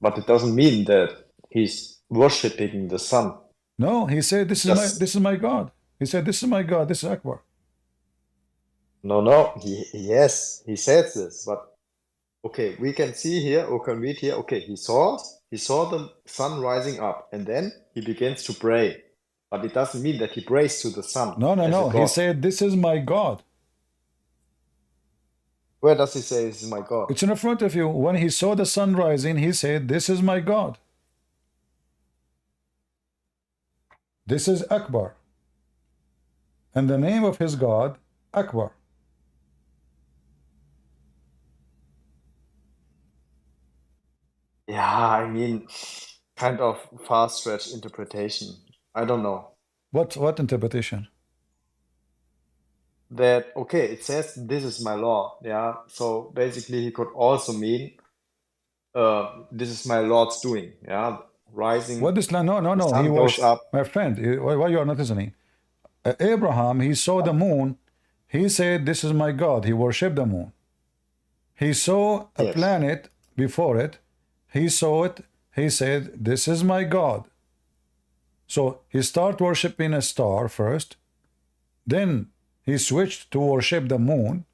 But it doesn't mean that he's worshipping the sun. No, he said, this is my God. He said, this is my God, this is Akbar. No, yes, he said this, but okay, we can see here, or can read here, okay, he saw the sun rising up, and then he begins to pray. But it doesn't mean that he prays to the sun. No. He said, this is my God. Where does he say this is my God? It's in front of you. When he saw the sun rising, he said, this is my God. This is Akbar. And the name of his God, Akbar. Yeah, I mean, kind of far-stretched interpretation. I don't know. What interpretation? That, okay, it says, this is my Lord. Yeah, so basically he could also mean, this is my Lord's doing. Yeah, rising. What is no. He was my friend. Why you are not listening? Abraham, he saw the moon. He said, this is my God. He worshipped the moon. He saw a planet before it. He saw it. He said, this is my God. So he started worshipping a star first. Then he switched to worship the moon.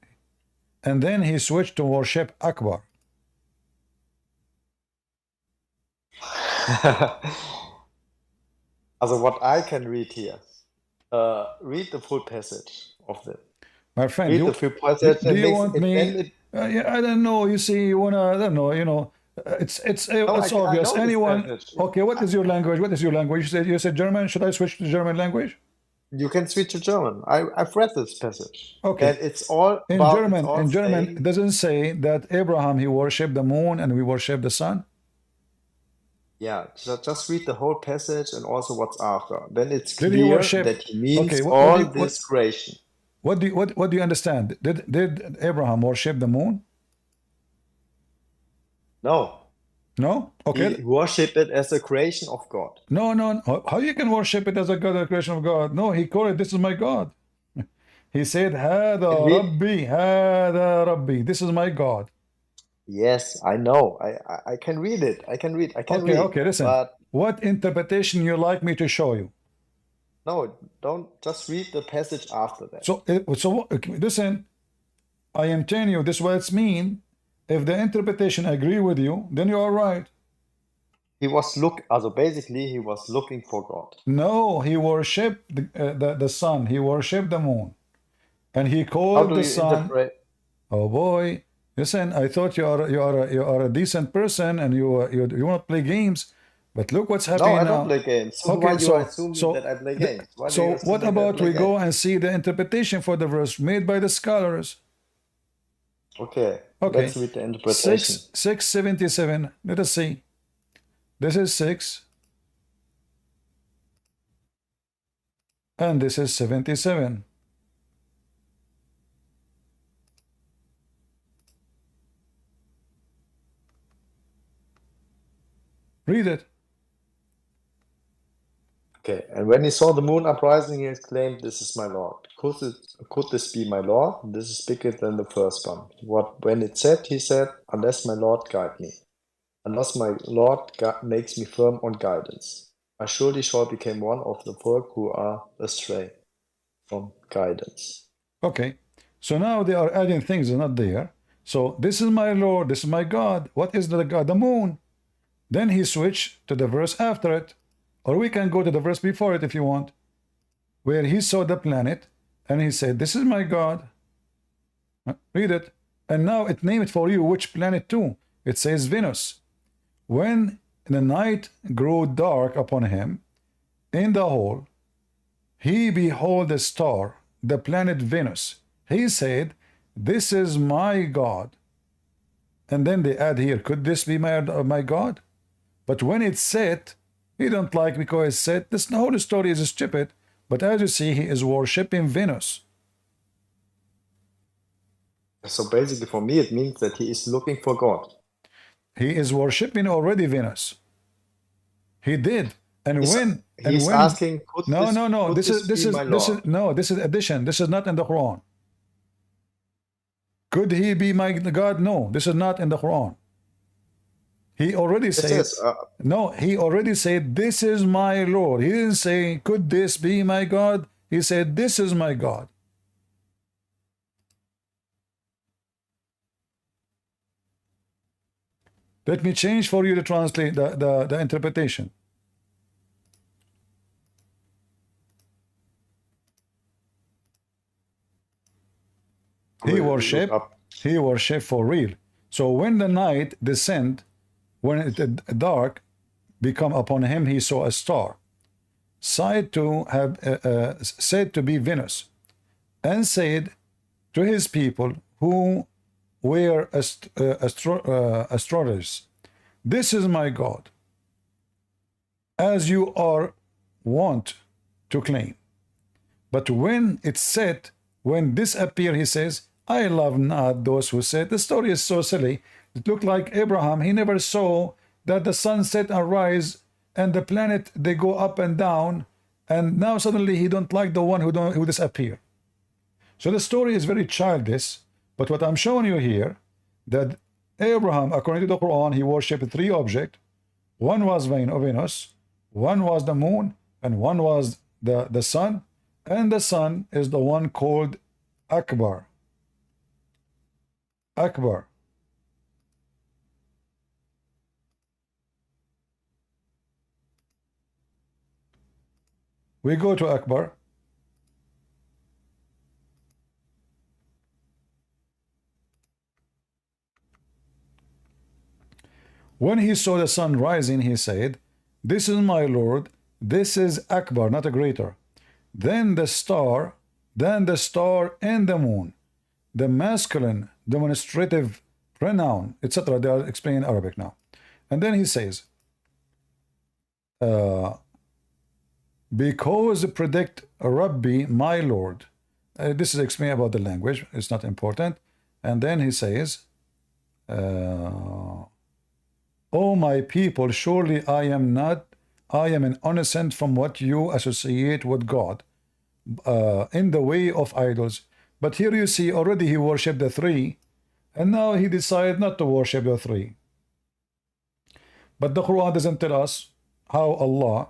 And then he switched to worship Akbar. Also, what I can read here, read the full passage of the. My friend, read the full passage. Do you want me? Yeah, I don't know. You see, you wanna? I don't know. You know, it's obvious. Anyone? Okay, what is your language? What is your language? You said German. Should I switch to German language? You can switch to German. I've read this passage. Okay, and it's all in about, German. In German, it doesn't say that Abraham he worshipped the moon and we worship the sun. Yeah, just read the whole passage and also what's after. Then it's clear that he means this creation. What do you understand? Did Abraham worship the moon? No. No? Okay. He worshipped it as a creation of God. No. How you can worship it as a God, a creation of God? No, he called it, this is my God. He said, Hada Rabbi, this is my God. Yes, I know. I can read it. I can read. Okay, listen. But what interpretation you like me to show you? No, don't just read the passage after that. So listen, I am telling you this is what it's mean. If the interpretation agree with you, then you are right. He was basically he was looking for God. No, he worshipped the sun. He worshipped the moon, and he called the sun. Oh boy. Listen, I thought you are a decent person and you want to play games, but look what's happening now. No, I don't play games. So okay, so that I play games. So what about we go and see the interpretation for the verse made by the scholars? Okay. Let's read the interpretation. 677. Let us see. This is 6, and this is 77. Read it. Okay, and when he saw the moon uprising, he exclaimed, "This is my Lord. Could this be my Lord? This is bigger than the first one." When it said, he said, "Unless my Lord guide me, unless my Lord makes me firm on guidance, I surely shall become one of the folk who are astray from guidance." Okay, so now they are adding things that are not there. So this is my Lord, this is my God. What is the God? The moon. Then he switched to the verse after it. Or we can go to the verse before it if you want. Where he saw the planet and he said, this is my God. Read it. And now it named it for you which planet too. It says Venus. When the night grew dark upon him, in the hall, he beheld a star, the planet Venus. He said, this is my God. And then they add here, could this be my God? But when it's set, he don't like because it's set. This whole story is stupid. But as you see, he is worshipping Venus. So basically for me, it means that he is looking for God. He is worshipping already Venus. He did. And he's asking, this is addition. This is not in the Quran. Could he be my God? No, this is not in the Quran. He already This said, is no, he already said, this is my Lord. He didn't say, could this be my God? He said, this is my God. Let me change for you to translate the interpretation. He worship for real. So when the night descend, when it dark become upon him, he saw a star, said to be Venus, and said to his people who were astrologers, this is my God, as you are wont to claim. But when it set, when this appeared, he says, I love not those who said. The story is so silly. It looked like Abraham. He never saw that the sun set and rise and the planet, they go up and down. And now suddenly he don't like the one who disappear. So the story is very childish. But what I'm showing you here, that Abraham, according to the Quran, he worshipped 3 objects. One was Venus, one was the moon, and one was the sun. And the sun is the one called Akbar. Akbar. We go to Akbar. When he saw the sun rising, he said, this is my Lord, this is Akbar, not a greater. Then the star and the moon, the masculine demonstrative pronoun, etc. They are explaining Arabic now. And then he says, because predict Rabbi, my Lord. This is explaining about the language. It's not important. And then he says, oh my people, surely I am an innocent from what you associate with God in the way of idols. But here you see already he worshipped the 3, and now he decided not to worship the 3. But the Quran doesn't tell us how Allah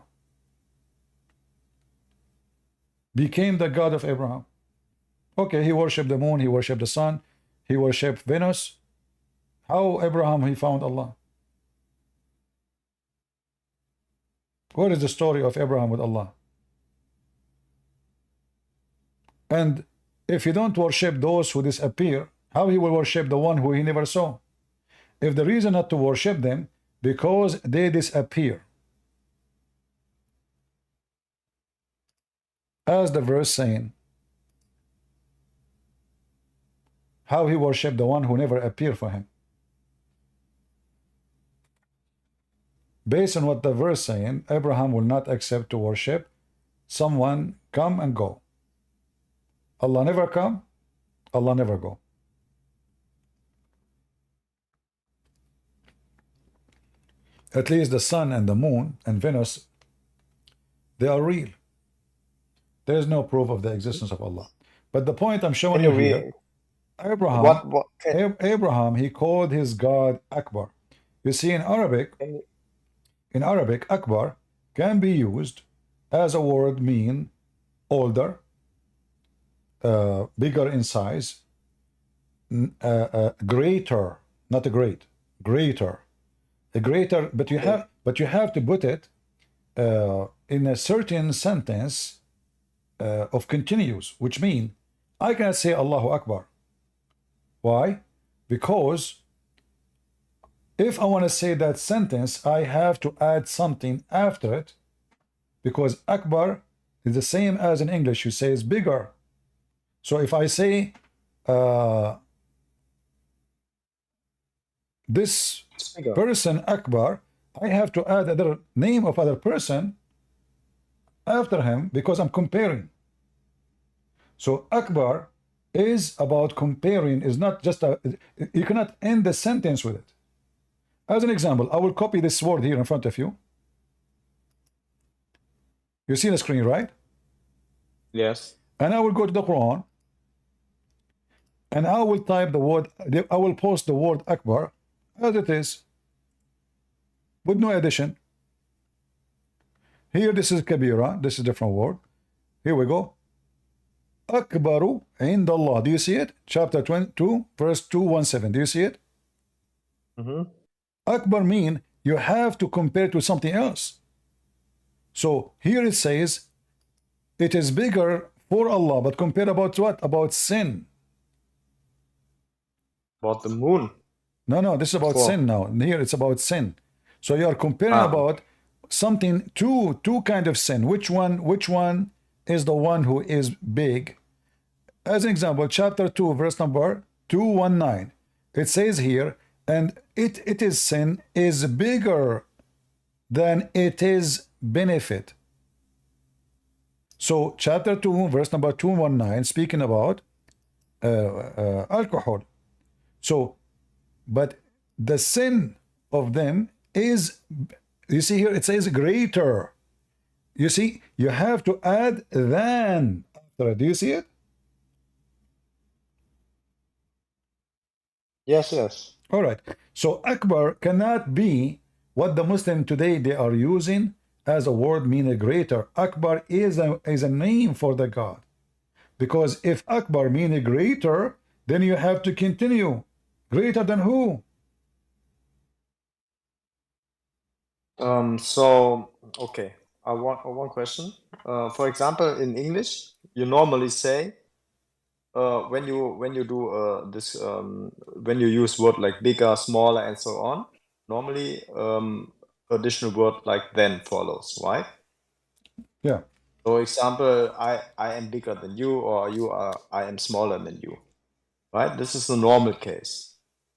became the God of Abraham. Okay, he worshipped the moon, he worshipped the sun, he worshipped Venus. How Abraham he found Allah? What is the story of Abraham with Allah? And if you don't worship those who disappear, how he will worship the one who he never saw? If the reason not to worship them, because they disappear. As the verse saying, how he worshiped the one who never appeared for him. Based on what the verse saying, Abraham will not accept to worship someone come and go. Allah never come, Allah never go. At least the sun and the moon and Venus, they are real. There is no proof of the existence of Allah. But the point I'm showing you here, Abraham, he called his God Akbar. You see, in Arabic, Akbar can be used as a word mean older, bigger in size, greater, not a great, greater, a greater. But you have to put it in a certain sentence of continuous, which means I cannot say Allahu Akbar. Why? Because if I want to say that sentence, I have to add something after it, because Akbar is the same as in English, you say is bigger. So if I say this person Akbar, I have to add another name of other person after him because I'm comparing. So Akbar is about comparing, is not just you cannot end the sentence with it. As an example, I will copy this word here in front of you. You see the screen, right? Yes. And I will go to the Quran and I will type the word, I will post the word Akbar as it is. with no addition. Here, this is kabira. This is a different word. Here we go. Akbaru indallah. Do you see it? Chapter 22, verse 217. Do you see it? Akbar mean you have to compare it to something else. So here it says it is bigger for Allah, but compare about what? About sin. About the moon. No, this is about sin now. Here it's about sin. So you are comparing about something, two kind of sin. Which one is the one who is big? As an example, chapter 2, verse number 219. It says here, and it is sin is bigger than it is benefit. So chapter 2, verse number 219, speaking about alcohol. So, but the sin of them is, you see here, it says greater. You see, you have to add than after it. Do you see it? Yes. All right. So Akbar cannot be what the Muslim today they are using as a word meaning greater. Akbar is a name for the God. Because if Akbar means greater, then you have to continue. Greater than who? So, okay. I want one question. For example, in English, you normally say when you do this when you use word like bigger, smaller, and so on, normally additional word like then follows, right? Yeah. For example, I am bigger than you, or I am smaller than you, right? This is the normal case.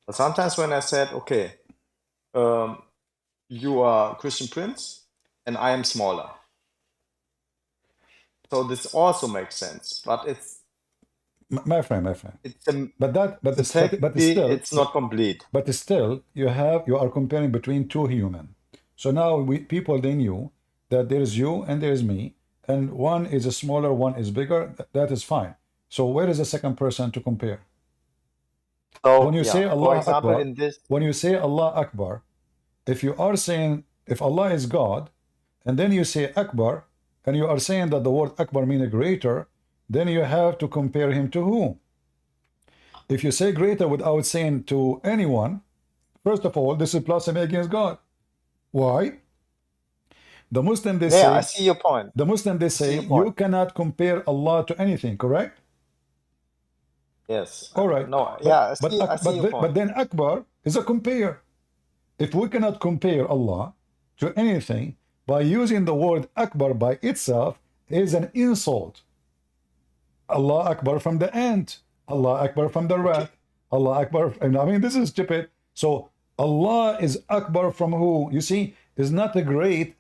But sometimes when I said, okay, you are Christian Prince and I am smaller, so this also makes sense, but it's my friend. but still it's not complete. But still, you are comparing between two human. So now people they knew that there is you and there is me, and one is a smaller, one is bigger. That is fine. So where is the second person to compare? So when you say Allah for example, Akbar, in this, when you say Allah Akbar, if you are saying if Allah is God, and then you say Akbar, and you are saying that the word Akbar means greater, then you have to compare him to who? If you say greater without saying to anyone, first of all, this is blasphemy against God. Why? The Muslim they say. I see your point. The Muslim they say you cannot compare Allah to anything. Correct? Yes. All right. No. But then Akbar is a compare. If we cannot compare Allah to anything by using the word Akbar by itself is an insult. Allah Akbar from the ant. Allah Akbar from the rat. Allah Akbar. I mean, this is stupid. So Allah is Akbar from who? You see, is not a great.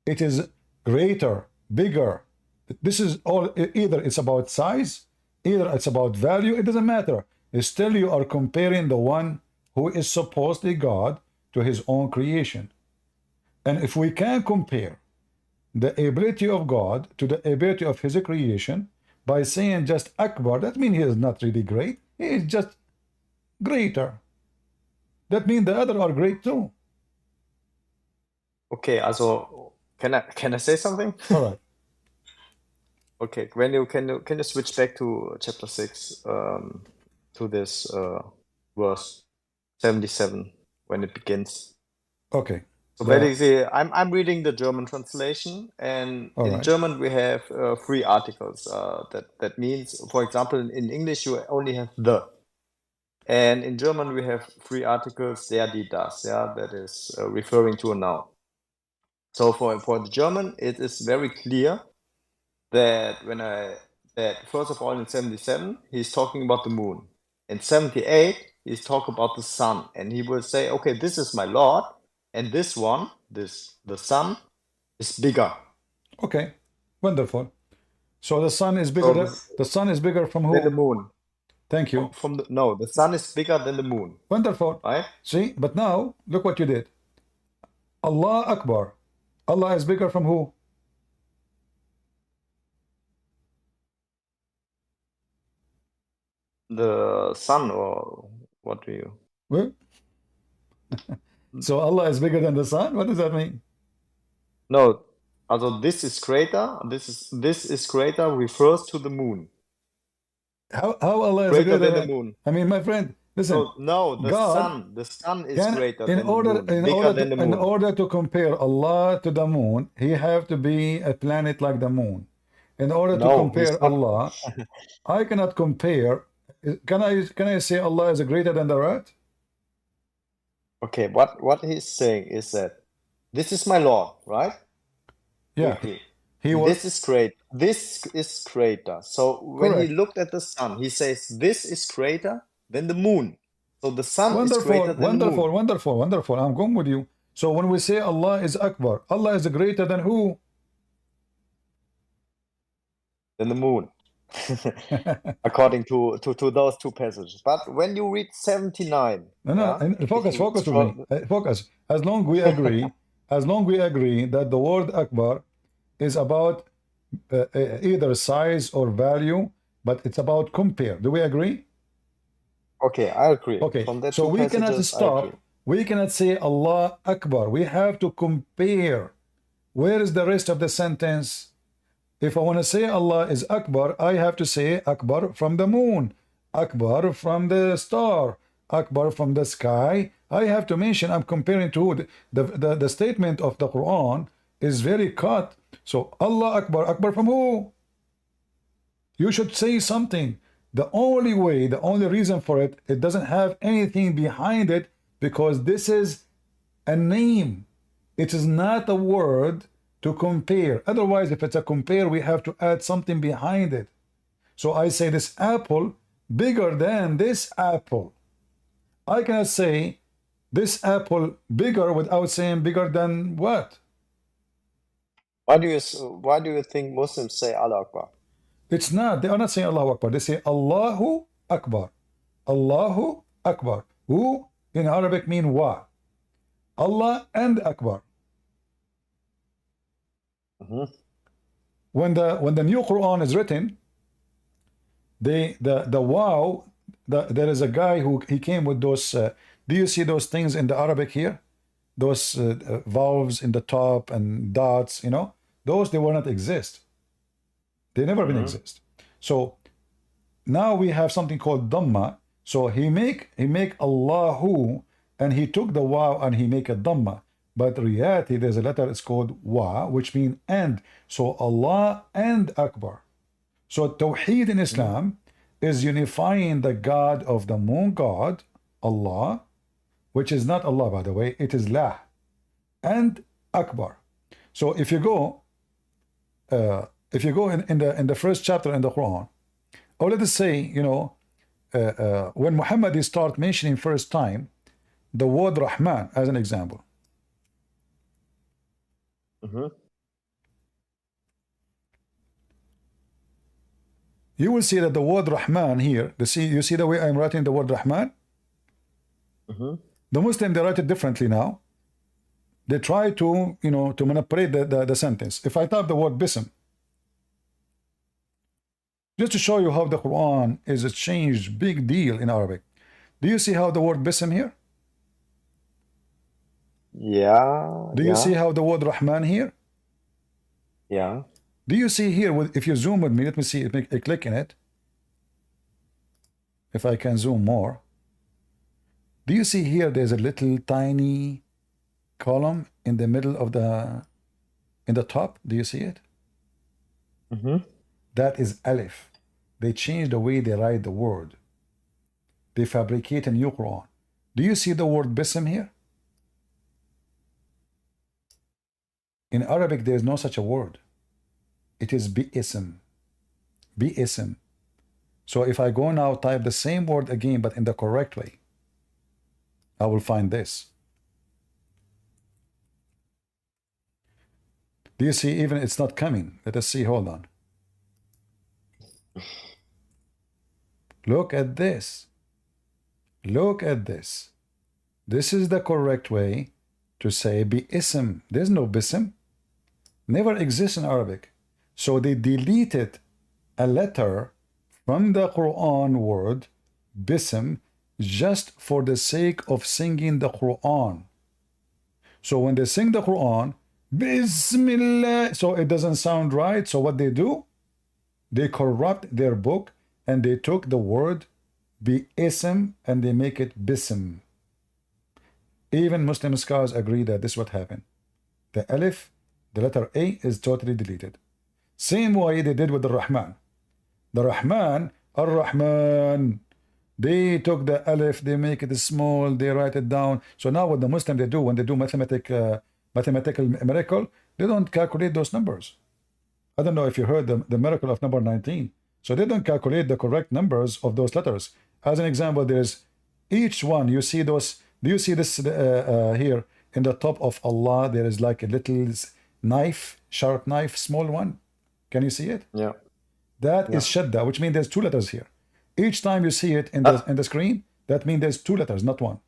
It is greater, bigger. This is all. Either it's about size, either it's about value. It doesn't matter. Still, you are comparing the one who is supposedly God to his own creation. And if we can compare the ability of God to the ability of his creation by saying just Akbar, that means he is not really great. He is just greater. That means the other are great too. Okay, also can I say something? All right. Okay, can you switch back to chapter 6 to this verse 77 when it begins? Okay. So basically, I'm reading the German translation, and in German we have 3 articles. That means, for example, in English you only have the, and in German we have 3 articles, der, die, das. Yeah, that is referring to a noun. So for the German, it is very clear that first of all in 77 he's talking about the moon. In 78 he's talking about the sun, and he will say, okay, this is my Lord. And this one, the sun, is bigger. Okay, wonderful. So the sun is bigger. The sun is bigger from who? Than the moon. Thank you. The sun is bigger than the moon. Wonderful. Right? See, but now look what you did. Allah Akbar. Allah is bigger from who? The sun, or what do you? Well, So Allah is bigger than the sun? What does that mean? No, also this is greater. This is greater refers to the moon. How Allah is Greater greater than the moon. I mean, my friend, listen. No, the God, sun is greater in than the order moon, bigger than the moon. in order to compare Allah to the moon, he have to be a planet like the moon. In order to compare Allah, I cannot compare. Can I say Allah is greater than the earth? Okay, what he's saying is that this is my Lord, right? Yeah. This is great. This is greater. So when he looked at the sun, he says this is greater than the moon. So the sun is greater than the moon. Wonderful. I'm going with you. So when we say Allah is Akbar, Allah is greater than who? Than the moon. According to those two passages. But when you read 79, focus with me. Focus. As long we agree, that the word Akbar is about either size or value, but it's about compare. Do we agree? Okay, I agree. Okay, so we cannot stop. We cannot say Allah Akbar. We have to compare. Where is the rest of the sentence? If I want to say Allah is Akbar, I have to say Akbar from the moon, Akbar from the star, Akbar from the sky. I have to mention I'm comparing to the statement of the Quran is very cut. So Allah Akbar, Akbar from who? You should say something. The only way, the only reason for it, it doesn't have anything behind it because this is a name. It is not a word to compare. Otherwise, if it's a compare, we have to add something behind it. So I say this apple bigger than this apple. I cannot say this apple bigger without saying bigger than what? Why do you think Muslims say Allah Akbar? It's not. They are not saying Allahu Akbar. They say Allahu Akbar. Allahu Akbar. Who in Arabic mean wa. Allah and Akbar. When the new Quran is written, the wow, there is a guy who he came with those. Do you see those things in the Arabic here? Those vowels in the top and dots, you know, those they will not exist. They never been exist. So now we have something called Dhamma. So he make Allahu, and he took the wow and he make a Dhamma. But in reality, there's a letter, it's called Wa, which means and. So Allah and Akbar. So Tawheed in Islam is unifying the God of the moon God, Allah, which is not Allah, by the way, it is La, and Akbar. So if you go in the first chapter in the Quran, or let us say, you know, when Muhammad start mentioning first time the word Rahman as an example. You will see that the word Rahman here, you see the way I'm writing the word Rahman? The Muslim, they write it differently now. They try to, you know, to manipulate the sentence. If I type the word Bism, just to show you how the Quran is a changed big deal in Arabic. Do you see how the word Bism here? Yeah. Do you see how the word Rahman here? Yeah. Do you see here, if you zoom with me, let me see, make a click in it. If I can zoom more. Do you see here there's a little tiny column in the middle of in the top? Do you see it? That is Alif. They changed the way they write the word. They fabricate a new Quran. Do you see the word Bism here? In Arabic, there is no such a word. It is Bi'ism. Bi'ism. So if I go now, type the same word again, but in the correct way, I will find this. Do you see, even it's not coming? Let us see, hold on. Look at this. Look at this. This is the correct way to say Bi'ism. There's no Bism. Never exists in Arabic. So they deleted a letter from the Quran word Bism just for the sake of singing the Quran. So when they sing the Quran, Bismillah, so it doesn't sound right. So what they do? They corrupt their book and they took the word bi-ism and they make it bism. Even Muslim scholars agree that this is what happened. The alif, the letter A, is totally deleted. Same way they did with the Rahman. The Rahman, Ar-Rahman, they took the alif, they make it small, they write it down. So now what the Muslim they do when they do mathematical miracle, they don't calculate those numbers. I don't know if you heard the miracle of number 19. So they don't calculate the correct numbers of those letters. As an example, there's each one, you see those, do you see this here in the top of Allah? There is like a little knife, sharp knife, small one. Can you see it? Yeah. That is shadda, which means there's two letters here. Each time you see it in the screen, that means there's two letters, not one.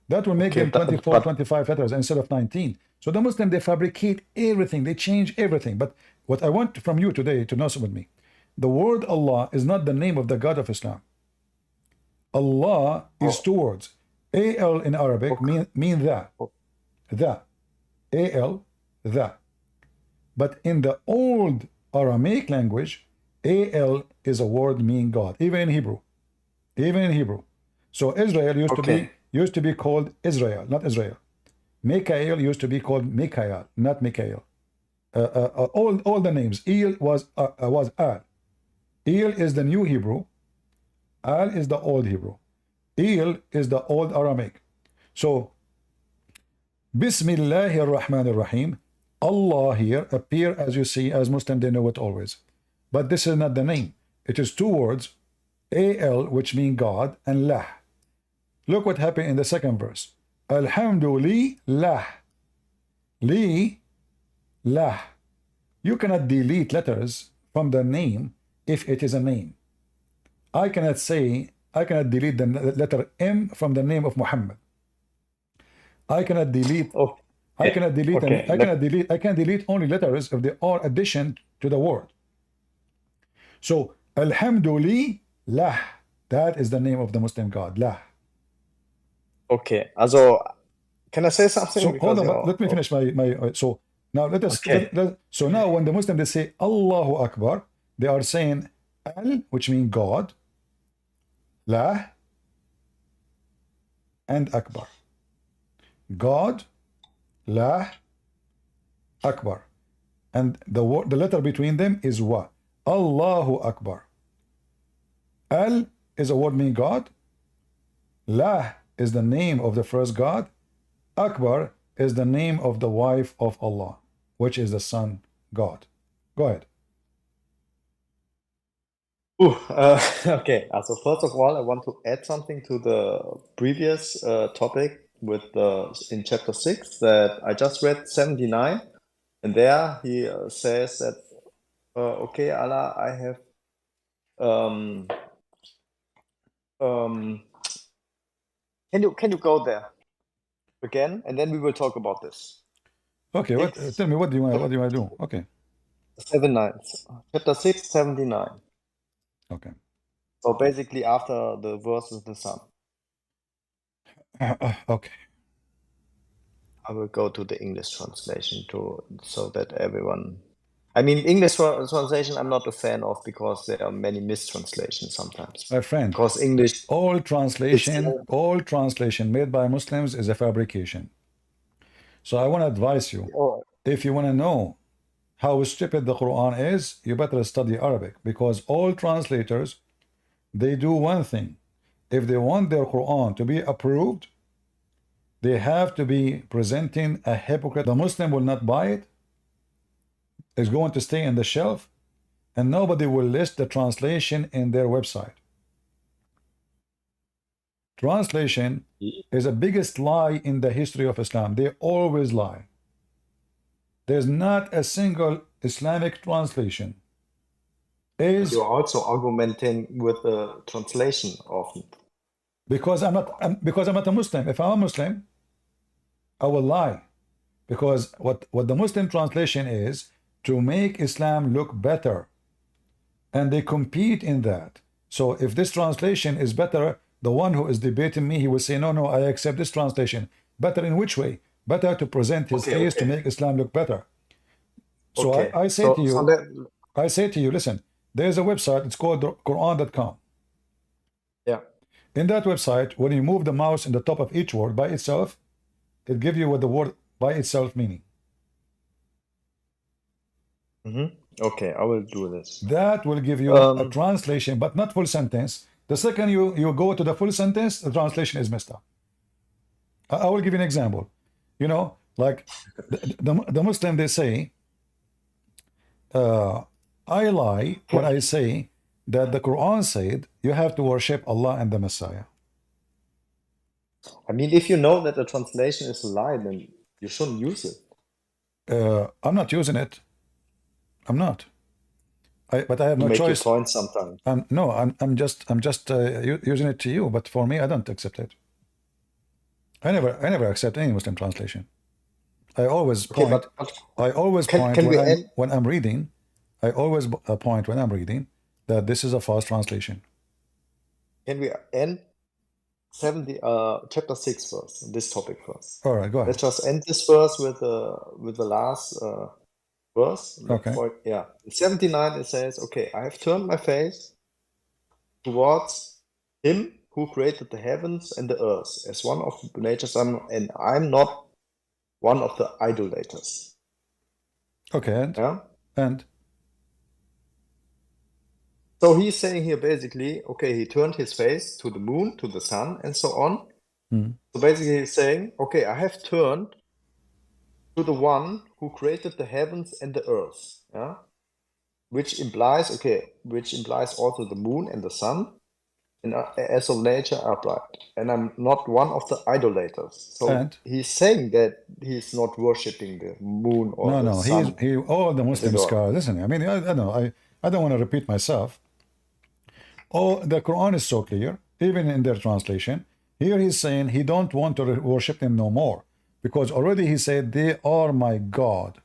That will make them 24, 25 letters instead of 19. So the Muslim, they fabricate everything, they change everything. But what I want from you today to know with me, the word Allah is not the name of the God of Islam. Allah is two words. A-L in Arabic mean that. The. A-L, the. But in the old Aramaic language, A-L is a word meaning God, even in Hebrew. Even in Hebrew. So Israel used to be called Israel, not Israel. Mikael used to be called Mikael, not Mikael. All the names. El was Al. El is the new Hebrew. Al is the old Hebrew. El is the old Aramaic. So Bismillahir Rahmanir Rahim. Allah here appear, as you see, as Muslim they know it always. But this is not the name. It is two words, A-L, which mean God, and Lah. Look what happened in the second verse. Alhamdulillah. Li, Lah. You cannot delete letters from the name if it is a name. I cannot delete the letter M from the name of Mohammed. I cannot delete. I cannot delete only letters if they are addition to the word. So Alhamdulillah, that is the name of the Muslim God. Lah. Okay, also, can I say something? So hold on, let me finish my. So now let us. So now when the Muslim they say Allahu Akbar, they are saying Al, which means God, Lah, and Akbar. God, Lah, Akbar, and the letter between them is Wa. Allahu Akbar. Al is a word meaning God. Lah is the name of the first God. Akbar is the name of the wife of Allah, which is the son God. Go ahead. Okay, so first of all, I want to add something to the previous topic with in chapter 6 that I just read 79, and there he says that okay, Allah, I have can you go there again, and then we will talk about this. Okay, tell me what do you want to do? Okay. 79, chapter 6, 79. Okay. So basically after the verse of the sun. Okay. I will go to the English translation so that everyone. I mean, English translation I'm not a fan of because there are many mistranslations sometimes. My friend, because English all translation made by Muslims is a fabrication. So I want to advise you, if you want to know how stupid the Quran is, you better study Arabic, because all translators, they do one thing. If they want their Quran to be approved, they have to be presenting a hypocrite. The Muslim will not buy it. It's going to stay in the shelf, and nobody will list the translation in their website. Translation is the biggest lie in the history of Islam. They always lie. There's not a single Islamic translation. You're also arguing with the translation often. Because I'm not a Muslim. If I'm a Muslim, I will lie. Because what the Muslim translation is to make Islam look better. And they compete in that. So if this translation is better, the one who is debating me, he will say, no, I accept this translation. Better in which way? better to present his case to make Islam look better. So I say to you, listen, there's a website, it's called Quran.com. Yeah. In that website, when you move the mouse in the top of each word by itself, it gives you what the word by itself meaning. Okay, I will do this. That will give you a translation, but not full sentence. The second you go to the full sentence, the translation is messed up. I will give you an example. You know, like the Muslim, they say, I lie when I say that the Quran said you have to worship Allah and the Messiah. I mean, if you know that the translation is a lie, then you shouldn't use it. I'm not using it. I'm not. But I have no make choice. Your point sometimes. No, I'm just using it to you. But for me, I don't accept it. I never accept any Muslim translation. I always point. I always point when I'm reading. I always point when I'm reading that this is a false translation. Can we end chapter 6 verse, this topic first? All right, go ahead. Let's just end this verse with the last verse. Okay. Yeah. In 79 it says, okay, I have turned my face towards him who created the heavens and the earth as one of nature's, and I'm not one of the idolaters. Okay. And so he's saying here basically, okay, he turned his face to the moon, to the sun, and so on. So basically he's saying, okay, I have turned to the one who created the heavens and the earth. Yeah. Which implies also the moon and the sun, and as of nature are bright. And I'm not one of the idolaters. So he's saying that he's not worshipping the moon or the sun. All the Muslim scholars, listen, I mean, I don't want to repeat myself. The Quran is so clear, even in their translation. Here he's saying he don't want to worship them no more, because already he said they are my God.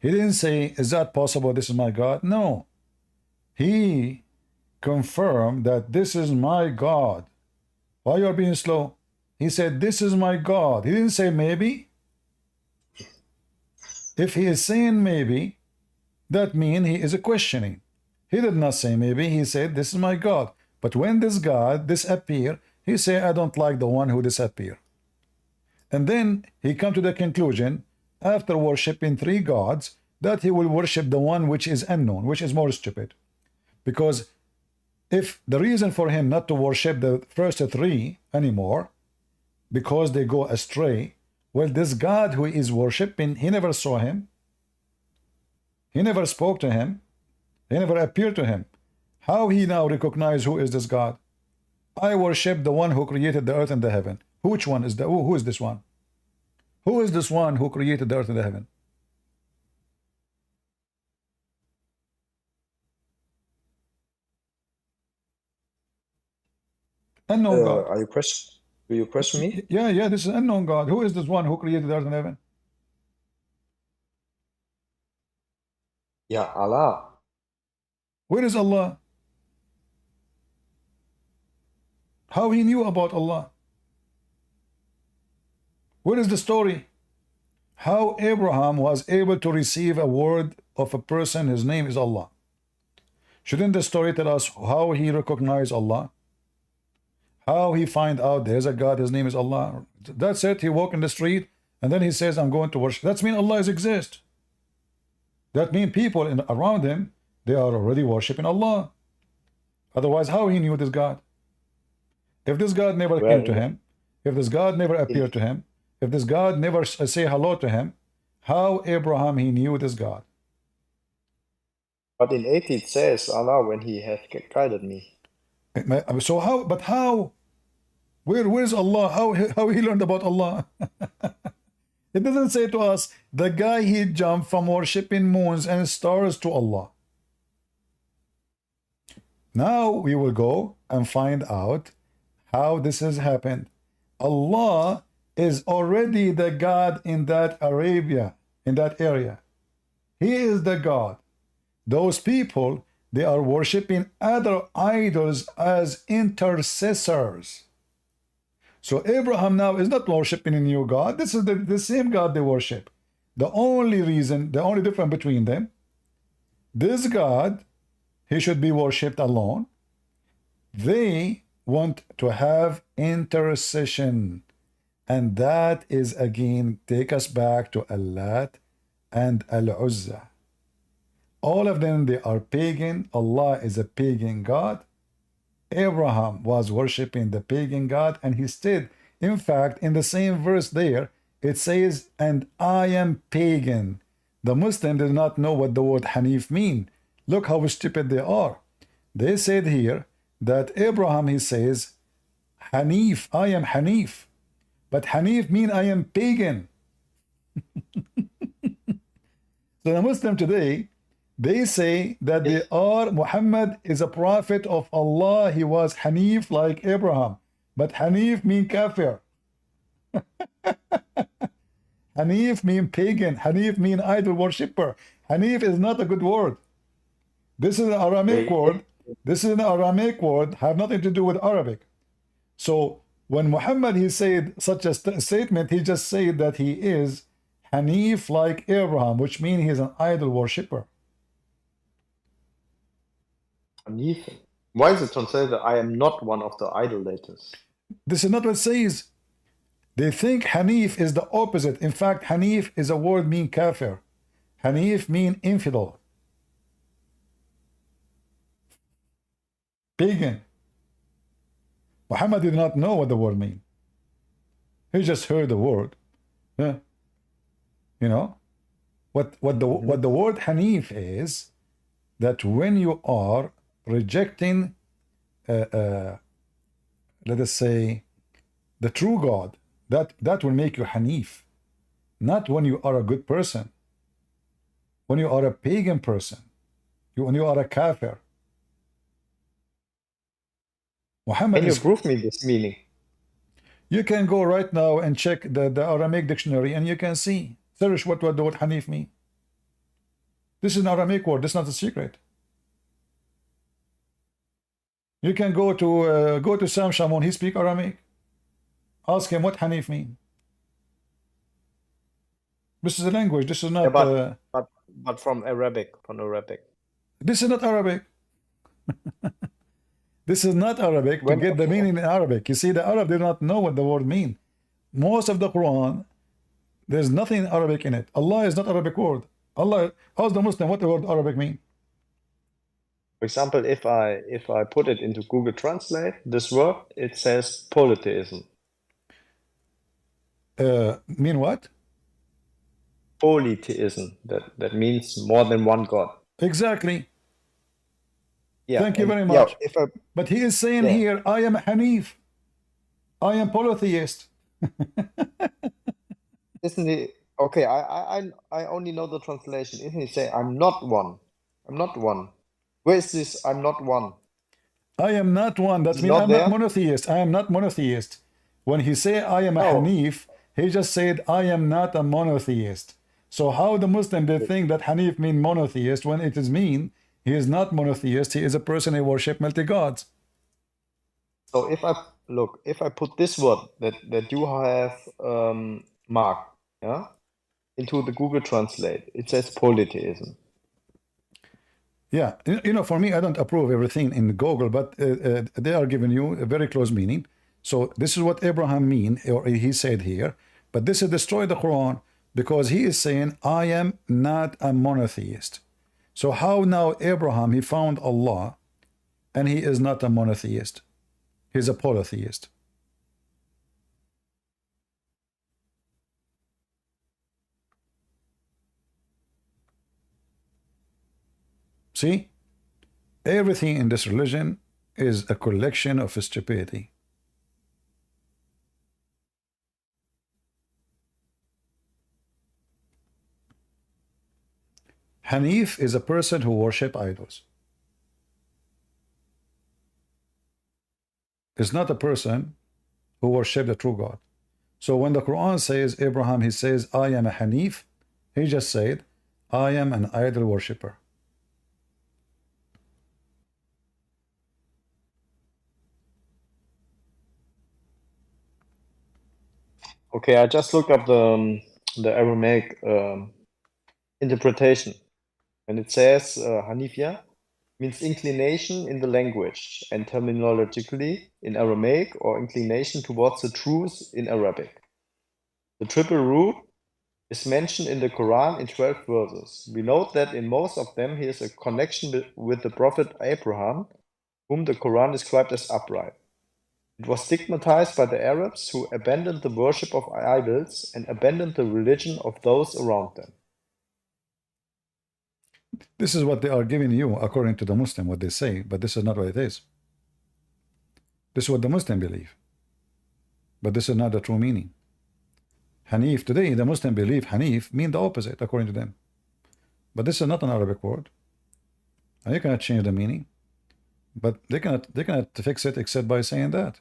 He didn't say, is that possible? This is my God. No. He confirmed that this is my God. Why you are being slow? He said, this is my God. He didn't say maybe. If he is saying maybe, that means he is questioning. He did not say maybe. He said, this is my God. But when this God disappeared, he said, I don't like the one who disappeared. And then he come to the conclusion, after worshiping 3 gods, that he will worship the one which is unknown, which is more stupid. Because if the reason for him not to worship the first 3 anymore, because they go astray, well, this God who is worshiping, he never saw him. He never spoke to him. He never appeared to him. How he now recognize who is this God? I worship the one who created the earth and the heaven. Which one is who is this one? Who is this one who created the earth and the heaven? Unknown God. Do you question me? Yeah, this is unknown God. Who is this one who created the earth and heaven? Yeah, Allah. Where is Allah? How he knew about Allah? Where is the story? How Abraham was able to receive a word of a person, his name is Allah. Shouldn't the story tell us how he recognized Allah? How he find out there's a God, his name is Allah? That's it. He walk in the street and then he says, I'm going to worship. That means Allah exists. That means people around him, they are already worshiping Allah. Otherwise, how he knew this God? If this God never came to him, if this God never appeared to him, if this God never say hello to him, how Abraham he knew this God? But in 80 it says Allah when he hath guided me. So how? But how? Where is Allah? How he learned about Allah? It doesn't say to us the guy he jumped from worshiping moons and stars to Allah. Now we will go and find out how this has happened. Allah is already the God in that Arabia, in that area. He is the God. Those people, they are worshiping other idols as intercessors. So Abraham now is not worshiping a new God. This is the same God they worship. The only reason, the only difference between them, this God, he should be worshipped alone. They want to have intercession. And that is again, take us back to Allat and Al-Uzza. All of them, they are pagan. Allah is a pagan God. Abraham was worshipping the pagan God, and he said, in fact, in the same verse there, it says, and I am pagan. The Muslim did not know what the word Hanif mean. Look how stupid they are. They said here that Abraham, he says, Hanif, I am Hanif. But Hanif mean I am pagan. So the Muslim today, they say that they are, Muhammad is a prophet of Allah. He was Hanif like Abraham. But Hanif mean kafir. Hanif mean pagan. Hanif mean idol worshipper. Hanif is not a good word. This is an Aramaic word. This is an Aramaic word, have nothing to do with Arabic. So when Muhammad, he said such a statement, he just said that he is Hanif like Abraham, which means he is an idol worshipper. Hanif. Why is it translated, I am not one of the idolaters? This is not what it says. They think Hanif is the opposite. In fact, Hanif is a word mean kafir. Hanif mean infidel. Pagan. Muhammad did not know what the word mean. He just heard the word. Yeah. You know what the word Hanif is, that when you are rejecting let us say the true God, that will make you Hanif. Not when you are a good person, when you are a pagan person, when you are a kafir. Muhammad Can you prove me this meaning? You can go right now and check the Aramaic dictionary, and you can see. Search what the word Hanif mean. This is an Aramaic word. This is not a secret. You can go to Sam Shamoun. He speak Aramaic. Ask him what Hanif mean. This is a language. This is not. Yeah, but from Arabic. This is not Arabic. This is not Arabic to get the meaning in Arabic. You see, the Arab did not know what the word mean. Most of the Quran, there's nothing in Arabic in it. Allah is not Arabic word. Allah, ask the Muslim what the word Arabic mean. For example, if I put it into Google Translate, this word, it says polytheism. Mean what? Polytheism. That means more than one God. Exactly. Yeah, thank you very much. Yeah, but he is saying here, I am Hanif. I am polytheist. Isn't he? Okay, I only know the translation. Isn't he say, I'm not one? I'm not one. Where is this? I'm not one. I am not one. That means I'm not monotheist. I am not monotheist. When he say I am a Hanif, he just said I am not a monotheist. So how the Muslim they think that Hanif mean monotheist when it is mean he is not monotheist. He is a person who worship multi gods. So if I put this word that you have marked, yeah, into the Google Translate, it says polytheism. Yeah, you know, for me, I don't approve everything in Google, but they are giving you a very close meaning. So this is what Abraham mean, or he said here. But this is destroy the Quran because he is saying, I am not a monotheist. So how now Abraham, he found Allah and he is not a monotheist. He's a polytheist. See? Everything in this religion is a collection of stupidity. Hanif is a person who worship idols. It's not a person who worship the true God. So when the Quran says Abraham, he says, I am a Hanif, he just said, I am an idol worshipper. Okay, I just looked up the Aramaic interpretation, and it says Hanifia means inclination in the language, and terminologically in Aramaic, or inclination towards the truth in Arabic. The triple root is mentioned in the Quran in 12 verses. We note that in most of them he has a connection with the prophet Abraham, whom the Quran described as upright. It was stigmatized by the Arabs, who abandoned the worship of idols and abandoned the religion of those around them. This is what they are giving you according to the Muslim, what they say, but this is not what it is. This is what the Muslim believe, but this is not the true meaning. Hanif, today the Muslim believe Hanif mean the opposite according to them, but this is not an Arabic word, and you cannot change the meaning. But they cannot fix it except by saying that.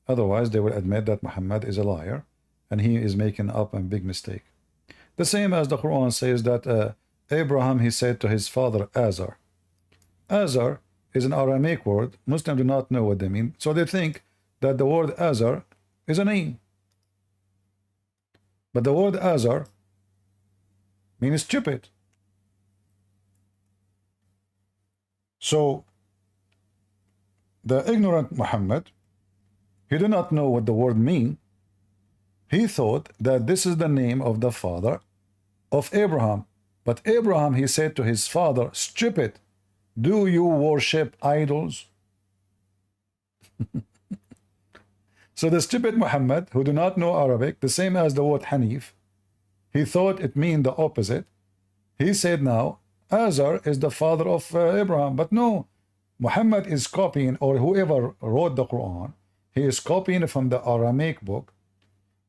Otherwise, they will admit that Muhammad is a liar and he is making up a big mistake. The same as the Quran says that Abraham, he said to his father Azhar. Azhar is an Aramaic word. Muslims do not know what they mean, so they think that the word Azhar is a name. But the word Azhar means stupid. So the ignorant Muhammad, he did not know what the word mean. He thought that this is the name of the father of Abraham. But Abraham, he said to his father, stupid, do you worship idols? So the stupid Muhammad, who do not know Arabic, the same as the word Hanif, he thought it mean the opposite. He said now, Azhar is the father of Abraham. But no, Muhammad is copying, or whoever wrote the Quran, he is copying from the Aramaic book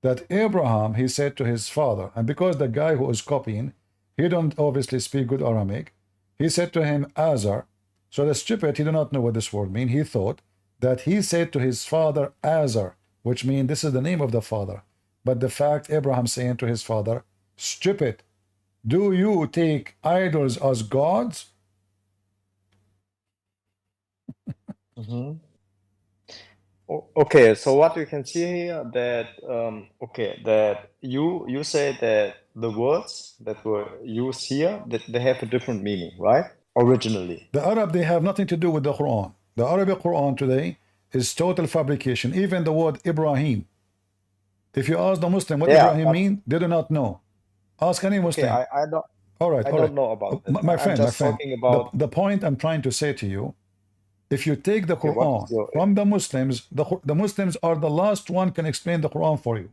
that Abraham, he said to his father, and because the guy who is copying, he don't obviously speak good Aramaic, he said to him Azhar. So the stupid, he did not know what this word mean. He thought that he said to his father Azhar, which means this is the name of the father. But the fact Abraham saying to his father, stupid, do you take idols as gods? Mm-hmm. Okay, so what you can see here that that you say that the words that were used here, that they have a different meaning, right? Originally. The Arab, they have nothing to do with the Quran. The Arabic Quran today is total fabrication. Even the word Ibrahim. If you ask the Muslim what Ibrahim mean, they do not know. Ask any Muslim. Okay, I don't. All right, I don't know about this. My friend, I'm just talking about the point I'm trying to say to you. If you take the Quran from the Muslims, the Muslims are the last one can explain the Quran for you,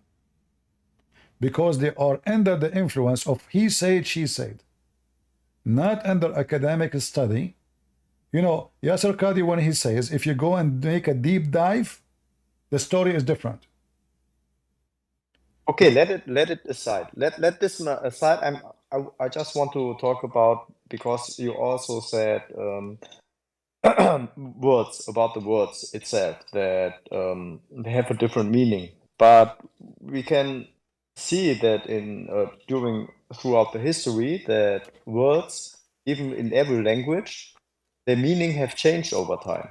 because they are under the influence of he said, she said, not under academic study. You know, Yasser Qadhi, when he says, if you go and make a deep dive, the story is different. Okay, let it aside. Let this aside. I just want to talk about, because you also said words, about the words itself, that they have a different meaning. But we can see that throughout the history, that words, even in every language, their meaning have changed over time.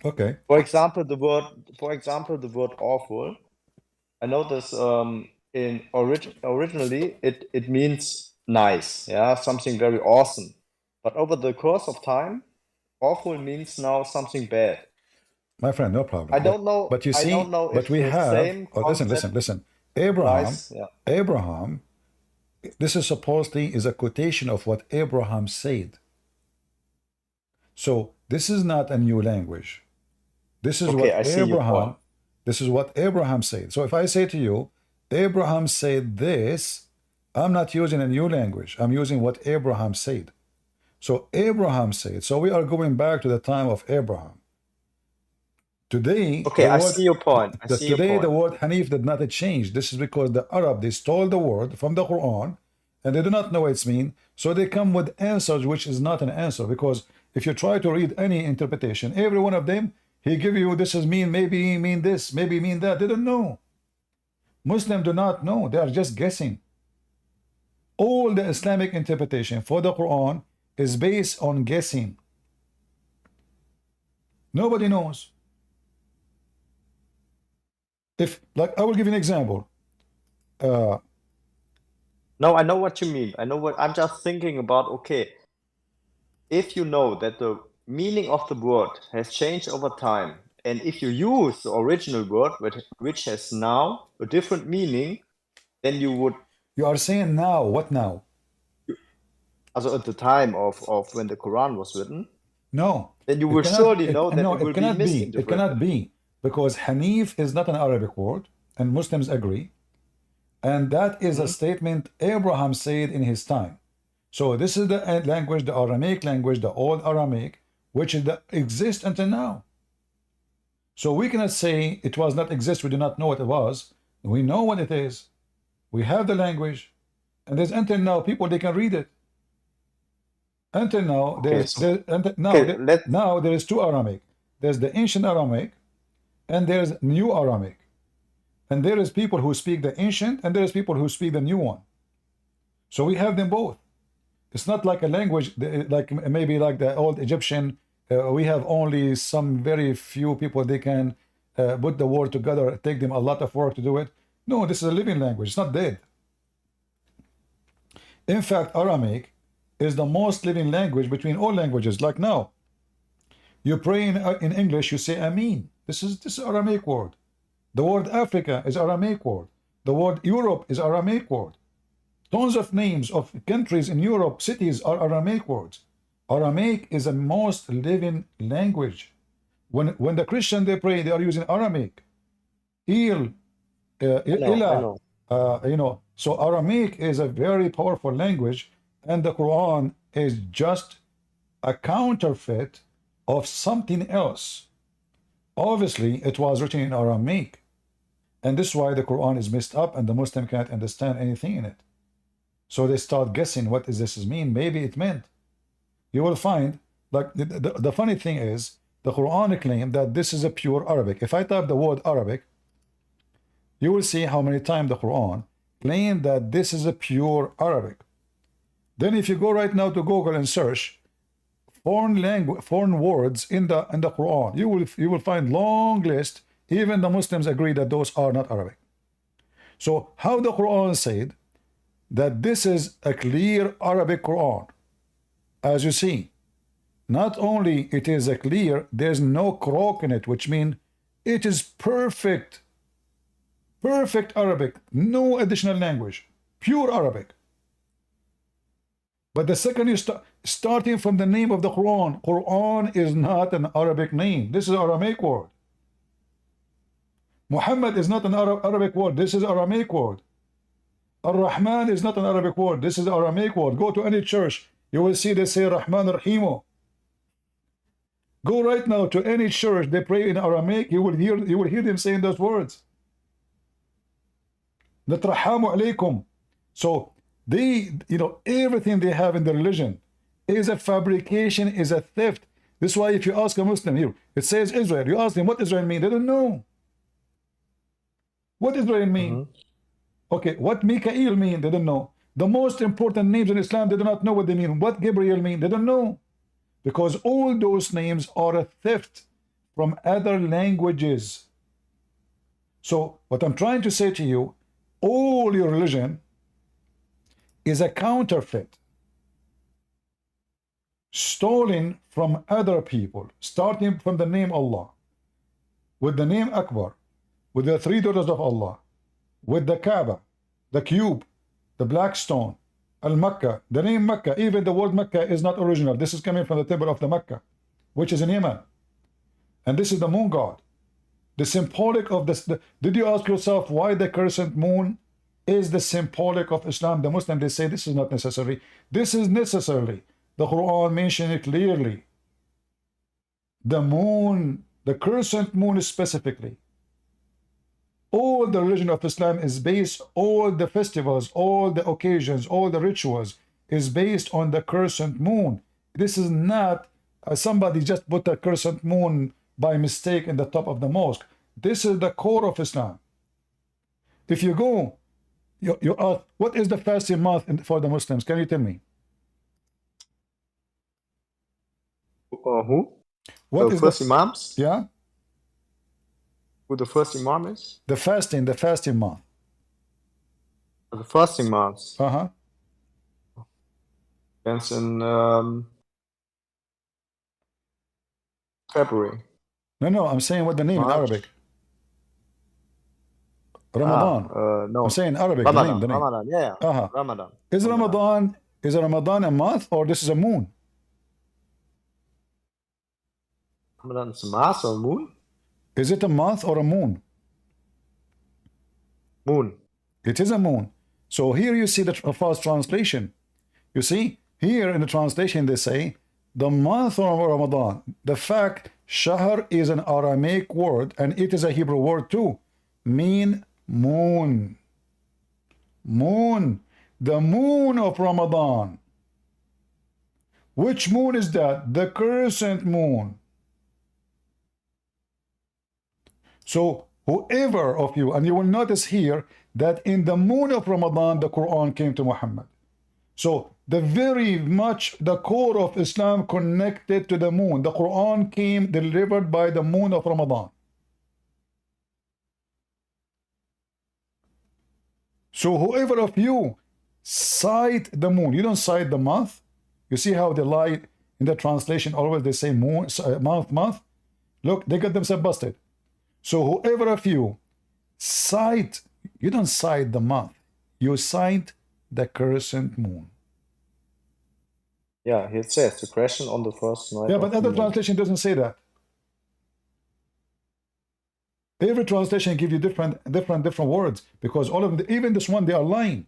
Okay. For example, the word awful. I notice originally it means nice, yeah, something very awesome. But over the course of time, awful means now something bad. My friend, no problem. I don't know. But you see, I don't know but if we the have. same Listen. Abraham. Nice, yeah. Abraham. This is supposedly is a quotation of what Abraham said. So this is not a new language. This is what Abraham. This is what Abraham said. So if I say to you, Abraham said this, I'm not using a new language. I'm using what Abraham said. So Abraham said. So we are going back to the time of Abraham. Today, I see your point. Today, the word Hanif did not change. This is because the Arab, they stole the word from the Quran, and they do not know what it's mean. So they come with answers, which is not an answer. Because if you try to read any interpretation, every one of them, he give you this is mean, maybe mean this, maybe mean that. They don't know. Muslims do not know. They are just guessing. All the Islamic interpretation for the Quran is based on guessing. Nobody knows. If, like, I will give you an example. No, I know what you mean. I know what I'm just thinking about. Okay, if you know that the meaning of the word has changed over time, and if you use the original word, which has now a different meaning, then you would. You are saying now, what now? Also at the time of when the Quran was written, No. then you It will cannot, surely know that no, it will it be cannot be. It misinterpreted. cannot be. Because Hanif is not an Arabic word, and Muslims agree. And that is a statement Abraham said in his time. So this is the language, the Aramaic language, the old Aramaic, which is the, exists until now. So we cannot say it was not exist, we do not know what it was. We know what it is. We have the language. And there's until now people, they can read it. Until now, now there is two Aramaic. There's the ancient Aramaic, and there's new Aramaic. And there is people who speak the ancient, and there is people who speak the new one. So we have them both. It's not like a language, like maybe like the old Egyptian. We have only some very few people, they can put the word together. It take them a lot of work to do it. No, this is a living language. It's not dead. In fact, Aramaic is the most living language between all languages. Like now, you pray in English, you say Amin. This is Aramaic word. The word Africa is Aramaic word. The word Europe is Aramaic word. Tons of names of countries in Europe, cities, are Aramaic words. Aramaic is the most living language. When the Christian they pray, they are using Aramaic. Ilah, you know. So Aramaic is a very powerful language, and the Quran is just a counterfeit of something else. Obviously, it was written in Aramaic, and this is why the Quran is messed up, and the Muslim can't understand anything in it. So they start guessing, what does this mean? Maybe it meant. You will find, like, the funny thing is, the Quran claims that this is a pure Arabic. If I type the word Arabic, you will see how many times the Quran claims that this is a pure Arabic. Then if you go right now to Google and search foreign words in the Quran, you will find long list. Even the Muslims agree that those are not Arabic. So how the Quran said that this is a clear Arabic Quran, as you see, not only it is a clear, there's no croak in it, which means it is perfect Arabic, no additional language, pure Arabic. But the second you starting from the name of the Quran, Quran is not an Arabic name. This is an Aramaic word. Mohammed is not an Arabic word. This is an Aramaic word. Ar-Rahman is not an Arabic word. This is an Aramaic word. Go to any church, you will see they say Rahman Rahimu. Go right now to any church, they pray in Aramaic, you will hear them saying those words. Natrahamu alaykum. So they, everything they have in their religion is a fabrication, is a theft. This is why if you ask a Muslim here, it says Israel. You ask them what Israel mean, they don't know. What Israel mean? Okay, what Mikael mean? They don't know. The most important names in Islam, they do not know what they mean. What Gabriel mean? They don't know. Because all those names are a theft from other languages. So what I'm trying to say to you, all your religion is a counterfeit, stolen from other people, starting from the name Allah, with the name Akbar, with the three daughters of Allah, with the Kaaba, the cube, the black stone, Al-Mecca, the name Mecca. Even the word Mecca is not original. This is coming from the temple of the Mecca, which is in Yemen. And this is the moon god. The symbolic of this. Did you ask yourself why the crescent moon is the symbolic of Islam? The Muslim, they say this is not necessary. This is necessary. The Quran mentioned it clearly. The moon, the crescent moon specifically. All the religion of Islam is based, all the festivals, all the occasions, all the rituals is based on the crescent moon. This is not somebody just put a crescent moon by mistake in the top of the mosque. This is the core of Islam. If you go, you ask, what is the fasting month for the Muslims? Can you tell me? Who? What is first Imams? Yeah? Who the first Imam is? The fasting month. The fasting month. Uh-huh. That's in February. No, I'm saying what the name in March. Arabic. Ramadan. No. I'm saying Arabic, Ramadan. the name. Ramadan, yeah. Uh-huh. Ramadan. Is Ramadan a month or this is a moon? Ramadan is a month or moon? Is it a month or a moon? Moon. It is a moon. So here you see the false translation. You see, here in the translation they say, the month of Ramadan. The fact, Shahr is an Aramaic word and it is a Hebrew word too. Mean moon. Moon. The moon of Ramadan. Which moon is that? The crescent moon. So whoever of you, and you will notice here that in the moon of Ramadan, the Quran came to Muhammad. So the very much the core of Islam connected to the moon. The Quran came delivered by the moon of Ramadan. So whoever of you cite the moon, you don't cite the month. You see how they lie in the translation, always they say moon, month. Look, they got themselves busted. So whoever of you cite, you don't cite the month, you cite the crescent moon. Yeah, it says the crescent on the first night. Yeah, but other translation doesn't say that. Every translation gives you different words, because all of them, even this one, they are lying,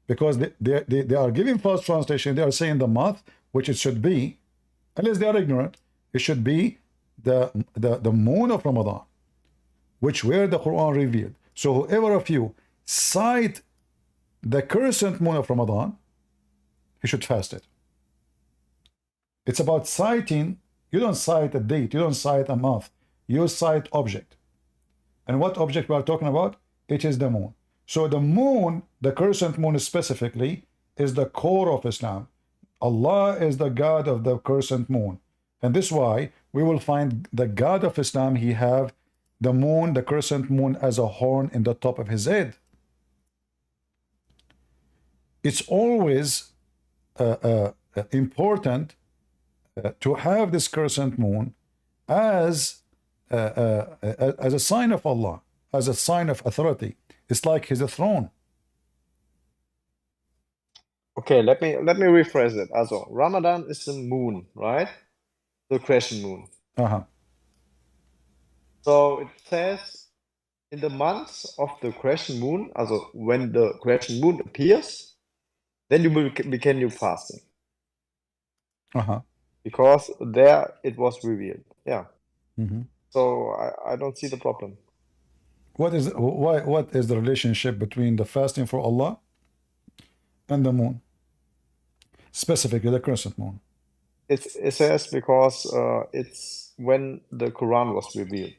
because they are giving false translation. They are saying the month, which it should be, unless they are ignorant, it should be the moon of Ramadan, which where the Quran revealed. So whoever of you cite the crescent moon of Ramadan, he should fast it. It's about citing. You don't cite a date, you don't cite a month, you cite object. And what object we are talking about? It is the moon. So the moon, the crescent moon specifically, is the core of Islam. Allah is the God of the crescent moon. And this is why we will find the God of Islam, he have the moon, the crescent moon, as a horn in the top of his head. It's always important to have this crescent moon as a sign of Allah, as a sign of authority. It's like his throne. Okay, let me rephrase it. Also, Ramadan is the moon, right? The crescent moon. Uh-huh. So it says in the months of the crescent moon, also when the crescent moon appears, then you will begin your fasting. Uh-huh. Because there it was revealed. Yeah. Mm-hmm. So I don't see the problem. What is the relationship between the fasting for Allah and the moon? Specifically the crescent moon. It says because it's when the Quran was revealed.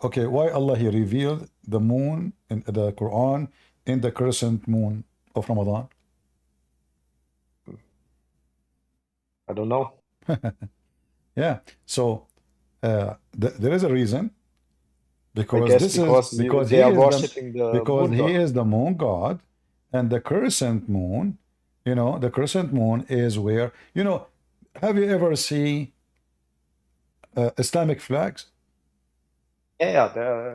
Okay, why Allah he revealed the moon in the Quran in the crescent moon of Ramadan? I don't know. Yeah, so there is a reason, because they are worshipping the moon he is the moon god, and the crescent moon, the crescent moon is where, have you ever seen Islamic flags? Yeah,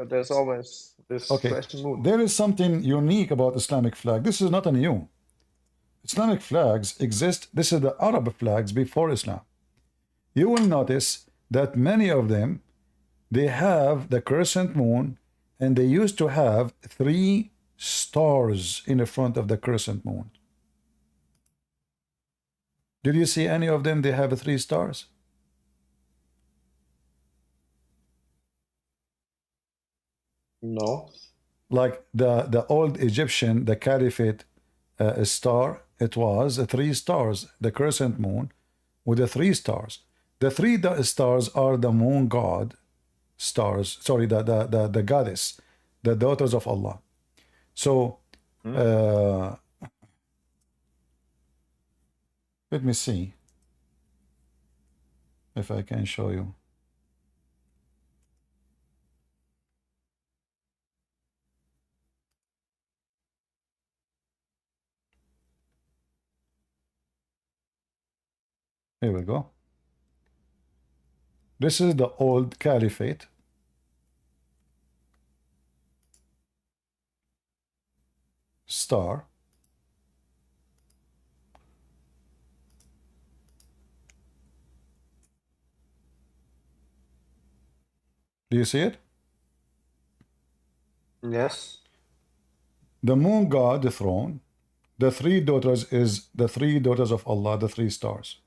there's always this crescent moon. There is something unique about Islamic flag. This is not a new. Islamic flags exist. This is the Arab flags before Islam. You will notice that many of them, they have the crescent moon, and they used to have 3 stars in the front of the crescent moon. Did you see any of them? They have 3 stars. No. Like the old Egyptian, the Caliphate star, it was 3 stars, the crescent moon with the 3 stars. The 3 stars are the moon god stars, sorry, the goddess, the daughters of Allah. So let me see if I can show you. Here we go. This is the old caliphate. Star. Do you see it? Yes. The moon god, the throne. The three daughters is the three daughters of Allah, the three stars.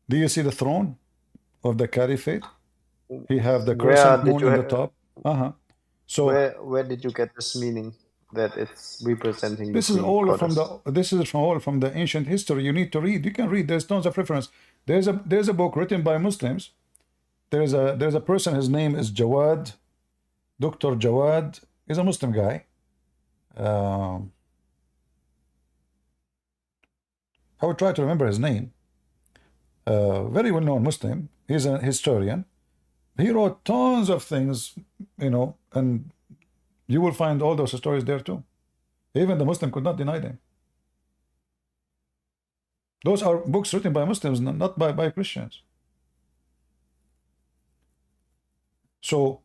Do you see the throne of the caliphate? He have the Where crescent did moon you in the top. So where did you get this meaning that it's representing the this is three all goddess? from the ancient history. You need to read. You can read. There's tons of reference. There's a book written by Muslims. There's a person. His name is Jawad, Dr. Jawad. He's a Muslim guy. I would try to remember his name. Very well-known Muslim. He's a historian. He wrote tons of things, you know, and you will find all those stories there too. Even the Muslim could not deny them. Those are books written by Muslims, not by Christians. So,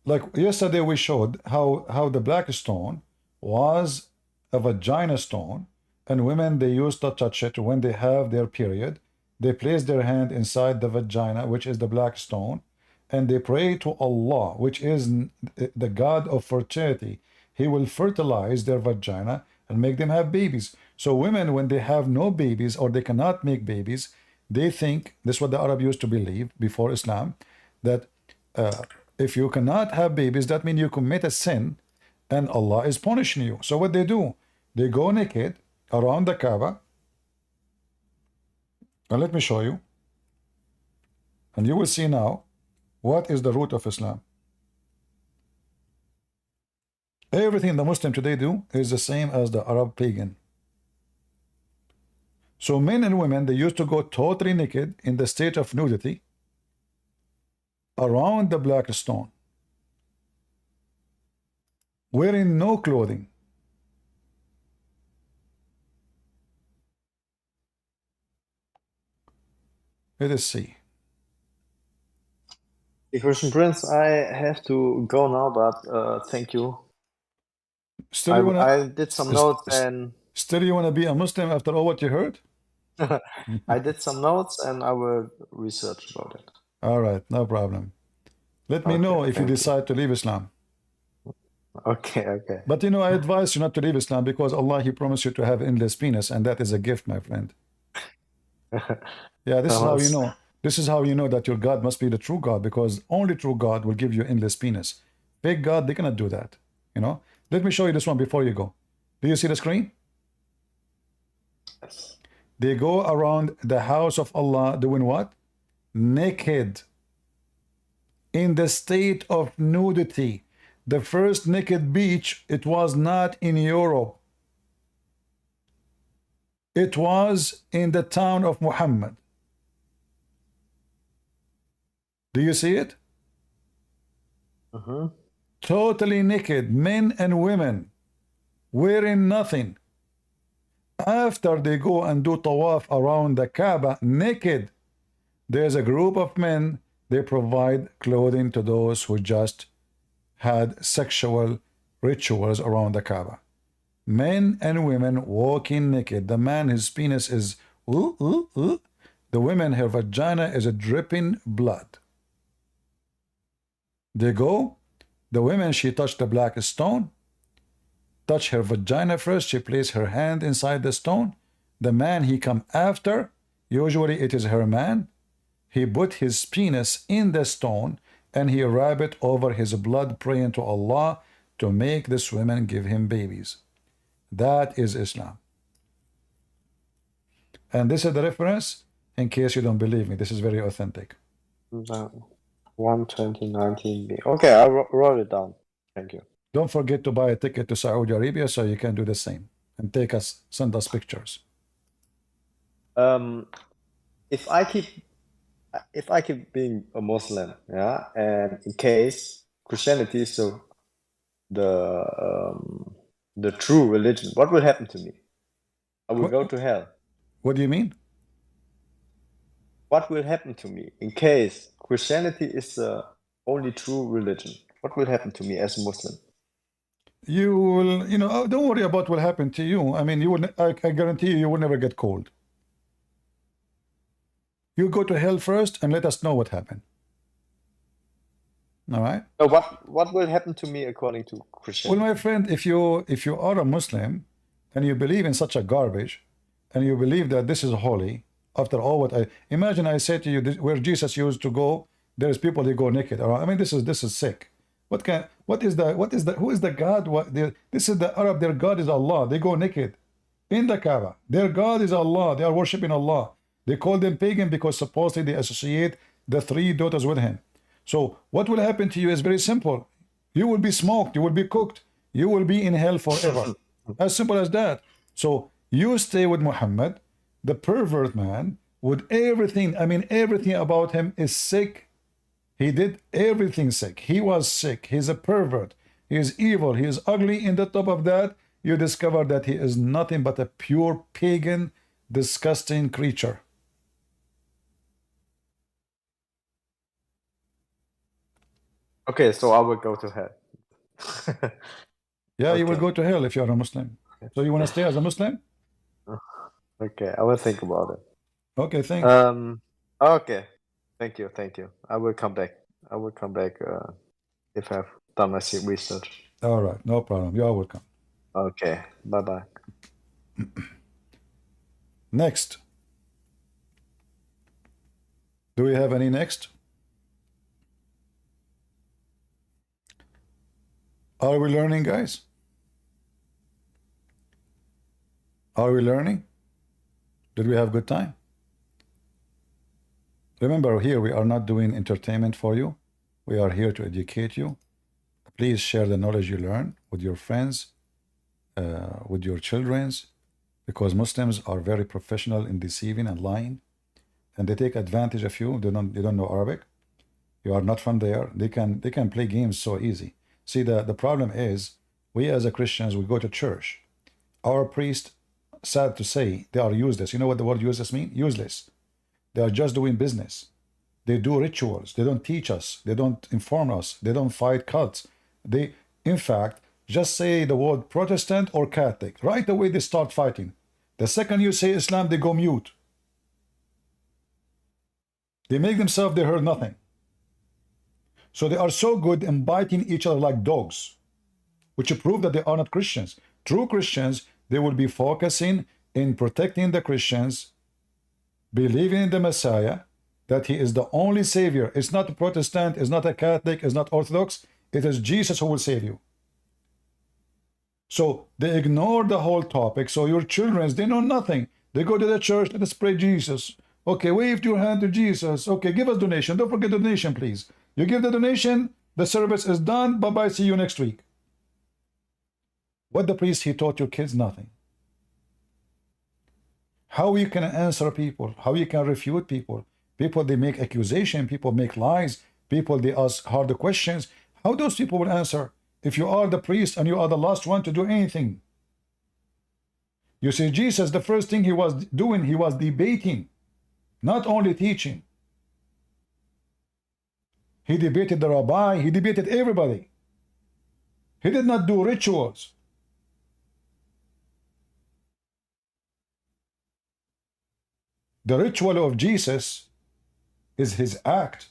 like yesterday we showed how the black stone was a vagina stone, and women, they used to touch it when they have their period. They place their hand inside the vagina, which is the black stone, and they pray to Allah, which is the God of fertility. He will fertilize their vagina and make them have babies. So women, when they have no babies or they cannot make babies, they think, this is what the Arab used to believe before Islam, that if you cannot have babies, that means you commit a sin and Allah is punishing you. So what they do, they go naked around the Kaaba. And let me show you. And you will see now what is the root of Islam. Everything the Muslim today do is the same as the Arab pagan. So men and women, they used to go totally naked in the state of nudity around the black stone, wearing no clothing. Let us see. Christian Prince, I have to go now, but thank you. Still you wanna, I did some notes and still you want to be a Muslim after all what you heard? I did some notes and I will research about it. All right, no problem. Let me know if you decide to leave Islam. Okay, okay. But you know, I advise you not to leave Islam because Allah, He promised you to have endless penis, and that is a gift, my friend. Yeah, this is how you know. This is how you know that your God must be the true God, because only true God will give you endless penis. Fake God, they cannot do that. You know. Let me show you this one before you go. Do you see the screen? Yes. They go around the house of Allah doing what? Naked. In the state of nudity. The first naked beach, it was not in Europe. It was in the town of Mohammed. Do you see it? Totally naked, men and women, wearing nothing. After they go and do tawaf around the Kaaba naked, there's a group of men, they provide clothing to those who just had sexual rituals around the Kaaba. Men and women walking naked. The man, his penis is the woman, her vagina is a dripping blood. They go, the woman, she touched the black stone, touch her vagina first, she placed her hand inside the stone. The man, he come after, usually it is her man, he put his penis in the stone and he wrap it over his blood, praying to Allah to make this woman give him babies. That is Islam. And this is the reference, in case you don't believe me. This is very authentic. 12019B. Okay, I wrote it down. Thank you. Don't forget to buy a ticket to Saudi Arabia so you can do the same and send us pictures. If I keep being a Muslim, yeah, and in case Christianity is the true religion, what will happen to me? I will go to hell. What do you mean? What will happen to me in case Christianity is the only true religion? What will happen to me as a Muslim? You will, you know, don't worry about what happened to you. I mean, you will, I guarantee you, you will never get cold. You go to hell first and let us know what happened. All right? So what will happen to me according to Christianity? Well, my friend, if you are a Muslim and you believe in such a garbage and you believe that this is holy, after all what I imagine, I said to you, this, where Jesus used to go, there's people they go naked around. I mean, this is sick. Who is the God? This is the Arab, their God is Allah. They go naked in the Kaaba. Their God is Allah. They are worshiping Allah. They call them pagan because supposedly they associate the three daughters with him. So what will happen to you is very simple. You will be smoked, you will be cooked, you will be in hell forever. As simple as that. So you stay with Muhammad, the pervert man, with everything. I mean, everything about him is sick. He did everything sick. He was sick. He's a pervert. He is evil. He is ugly. In the top of that, you discover that he is nothing but a pure pagan, disgusting creature. Okay, so I will go to hell. Yeah, you will Okay. go to hell if you are a Muslim. So you want to stay as a Muslim? Okay, I will think about it. Okay, thanks. Okay. Thank you. I will come back. If I've done my research. All right, no problem. You are welcome. Okay. Bye-bye. Next. Do we have any next? Are we learning, guys? Are we learning? Did we have good time? Remember, here we are not doing entertainment for you. We are here to educate you. Please share the knowledge you learn with your friends, with your childrens, because Muslims are very professional in deceiving and lying, and they take advantage of you. They don't know Arabic. You are not from there. They can play games so easy. See, the problem is, we as a Christians, we go to church. Our priests, sad to say, they are useless. You know what the word useless means? Useless. They are just doing business. They do rituals. They don't teach us. They don't inform us. They don't fight cults. They, in fact, just say the word Protestant or Catholic. Right away they start fighting. The second you say Islam, they go mute. They make themselves, they heard nothing. So they are so good in biting each other like dogs, which prove that they are not Christians. True Christians, they will be focusing in protecting the Christians, believing in the Messiah, that he is the only savior. It's not a Protestant, it's not a Catholic, it's not Orthodox. It is Jesus who will save you. So they ignore the whole topic. So your children, they know nothing. They go to the church, let us pray Jesus. Okay, wave your hand to Jesus. Okay, give us donation. Don't forget the donation, please. You give the donation, the service is done. Bye-bye, see you next week. What the priest, he taught your kids? Nothing. How you can answer people, how you can refute people. People, they make accusation, people make lies, people, they ask harder questions. How those people will answer if you are the priest and you are the last one to do anything? You see, Jesus, the first thing he was doing, he was debating, not only teaching. He debated the rabbi, he debated everybody. He did not do rituals. The ritual of Jesus is his act.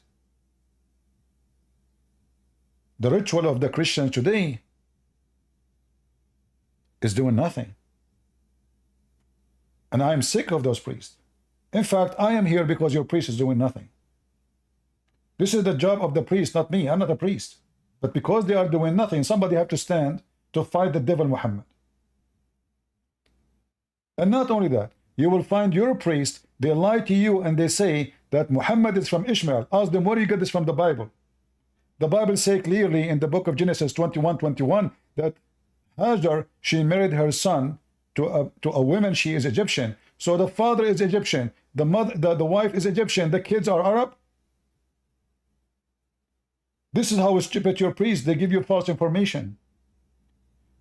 The ritual of the Christians today is doing nothing. And I am sick of those priests. In fact, I am here because your priest is doing nothing. This is the job of the priest, not me. I'm not a priest. But because they are doing nothing, somebody have to stand to fight the devil Muhammad. And not only that, you will find your priest, they lie to you and they say that Muhammad is from Ishmael. Ask them, where do you get this from the Bible? The Bible says clearly in the book of Genesis 21:21 that Azhar, she married her son to a woman, she is Egyptian. So the father is Egyptian, the mother, the wife is Egyptian, the kids are Arab. This is how stupid your priests, they give you false information.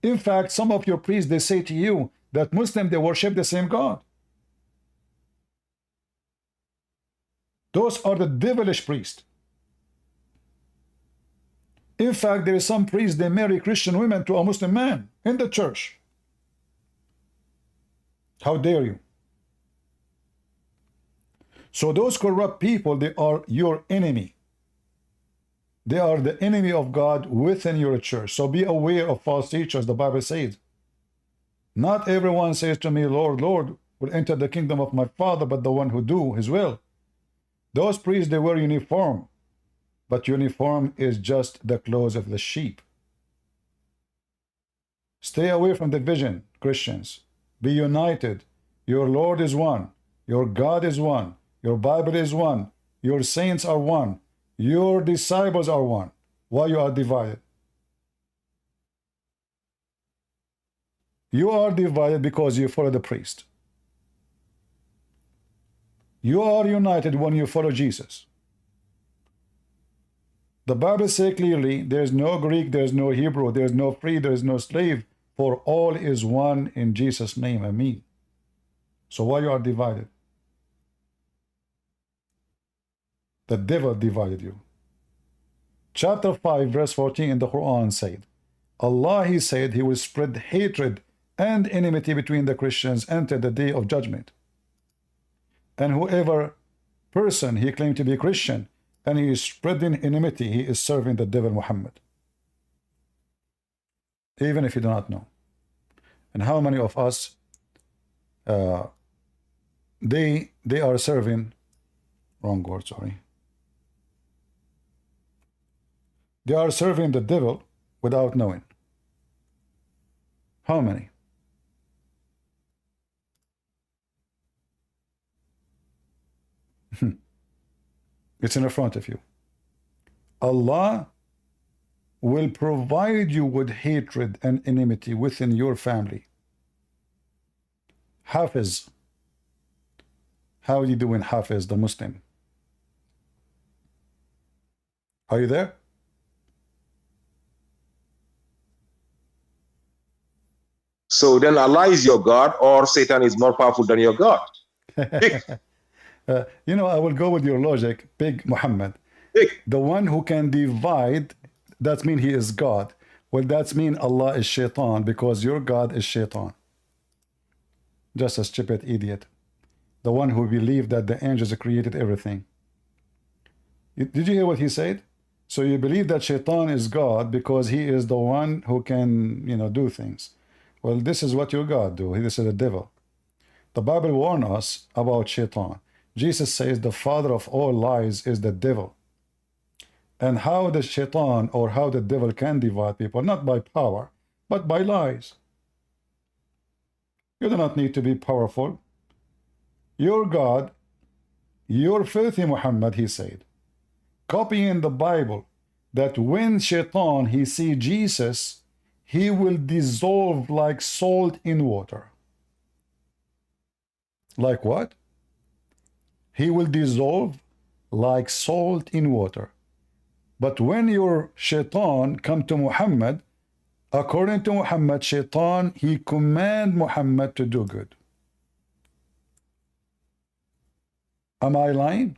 In fact, some of your priests, they say to you that Muslims, they worship the same God. Those are the devilish priests. In fact, there is some priests, they marry Christian women to a Muslim man in the church. How dare you? So those corrupt people, they are your enemy. They are the enemy of God within your church. So be aware of false teachers, the Bible says. Not everyone says to me, Lord, Lord, will enter the kingdom of my Father, but the one who do his will. Those priests, they wear uniform, but uniform is just the clothes of the sheep. Stay away from division, Christians. Be united. Your Lord is one. Your God is one. Your Bible is one. Your saints are one. Your disciples are one. Why you are divided? You are divided because you follow the priest. You are united when you follow Jesus. The Bible says clearly, there is no Greek, there is no Hebrew, there is no free, there is no slave, for all is one in Jesus' name. Amen. So why you are divided? The devil divided you. Chapter 5, verse 14 in the Quran said, Allah, he said, he will spread hatred and enmity between the Christians until the day of judgment. And whoever person he claimed to be Christian and he is spreading enmity, he is serving the devil Muhammad. Even if you do not know. And how many of us they are serving, wrong word, sorry. They are serving the devil without knowing. How many? It's in front of you. Allah will provide you with hatred and enmity within your family. Hafiz. How are you doing, Hafiz, the Muslim? Are you there? So then Allah is your God, or Satan is more powerful than your God? You know, I will go with your logic, big Muhammad. The one who can divide, that means he is God. Well, that means Allah is shaitan, because your God is shaitan. Just a stupid idiot. The one who believed that the angels created everything. Did you hear what he said? So you believe that shaitan is God because he is the one who can, you know, do things. Well, this is what your God do. This is the devil. The Bible warns us about shaitan. Jesus says the father of all lies is the devil. And how the shaitan or how the devil can divide people, not by power, but by lies. You do not need to be powerful. Your God, your filthy Muhammad, he said, copying the Bible, that when shaitan, he see Jesus, he will dissolve like salt in water. Like what? He will dissolve like salt in water. But when your shaitan come to Muhammad, according to Muhammad, shaitan, he command Muhammad to do good. Am I lying?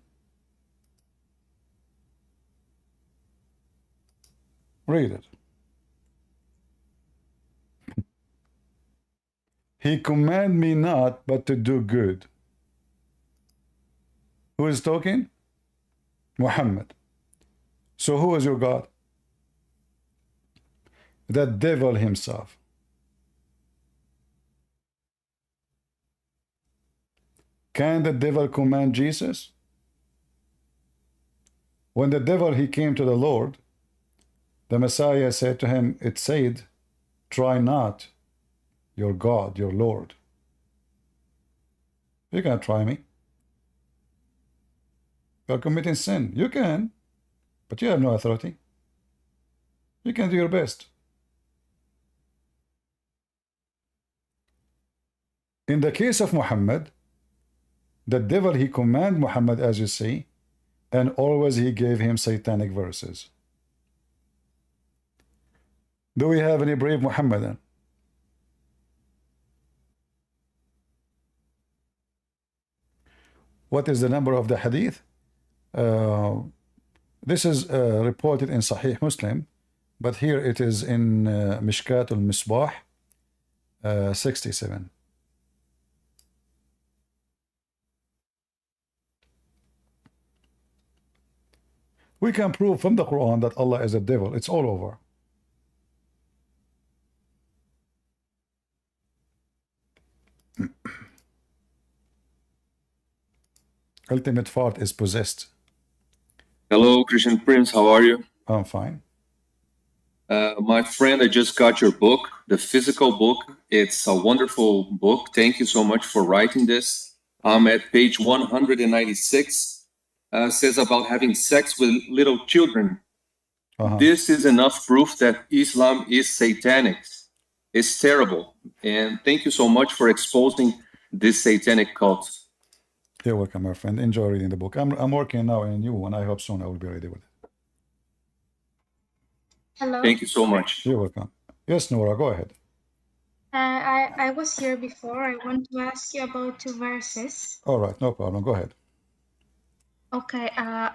Read it. He command me not, but to do good. Who is talking? Muhammad. So who is your God? The devil himself. Can the devil command Jesus? When the devil, he came to the Lord, the Messiah said to him, it said, try not your God, your Lord. You can't try me. You're committing sin. You can, but you have no authority. You can do your best. In the case of Muhammad, the devil, he commanded Muhammad, as you see, and always he gave him satanic verses. Do we have any brave Muhammadan? what is the number of the hadith? This is reported in Sahih Muslim, but here it is in Mishkat al-Misbah 67. We can prove from the Quran that Allah is a devil. It's all over. Ultimate Fart is possessed. Hello, Christian Prince. How are you? I'm fine. My friend, I just got your book, the physical book. It's a wonderful book. Thank you so much for writing this. I'm at page 196. Says about having sex with little children. This is enough proof that Islam is satanic. It's terrible. And thank you so much for exposing this satanic cult. You're welcome, my friend. Enjoy reading the book. I'm working now on a new one. I hope soon I will be ready with it. Hello. Thank you so much. You're welcome. Yes, Nora, go ahead. I was here before. I want to ask you about 2 verses. All right, no problem. Go ahead. Okay,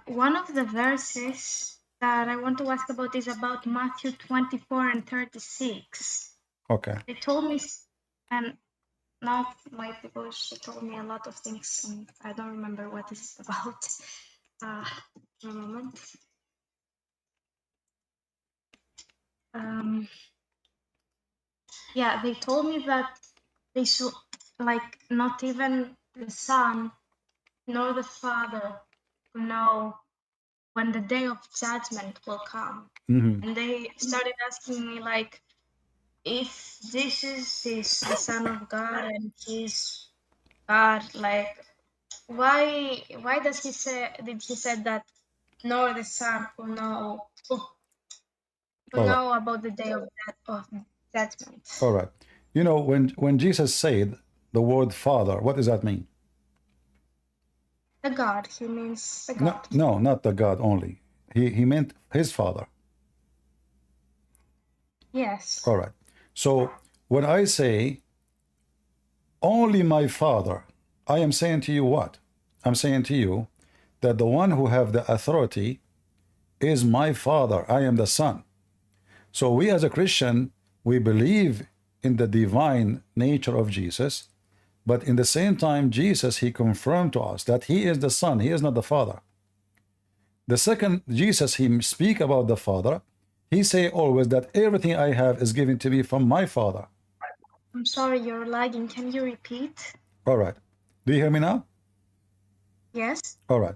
one of the verses that I want to ask about is about Matthew 24 and 36. Okay. They told me, and now my people, she told me a lot of things, and I don't remember what it's about. A moment. Yeah, they told me that they should, like, not even the Son nor the Father know when the day of judgment will come. And they started asking me, like, if this is the Son of God and he's God, like, why does he say that nor the Son will know about the day of judgment? All right. You know, when Jesus said the word Father, what does that mean? The God. He means the God. No, not the God only. He meant his Father. Yes. All right. So when I say only my Father, I am saying to you what? I'm saying to you that the one who have the authority is my Father. I am the Son. So we as a Christian, we believe in the divine nature of Jesus, but in the same time, Jesus, he confirmed to us that he is the Son. He is not the Father. The second Jesus, he speak about the Father, he say always that everything I have is given to me from my Father. I'm sorry, you're lagging. Can you repeat? All right. Do you hear me now? Yes. All right.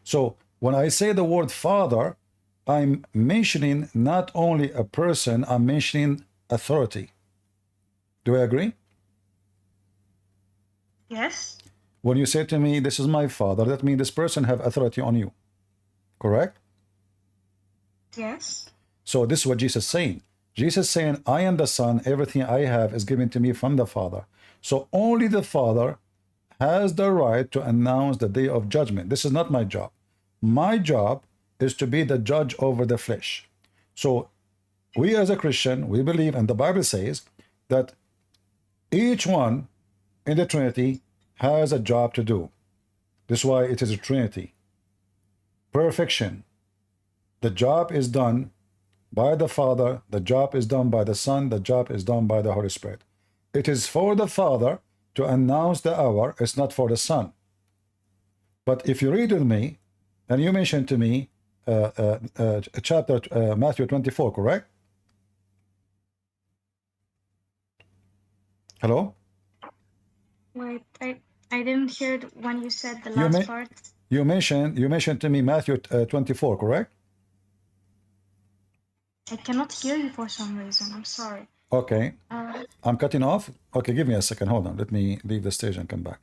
So when I say the word Father, I'm mentioning not only a person, I'm mentioning authority. Do I agree? Yes. When you say to me, this is my Father, that means this person have authority on you. Correct? Yes. So this is what Jesus is saying. Jesus is saying, I am the Son, everything I have is given to me from the Father. So only the Father has the right to announce the day of judgment. This is not my job. My job is to be the judge over the flesh. So we as a Christian, we believe, and the Bible says that each one in the Trinity has a job to do. This is why it is a Trinity. Perfection. The job is done by the Father, the job is done by the Son, the job is done by the Holy Spirit. It is for the Father to announce the hour, it's not for the Son. But if you read with me, and you mentioned to me chapter Matthew 24, correct? Hello? Wait, I didn't hear it when you said the last part. You mentioned to me Matthew 24, correct? I cannot hear you for some reason. I'm sorry. Okay. I'm cutting off. Okay, give me a second. Hold on. Let me leave the stage and come back.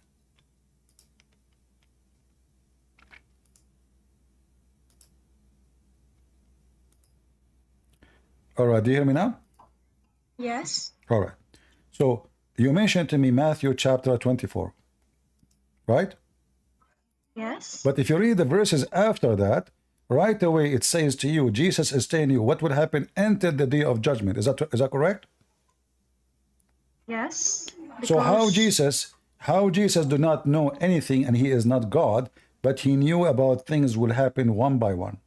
All right. Do you hear me now? Yes. All right. So you mentioned to me Matthew chapter 24, right? Yes. But if you read the verses after that, right away it says to you, Jesus is telling you what would happen until the day of judgment. Is that correct? Yes. So how Jesus How Jesus do not know anything and he is not God, but he knew about things will happen one by one.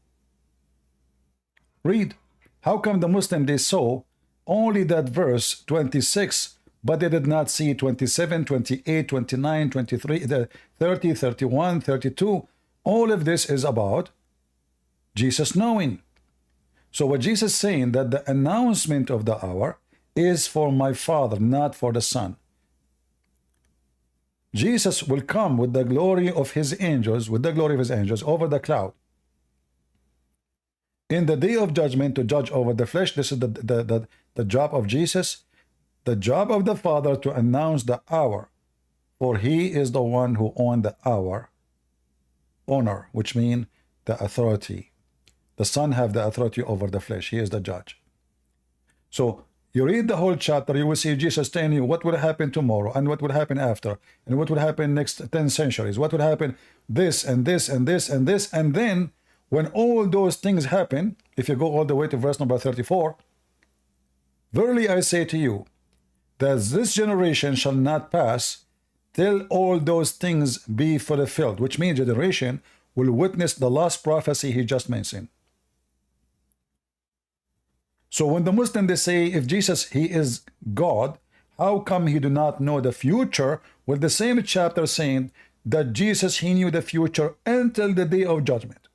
Read. How come the Muslim they saw only that verse 26, but they did not see 27, 28, 29, 23, 30, 31, 32. All of this is about Jesus knowing. So what Jesus is saying, that the announcement of the hour is for my Father, not for the Son. Jesus will come with the glory of his angels, over the cloud. In the day of judgment to judge over the flesh. This is the job of Jesus. The job of the Father to announce the hour. For he is the one who owned the hour. Honor, which means the authority. The Son have the authority over the flesh. He is the judge. So you read the whole chapter, you will see Jesus telling you what will happen tomorrow and what will happen after and what will happen next 10 centuries. What will happen this and this and this and this. And then when all those things happen, if you go all the way to verse number 34, verily I say to you, that this generation shall not pass till all those things be fulfilled, which means generation will witness the last prophecy he just mentioned. So when the Muslim they say, if Jesus, he is God, how come he do not know the future? Well, the same chapter saying that Jesus, he knew the future until the day of judgment.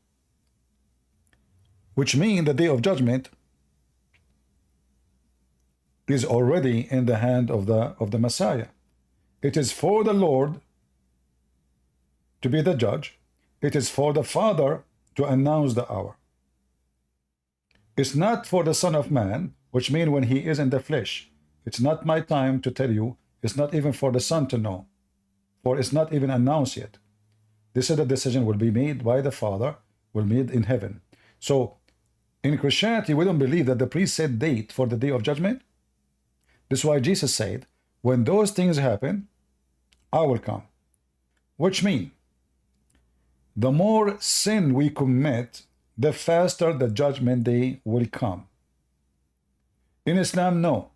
Which means the day of judgment is already in the hand of the Messiah. It is for the Lord to be the judge. It is for the Father to announce the hour. It's not for the Son of Man, which means when he is in the flesh. It's not my time to tell you. It's not even for the Son to know, for it's not even announced yet. This is the decision will be made by the Father, will be made in heaven. So in Christianity, we don't believe that the priest set date for the day of judgment. This is why Jesus said, when those things happen, I will come. Which means, the more sin we commit, the faster the judgment day will come. In Islam, no.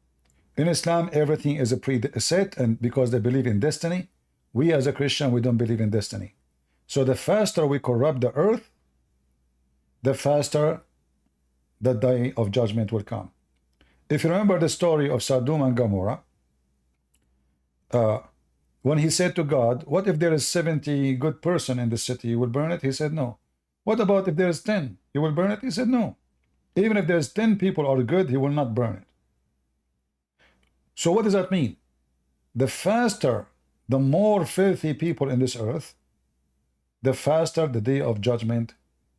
In Islam, everything is a preset, and because they believe in destiny, we as a Christian, we don't believe in destiny. So the faster we corrupt the earth, the faster the day of judgment will come. If you remember the story of Sodom and Gomorrah, when he said to God, what if there is 70 good person in the city, you will burn it? He said no. What about if there is 10? You will burn it? He said no. Even if there's 10 people are good, he will not burn it. So what does that mean? The faster, the more filthy people in this earth, the faster the day of judgment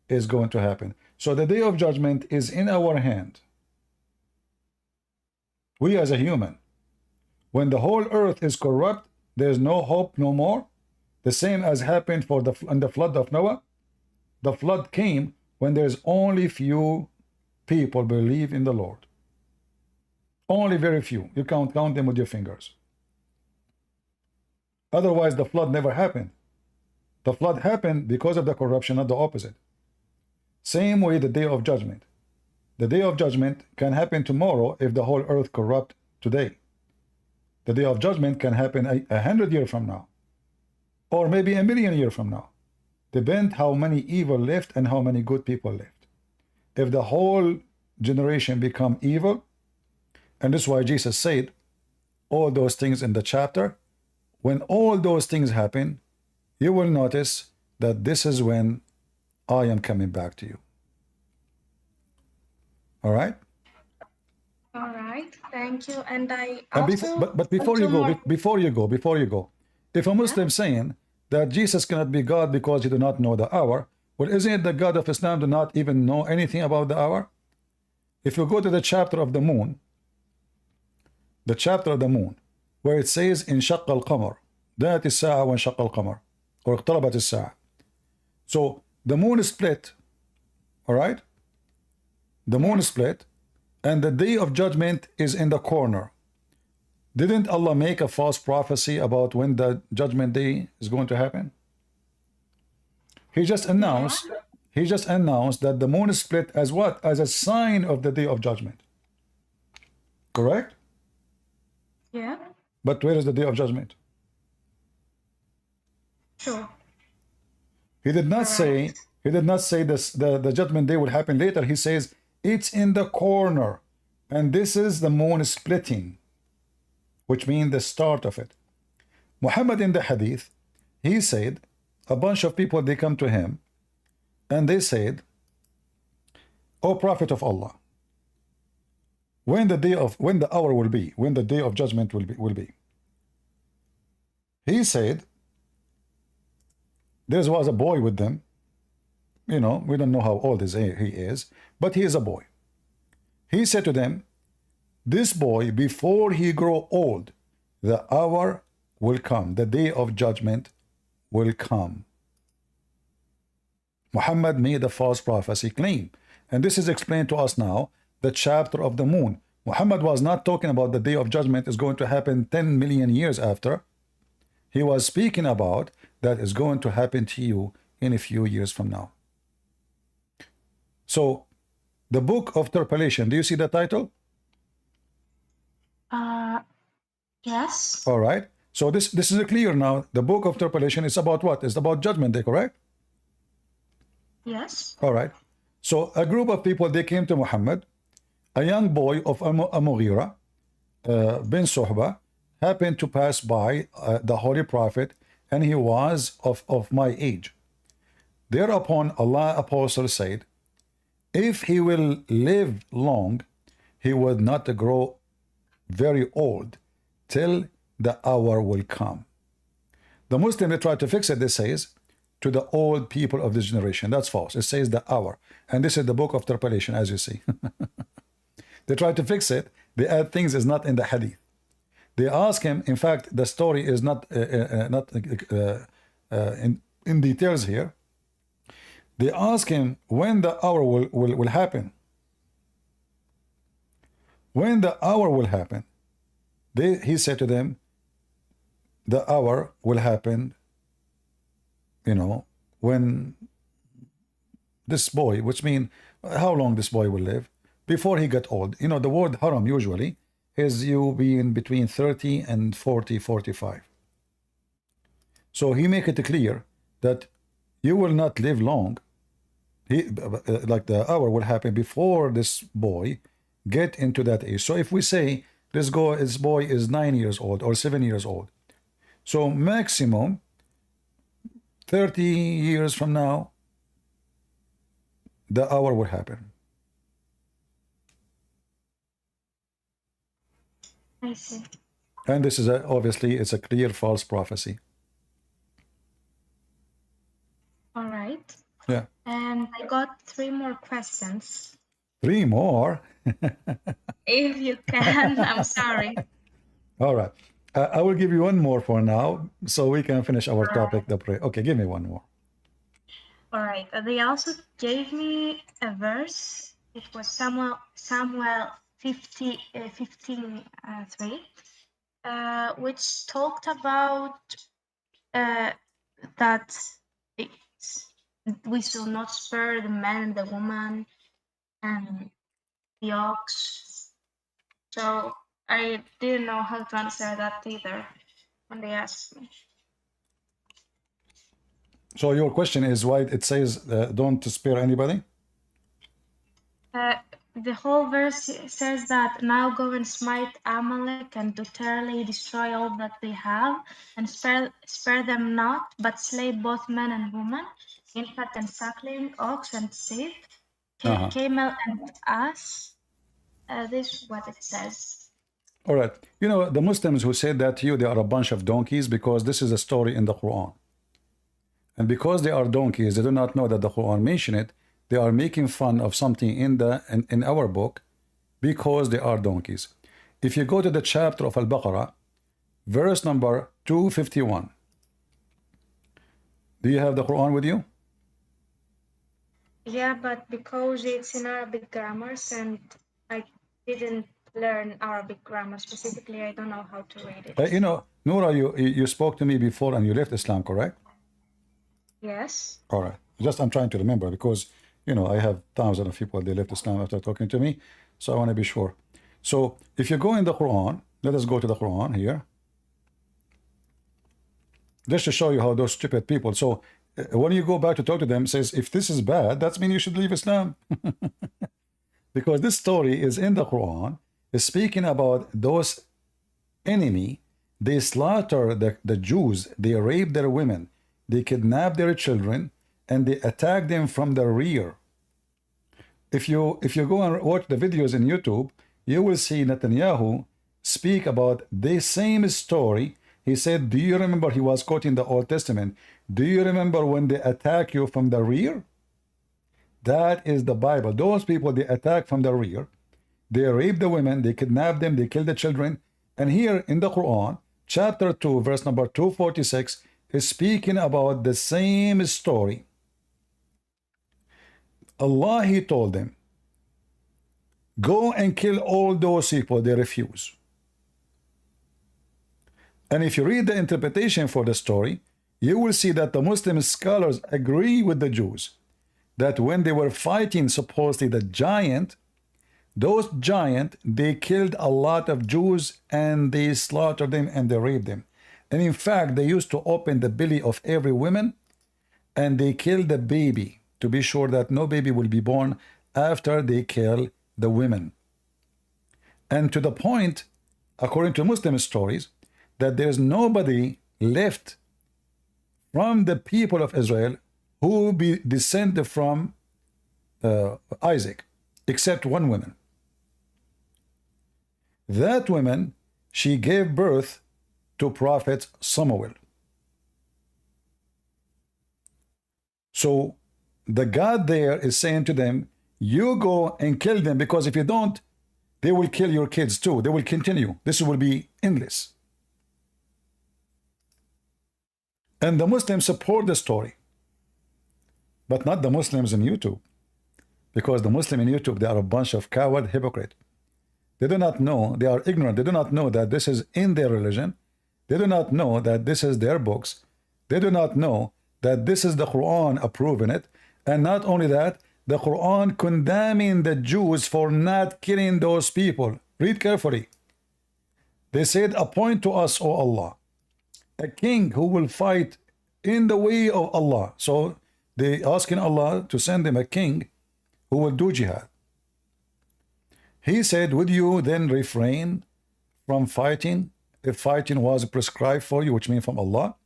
is going to happen. So the day of judgment is in our hand. We as a human, when the whole earth is corrupt, there's no hope no more. The same as happened for in the flood of Noah. The flood came when there's only few people believe in the Lord. Only very few. You can't count them with your fingers. Otherwise, the flood never happened. The flood happened because of the corruption, not the opposite. Same way the day of judgment. The day of judgment can happen tomorrow if the whole earth corrupt today. The day of judgment can happen 100 years from now, or maybe 1,000,000 years from now. Depend how many evil left and how many good people left. If the whole generation become evil, and this is why Jesus said all those things in the chapter, when all those things happen, you will notice that this is when I am coming back to you. All right? All right, thank you. And I And also... but before you go, if a Muslim saying that Jesus cannot be God because he do not know the hour, well, isn't it the God of Islam do not even know anything about the hour? If you go to the chapter of the moon, where it says in شق القمر ذات الساعة وانشق القمر or اقتربت الساعة. So the moon is split, all right? The moon is split, and the day of judgment is in the corner. Didn't Allah make a false prophecy about when the judgment day is going to happen? He just announced that the moon is split as what? As a sign of the day of judgment. Correct? Yeah. But where is the day of judgment? True. He did not say, he did not say this, the judgment day will happen later. He says it's in the corner. And this is the moon splitting, which means the start of it. Muhammad in the hadith, he said, a bunch of people, they come to him and they said, O Prophet of Allah, when the hour will be, when the day of judgment will be. He said, there was a boy with them. You know, we don't know how old he is, but he is a boy. He said to them, this boy, before he grow old, the hour will come, the day of judgment will come. Muhammad made a false prophecy claim. And this is explained to us now, the chapter of the moon. Muhammad was not talking about the day of judgment is going to happen 10 million years after. He was speaking about that is going to happen to you in a few years from now. So, the book of Interpolation, do you see the title? Yes. All right. So this is clear now. The book of Interpolation is about what? It's about judgment day, correct? Yes. All right. So a group of people, they came to Muhammad. A young boy of Mughira bin Suhba happened to pass by the Holy Prophet, and he was of my age. Thereupon Allah Apostle said, if he will live long, he will not grow very old till the hour will come. The Muslim, they try to fix it. They says to the old people of this generation. That's false. It says the hour. And this is the book of Interpolation, as you see. They try to fix it. They add things is not in the hadith. They ask him, in fact, the story is not in details here. They ask him when the hour will happen. When the hour will happen, he said to them, the hour will happen, you know, when this boy, which means how long this boy will live, before he get old. You know, the word haram usually is you being between 30 and 40, 45. So he make it clear that you will not live long. Like the hour will happen before this boy get into that age. So if we say this boy is 9 years old or 7 years old, so maximum 30 years from now, the hour will happen. I see. And this is obviously it's a clear false prophecy. All right. Yeah. And I got 3 more questions. 3 more? If you can, I'm sorry. All right. I will give you 1 more for now, so we can finish our topic. The prayer. Okay, give me 1 more. All right. They also gave me a verse. It was Samuel 15:3, which talked about that we shall not spare the man and the woman and the ox. So I didn't know how to answer that either when they asked me. So your question is why it says don't spare anybody? The whole verse says that now go and smite Amalek and utterly destroy all that they have, and spare them not, but slay both men and women, infant and suckling, ox and sheep, camel and ass. This is what it says. All right. You know, the Muslims who said that to you, they are a bunch of donkeys because this is a story in the Quran. And because they are donkeys, they do not know that the Quran mentioned it. They are making fun of something in our book because they are donkeys. If you go to the chapter of Al-Baqarah, verse number 251. Do you have the Quran with you? Yeah, but because it's in Arabic grammars and I didn't learn Arabic grammar specifically, I don't know how to read it. You know, Noura, you spoke to me before and you left Islam, correct? Yes. All right. Just I'm trying to remember because, you know, I have thousands of people, they left Islam after talking to me. So I want to be sure. So if you go in the Quran, let us go to the Quran here. Just to show you how those stupid people. So when you go back to talk to them, says, if this is bad, that means you should leave Islam. Because this story is in the Quran, is speaking about those enemy. They slaughter the Jews, they rape their women, they kidnap their children, and they attack them from the rear. If you go and watch the videos in YouTube, you will see Netanyahu speak about the same story. He said, do you remember, he was quoting the Old Testament, do you remember when they attack you from the rear? That is the Bible. Those people, they attack from the rear. They rape the women, they kidnap them, they kill the children. And here in the Quran, chapter 2, verse number 246, is speaking about the same story. Allah, he told them, go and kill all those people. They refuse. And if you read the interpretation for the story, you will see that the Muslim scholars agree with the Jews that when they were fighting supposedly the giant, those giant, they killed a lot of Jews and they slaughtered them and they raped them. And in fact, they used to open the belly of every woman and they killed the baby to be sure that no baby will be born after they kill the women. And to the point, according to Muslim stories, that there's nobody left from the people of Israel who be descended from Isaac, except one woman. That woman, she gave birth to Prophet Samuel. So the God there is saying to them, you go and kill them, because if you don't, they will kill your kids too. They will continue. This will be endless. And the Muslims support the story, but not the Muslims in YouTube, because the Muslims in YouTube, they are a bunch of coward hypocrites. They do not know, they are ignorant. They do not know that this is in their religion. They do not know that this is their books. They do not know that this is the Quran approving it. And not only that, the Quran condemning the Jews for not killing those people. Read carefully. They said, appoint to us, O Allah, a king who will fight in the way of Allah. So they asking Allah to send them a king who will do jihad. He said, would you then refrain from fighting if fighting was prescribed for you, which means from Allah?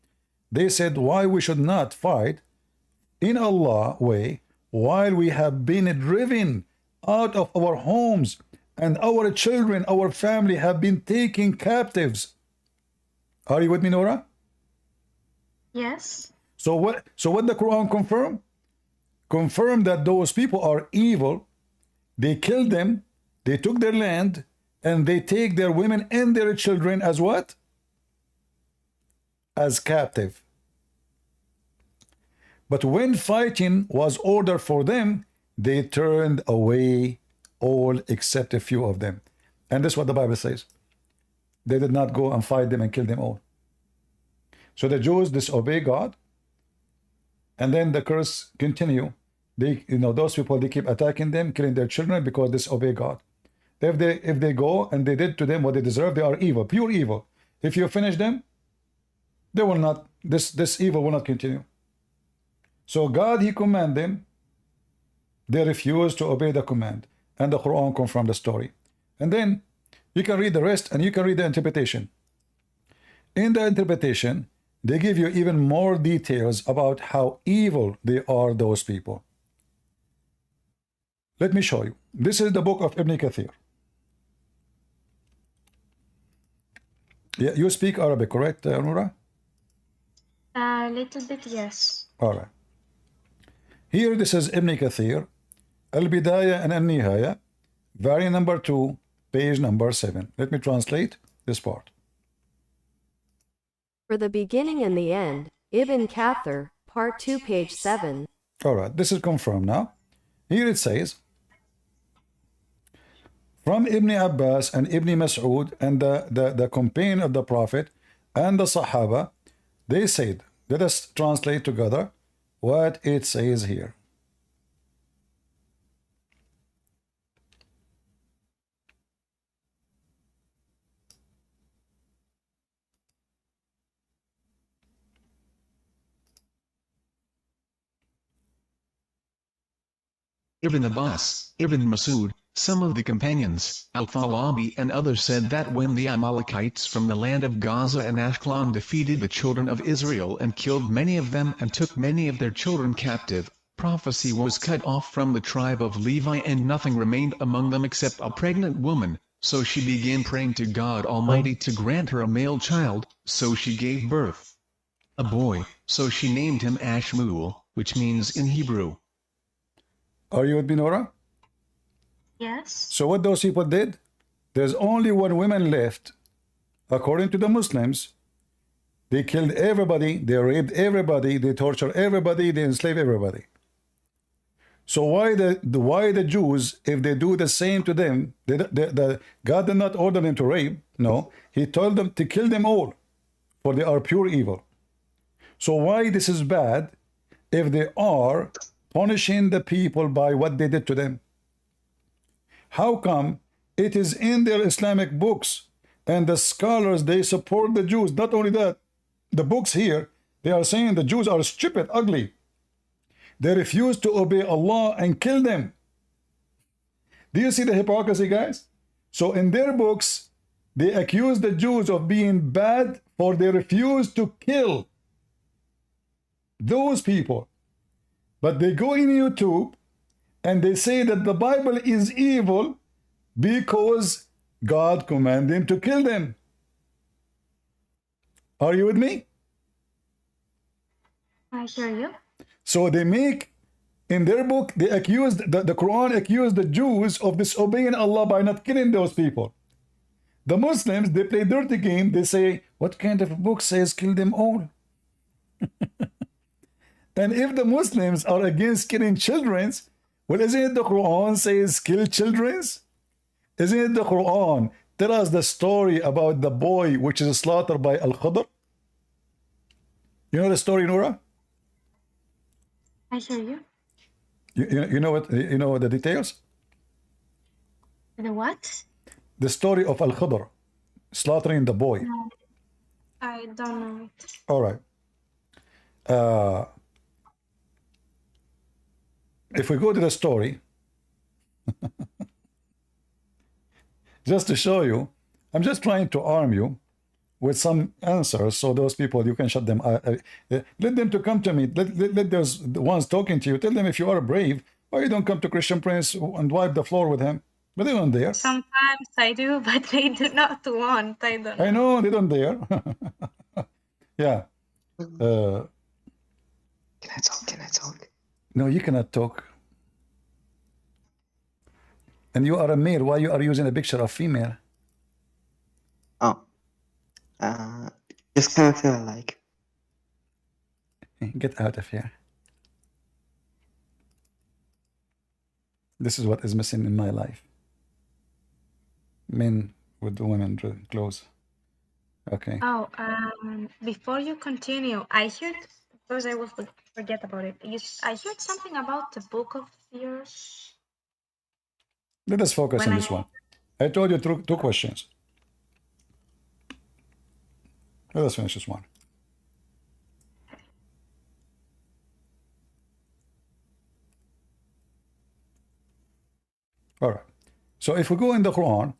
They said, why we should not fight in Allah's way while we have been driven out of our homes and our children, our family have been taken captives. Are you with me, Nora? Yes. So what the Quran confirm? Confirm that those people are evil. They killed them, they took their land, and they take their women and their children as what? As captive. But when fighting was ordered for them, they turned away all except a few of them. And that's what the Bible says. They did not go and fight them and kill them all. So the Jews disobey God, and then the curse continue. They, those people, they keep attacking them, killing their children because they disobey God. If they go and they did to them what they deserve, they are evil, pure evil. If you finish them, they will not. This evil will not continue. So God, He command them. They refuse to obey the command, and the Quran confirmed the story. And then you can read the rest, and you can read the interpretation. In the interpretation, they give you even more details about how evil they are, those people. Let me show you. This is the book of Ibn Kathir. Yeah, you speak Arabic, correct, Nura? A little bit, yes. All right. Here, this is Ibn Kathir, Al-Bidayah and Al-Nihaya, variant number 2, page number 7. Let me translate this part. For the beginning and the end, Ibn Kathir, part 2, page 7. All right, this is confirmed now. Here it says, from Ibn Abbas and Ibn Masood and the companion of the Prophet and the Sahaba, they said, let us translate together what it says here. Ibn Abbas, Ibn Masood, some of the companions, Al-Falabi and others said that when the Amalekites from the land of Gaza and Ashkelon defeated the children of Israel and killed many of them and took many of their children captive, prophecy was cut off from the tribe of Levi and nothing remained among them except a pregnant woman, so she began praying to God Almighty to grant her a male child, so she gave birth. A boy, so she named him Ashmuel, which means in Hebrew. Are you with me, Nora? Yes. So what those people did, there's only one woman left. According to the Muslims, they killed everybody, they raped everybody, they tortured everybody, they enslaved everybody. So why the Jews, if they do the same to them, God did not order them to rape. No, he told them to kill them all, for they are pure evil. So why this is bad if they are punishing the people by what they did to them? How come it is in their Islamic books and the scholars, they support the Jews? Not only that, the books here, they are saying the Jews are stupid, ugly. They refuse to obey Allah and kill them. Do you see the hypocrisy, guys? So in their books, they accuse the Jews of being bad for they refuse to kill those people. But they go in YouTube and they say that the Bible is evil because God commanded them to kill them. Are you with me? I hear you. So they make, in their book, they accused, the Quran accused the Jews of disobeying Allah by not killing those people. The Muslims, they play dirty game. They say, what kind of book says kill them all? And if the Muslims are against killing children, well, isn't it the Quran says kill children? Isn't it the Quran tell us the story about the boy which is slaughtered by Al-Khadr? You know the story, Nora? I hear you. You know what? You know the details? The what? The story of Al-Khadr slaughtering the boy. No, I don't know it. All right. If we go to the story, just to show you, I'm just trying to arm you with some answers, so those people, you can shut them. Let them to come to me. Let those the ones talking to you, tell them if you are brave, why you don't come to Christian Prince and wipe the floor with him? But they don't dare. Sometimes I do, but they do not want. I don't know. I know, they don't dare. Yeah. Can I talk? Can I talk? No, you cannot talk. And you are a male. Why you are using a picture of female? Oh. Just kind of feel like. Get out of here. This is what is missing in my life. Men with the women clothes. Okay. Oh, before you continue, I heard, because I will forget about it. I heard something about the book of yours. Let us focus on this one. I told you two questions. Let us finish this one. All right. So if we go in the Quran,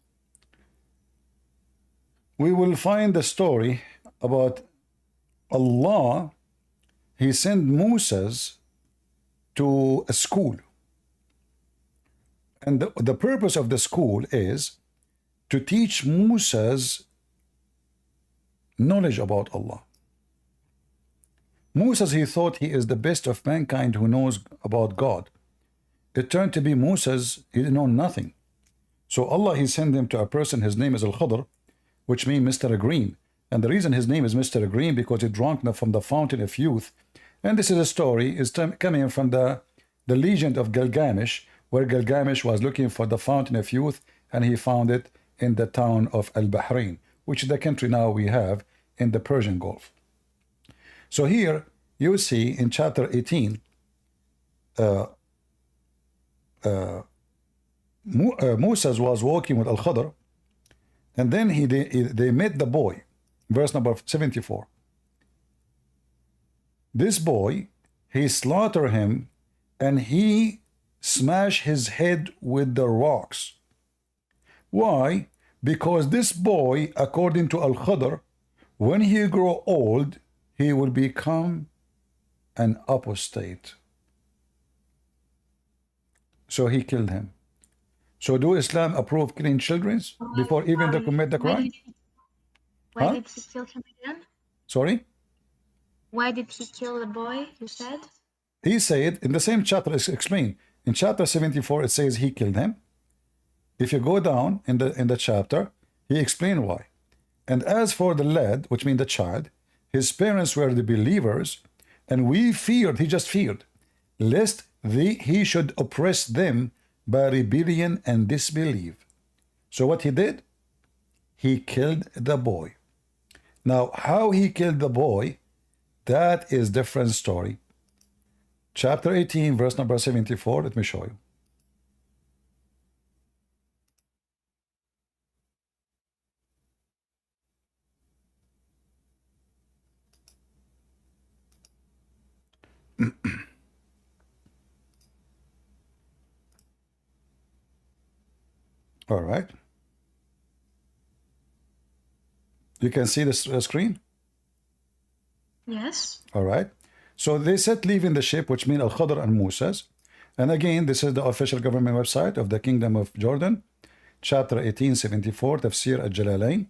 we will find the story about Allah. He sent Moses to a school. And the purpose of the school is to teach Moses knowledge about Allah. Moses, he thought he is the best of mankind who knows about God. It turned to be Moses, he didn't know nothing. So Allah, he sent him to a person, his name is Al-Khadr, which means Mr. Green. And the reason his name is Mr. Green, because he drank from the fountain of youth. And this is a story, is coming from the legend of Gilgamesh, where Gilgamesh was looking for the fountain of youth, and he found it in the town of Al-Bahrain, which is the country now we have in the Persian Gulf. So here you see in chapter 18, Moses was walking with Al-Khadr, and then they met the boy. Verse number 74. This boy, he slaughtered him, and he smash his head with the rocks. Why? Because this boy, according to Al-Khadr, when he grow old, he will become an apostate. So he killed him. So do Islam approve killing children before even they commit the crime? Why did he kill him again? Sorry? Why did he kill the boy, you said? He said, in the same chapter, it's explained. In chapter 74, it says he killed him. If you go down in the chapter, he explained why. And as for the lad, which means the child, his parents were the believers, and we feared, he just feared, lest he should oppress them by rebellion and disbelief. So what he did? He killed the boy. Now, how he killed the boy, that is different story. Chapter 18, verse number 74, let me show you. All right. You can see the screen? Yes. All right. So they said leaving the ship, which means Al-Khadr and Musa's. And again, this is the official government website of the Kingdom of Jordan, chapter 1874, Tafsir al-Jalalain.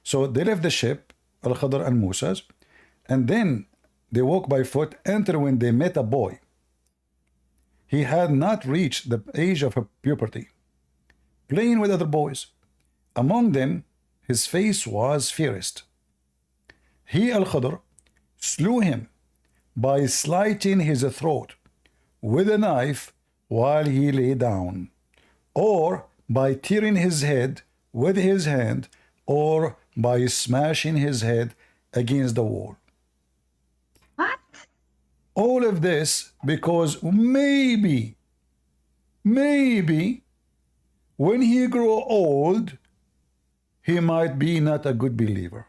So they left the ship, Al-Khadr and Musa's, and then they walked by foot until when they met a boy. He had not reached the age of puberty, playing with other boys. Among them, his face was fierce. He, Al-Khadr, slew him by slitting his throat with a knife while he lay down, or by tearing his head with his hand, or by smashing his head against the wall. What? All of this because maybe, when he grow old, he might be not a good believer.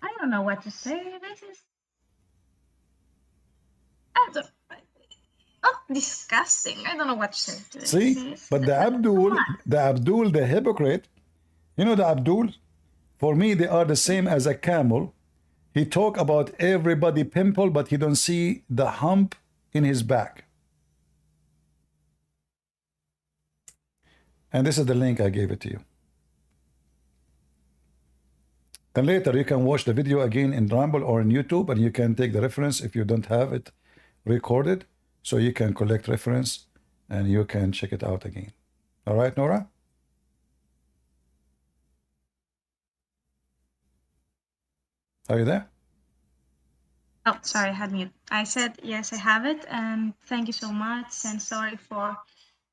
I don't know what to say. This is disgusting. I don't know what to say to this. See, but the Abdul, the hypocrite, you know the Abdul? For me, they are the same as a camel. He talk about everybody pimple, but he don't see the hump in his back. And this is the link I gave it to you. And later you can watch the video again in Rumble or in YouTube, and you can take the reference if you don't have it recorded, so you can collect reference and you can check it out again. All right, Nora? Are you there? Oh, sorry, I had mute. I said, yes, I have it. And thank you so much. And sorry for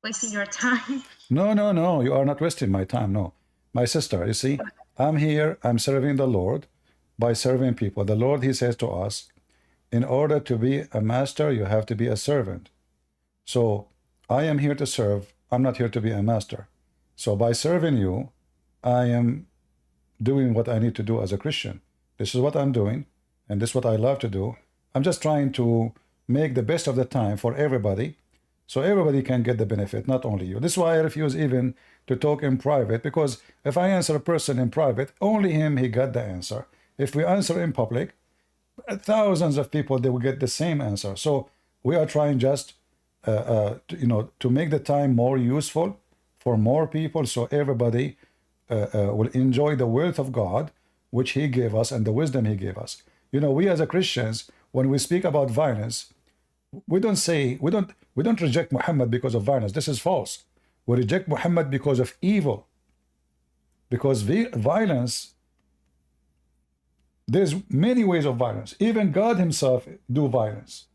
wasting your time. No. You are not wasting my time. No. My sister, you see, I'm here. I'm serving the Lord by serving people. The Lord, he says to us, in order to be a master, you have to be a servant. So I am here to serve. I'm not here to be a master. So by serving you, I am doing what I need to do as a Christian. This is what I'm doing, and this is what I love to do. I'm just trying to make the best of the time for everybody, so everybody can get the benefit, not only you. This is why I refuse even to talk in private, because if I answer a person in private, only him, he got the answer. If we answer in public, thousands of people, they will get the same answer. So we are trying just, to make the time more useful for more people, so everybody will enjoy the wealth of God, which he gave us, and the wisdom he gave us. You know, we as a Christians, when we speak about violence, we don't reject Muhammad because of violence. This is false. We reject Muhammad because of evil. Because violence, there's many ways of violence. Even God himself do violence.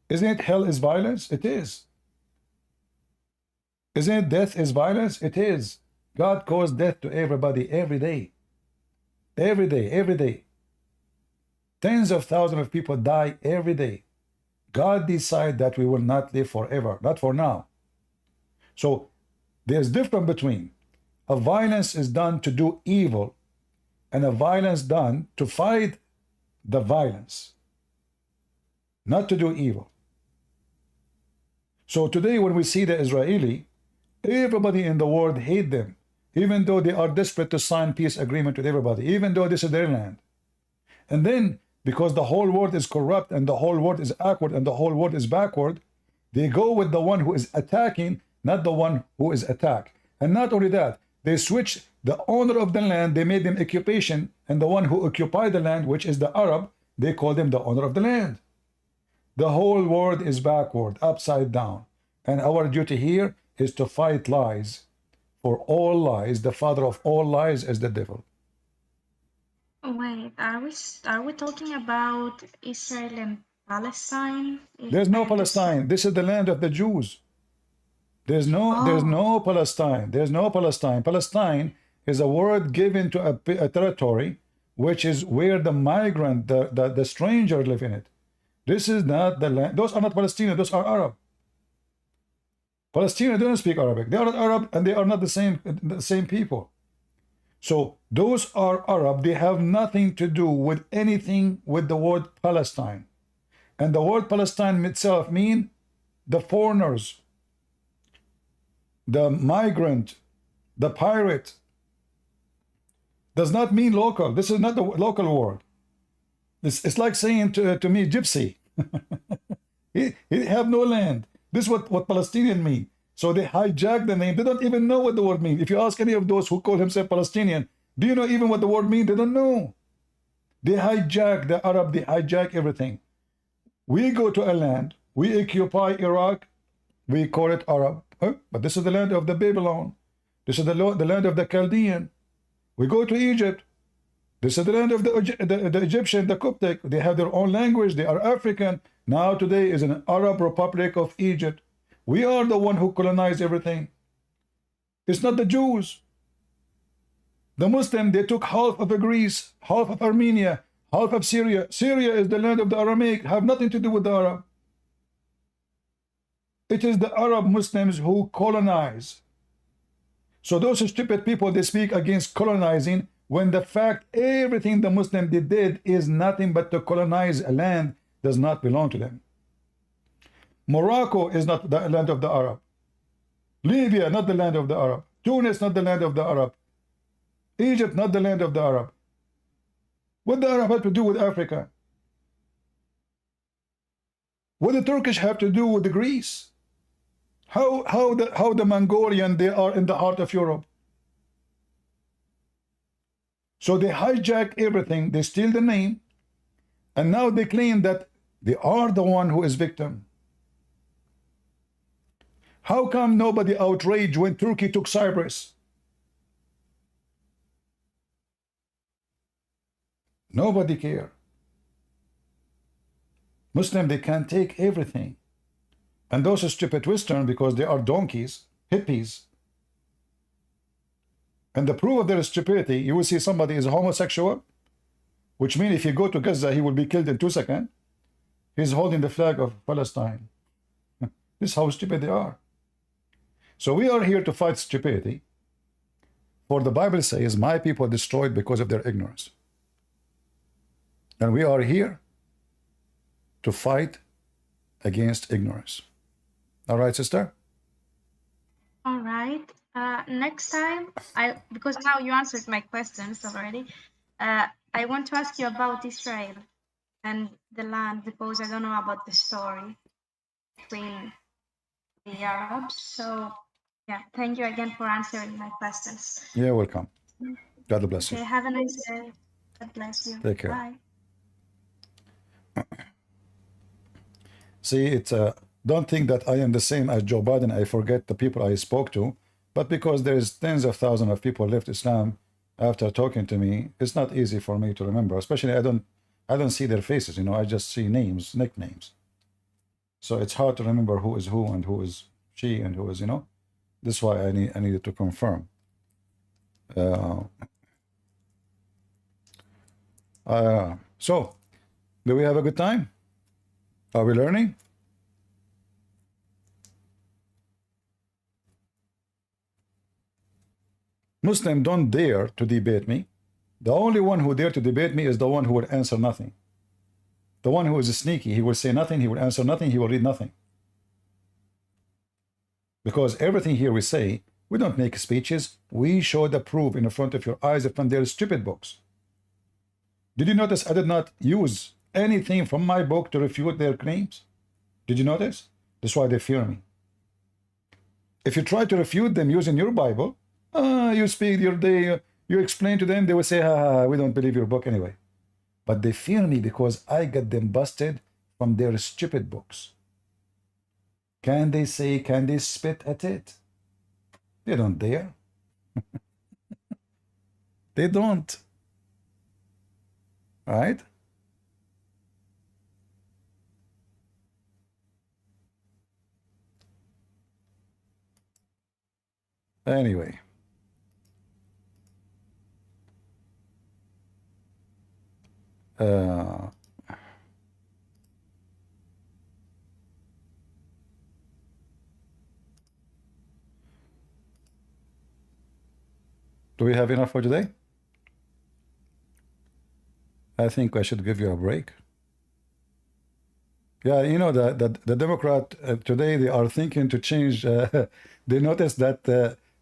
Isn't it hell is violence? It is. Isn't it death is violence? It is. God caused death to everybody every day. Every day. Tens of thousands of people die every day. God decide that we will not live forever, not for now. So there's difference between a violence is done to do evil and a violence done to fight the violence. not to do evil. So today when we see the Israeli, everybody in the world hate them, even though they are desperate to sign peace agreement with everybody, even though this is their land. And then because the whole world is corrupt and the whole world is awkward and the whole world is backward, they go with the one who is attacking, not the one who is attacked. And not only that, they switch the owner of the land, they made them occupation, and the one who occupied the land, which is the Arab, they call them the owner of the land. The whole world is backward, upside down. And our duty here is to fight lies. For all lies, the father of all lies is the devil. Wait, are we talking about Israel and Palestine? There's no Palestine. This is the land of the Jews. There's no Palestine. There's no Palestine. Palestine is a word given to a territory which is where the migrant, the stranger live in it. This is not the land. Those are not Palestinians. Those are Arab. Palestinians don't speak Arabic. They are not Arab and they are not the same people. So those are Arab. They have nothing to do with anything with the word Palestine. And the word Palestine itself means the foreigners, the migrant, the pirate. Does not mean local. This is not the local word. It's like saying to me, gypsy. he have no land. This is what Palestinian mean. So they hijack the name. They don't even know what the word means. If you ask any of those who call himself Palestinian, do you know even what the word means? They don't know. They hijack the Arab. They hijack everything. We go to a land. We occupy Iraq. We call it Arab. But this is the land of the Babylon. This is the land of the Chaldean. We go to Egypt. This is the land of the Egyptian, the Coptic. They have their own language. They are African. Now today is an Arab Republic of Egypt. We are the one who colonized everything. It's not the Jews. The Muslim, they took half of Greece, half of Armenia, half of Syria. Syria is the land of the Aramaic, have nothing to do with the Arab. It is the Arab Muslims who colonize. So those stupid people, they speak against colonizing when the fact everything the Muslim did is nothing but to colonize a land does not belong to them. Morocco is not the land of the Arab. Libya, not the land of the Arab. Tunis, not the land of the Arab. Egypt, not the land of the Arab. What the Arab have to do with Africa? What the Turkish have to do with the Greece? How the Mongolian, they are in the heart of Europe. So they hijack everything, they steal the name, and now they claim that they are the one who is victim. How come nobody outraged when Turkey took Cyprus? Nobody care. Muslim, they can take everything. And those stupid Western, because they are donkeys, hippies. And the proof of their stupidity, you will see somebody is homosexual, which means if you go to Gaza, he will be killed in 2 seconds. He's holding the flag of Palestine. This is how stupid they are. So we are here to fight stupidity. For the Bible says, my people are destroyed because of their ignorance. And we are here to fight against ignorance. All right, sister? All right. Next time, because now you answered my questions already, I want to ask you about Israel and the land, because I don't know about the story between the Arabs. So, yeah, thank you again for answering my questions. You're welcome. God bless you. Okay, have a nice day. God bless you. Take care. Bye. See, it's don't think that I am the same as Joe Biden. I forget the people I spoke to, but because there's tens of thousands of people left Islam after talking to me, it's not easy for me to remember. Especially I don't see their faces. You know, I just see names, nicknames. So it's hard to remember who is who and who is she and who is, you know. This is why I needed to confirm. So, do we have a good time? Are we learning? Muslim, don't dare to debate me. The only one who dare to debate me is the one who will answer nothing. The one who is sneaky, he will say nothing, he will answer nothing, he will read nothing. Because everything here we say, we don't make speeches, we show the proof in front of your eyes from their stupid books. Did you notice I did not use anything from my book to refute their claims? Did you notice? That's why they fear me. If you try to refute them using your Bible, you speak your day, you explain to them, they will say, we don't believe your book anyway. But they fear me because I got them busted from their stupid books. Can they say, can they spit at it? They don't dare. They don't. Right? Anyway. Do we have enough for today? I think I should give you a break. Yeah, you know, the Democrat today, they are thinking to change. They noticed that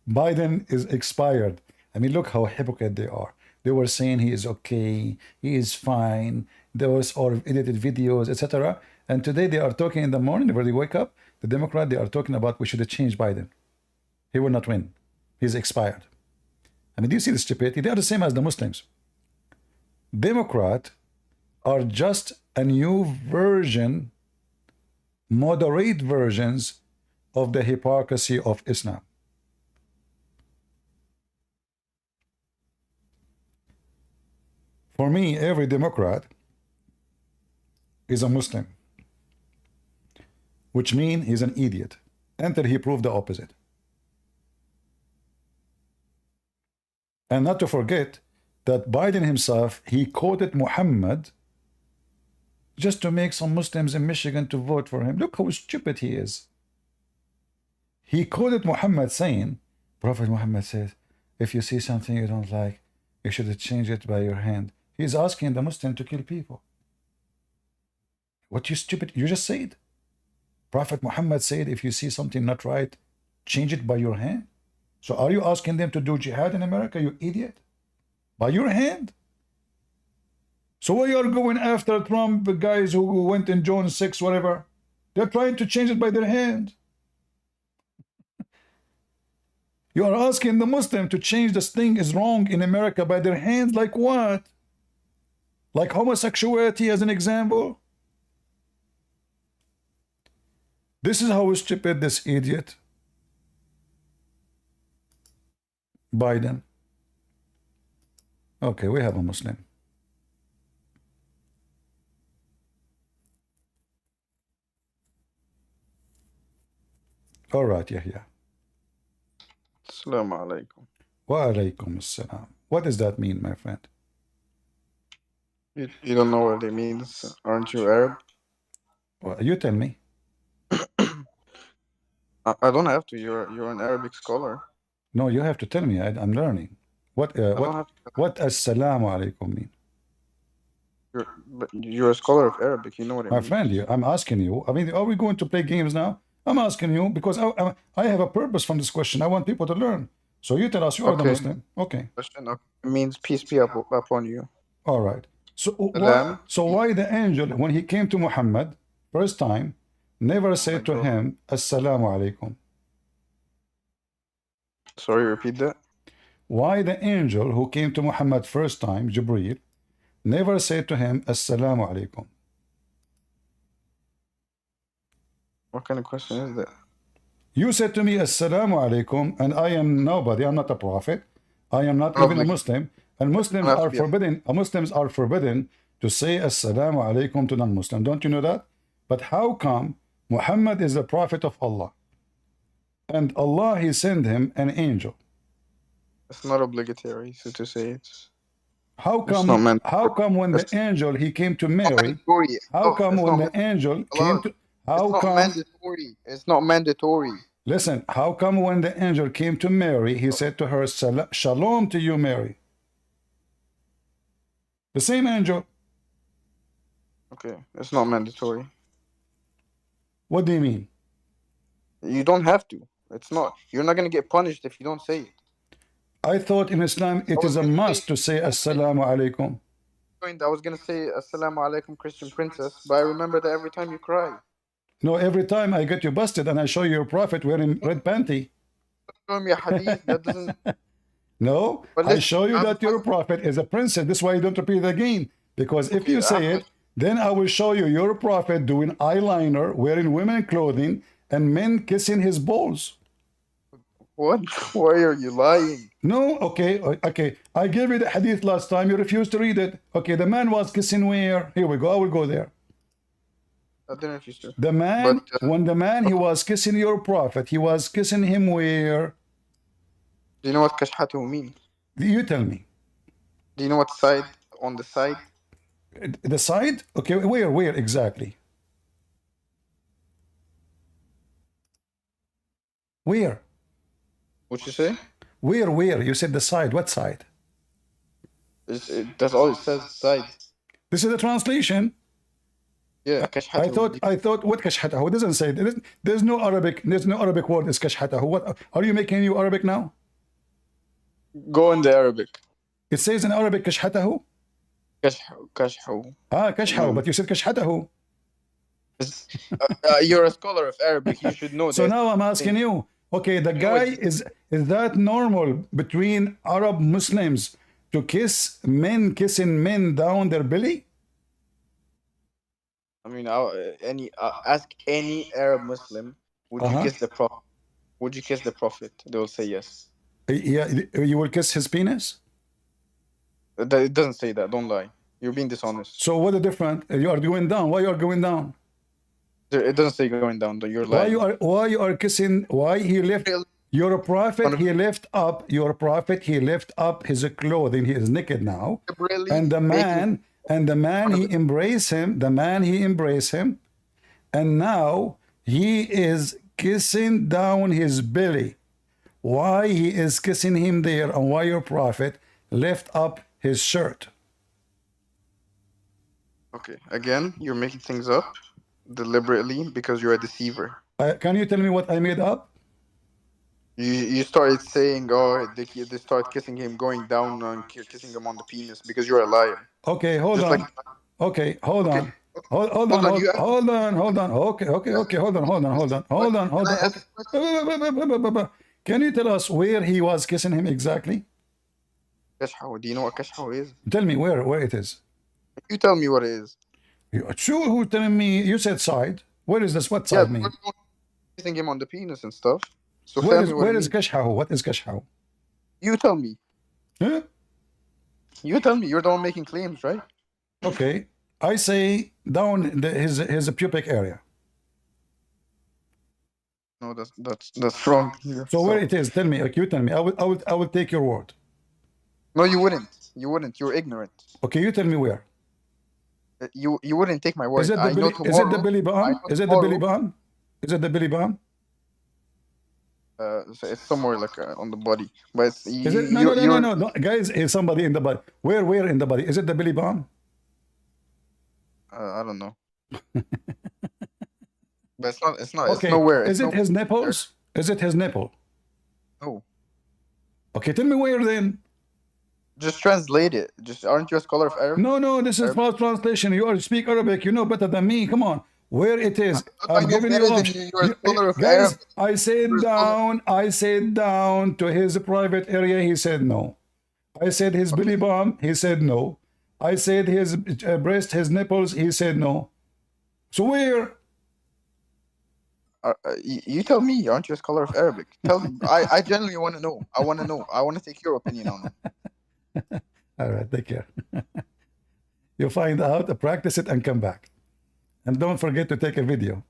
Biden is expired. I mean, look how hypocrite they are. They were saying he is okay, he is fine. There was all edited videos, etc. And today they are talking in the morning, where they wake up, the Democrat, they are talking about we should change Biden. He will not win. He's expired. I mean, do you see the stupidity? They are the same as the Muslims. Democrats are just a new version, moderate versions of the hypocrisy of Islam. For me, every Democrat is a Muslim, which means he's an idiot until he proved the opposite. And not to forget that Biden himself, he quoted Mohammed just to make some Muslims in Michigan to vote for him. Look how stupid he is. He quoted Muhammad saying, Prophet Muhammad says, if you see something you don't like, you should change it by your hand. He's asking the Muslim to kill people. What, you stupid? You just said. Prophet Muhammad said, if you see something not right, change it by your hand. So are you asking them to do jihad in America, you idiot? By your hand? So why are you going after Trump, the guys who went in John 6, whatever? They're trying to change it by their hand. You are asking the Muslim to change this thing is wrong in America by their hands, like what? Like homosexuality as an example? This is how stupid this idiot Biden. Okay, we have a Muslim. All right, Yahya. Assalamu alaikum. Wa alaikum assalam. What does that mean, my friend? You don't know what it means? Aren't you Arab? Well, you tell me. I don't have to. You're an Arabic scholar. No, you have to tell me. I'm learning. What assalamu alaikum mean? You're a scholar of Arabic. You know what it my means. friend, I'm asking you. I mean, are we going to play games now? I'm asking you because I have a purpose from this question. I want people to learn. So you tell us you are the Muslim. Okay. Question means peace be upon you. All right. So why the angel, when he came to Muhammad first time, never said to him, Assalamu alaikum? Sorry, repeat that. Why the angel who came to Muhammad first time, Jibreel, never said to him, Assalamu alaikum? What kind of question is that? You said to me, Assalamu alaikum, and I am nobody. I'm not a prophet. I am not even a Muslim. And Muslims are forbidden. Muslims are forbidden to say Assalamu alaikum to non-Muslim. Don't you know that? But how come Muhammad is the prophet of Allah? And Allah, he sent him an angel. It's not obligatory to say it. How come? How come when the angel he came to Mary? How come when the angel came to? How come? Mandatory. It's not mandatory. Listen. How come when the angel came to Mary, he said to her, "Shalom to you, Mary." The same angel. Okay, it's not mandatory. What do you mean? You don't have to. It's not. You're not gonna get punished if you don't say it. I thought in Islam it is a must to say Assalamu alaikum. I was gonna say Assalamu alaikum, Christian princess, but I remember that every time you cry. No, every time I get you busted and I show you your prophet wearing red panty. Show me a hadith that doesn't. No, I show you that your prophet is a princess. This is why you don't repeat it again. Because if you say it, then I will show you your prophet doing eyeliner, wearing women clothing, and men kissing his balls. What? Why are you lying? No, okay. I gave you the hadith last time. You refused to read it. Okay, the man was kissing where? Here we go. I will go there. I didn't refuse to. The man, when the man, he was kissing your prophet, he was kissing him where? Do you know what kashhatu mean? You tell me. Do you know what side? On the side? The side? Okay, where exactly? Where? What'd you say? Where? You said the side. What side? That's all it says, side. This is the translation. Yeah, kashhatu. I thought what kashhatahu? It doesn't say it. There's no Arabic word is kashhatahu. What are you making you Arabic now? Go in the Arabic. It says in Arabic kashhatahu. Kashhu. Kashhaw, but you said kashhatahu. You're a scholar of Arabic. You should know. So now I'm asking you. Okay, the guy is that normal between Arab Muslims to kiss men kissing men down their belly? I mean, ask any Arab Muslim, would you kiss the Prophet? Would you kiss the Prophet? They will say yes. Yeah, you will kiss his penis? It doesn't say that. Don't lie. You're being dishonest. So what the difference? You are going down. Why you are going down? It doesn't say going down. You're lying. Why you are kissing? Why he left your prophet? He left up your prophet. He left up his clothing. He is naked now. And the man he embraced him. The man he embraced him. And now he is kissing down his belly. Why he is kissing him there, and why your prophet left up his shirt? Okay, again, you're making things up deliberately because you're a deceiver. Can you tell me what I made up? You started saying, oh, they start kissing him, going down and kissing him on the penis because you're a liar. Okay, hold on. Okay, hold on. Hold on. Okay, hold on. Can you tell us where he was kissing him exactly? Kashhaw. Do you know what kashhaw is? Tell me where it is. You tell me what it is. Sure, who telling me? You said side. Where is this? What side mean? Kissing him on the penis and stuff. So where is kashhaw? What is kashhaw? You tell me. Huh? You tell me. You're the one making claims, right? Okay. I say down his pubic area. No, that's wrong. So where it is? Tell me. Okay, you tell me. I will take your word. No, you wouldn't. You wouldn't. You're ignorant. Okay, you tell me where. You wouldn't take my word. Is it the belly button? Is it the belly button? Is it the belly button? It's somewhere like on the body. But it's, no. Guys, is somebody in the body? Where in the body? Is it the belly button? I don't know. But it's not. Okay. It's nowhere. Is it his nipples? Is it his nipple? No. Okay, tell me where then. Just translate it. Aren't you a scholar of Arabic? No, this is false translation. You speak Arabic, you know better than me. Come on. Where it is? I'm giving you options. Guys, I said down to his private area, he said no. I said his belly bump, he said no. I said his breast, his nipples, he said no. So where? You tell me, aren't you a scholar of Arabic? Tell me. I genuinely want to know. I want to know. I want to take your opinion on it. All right, take care. You find out, practice it, and come back. And don't forget to take a video.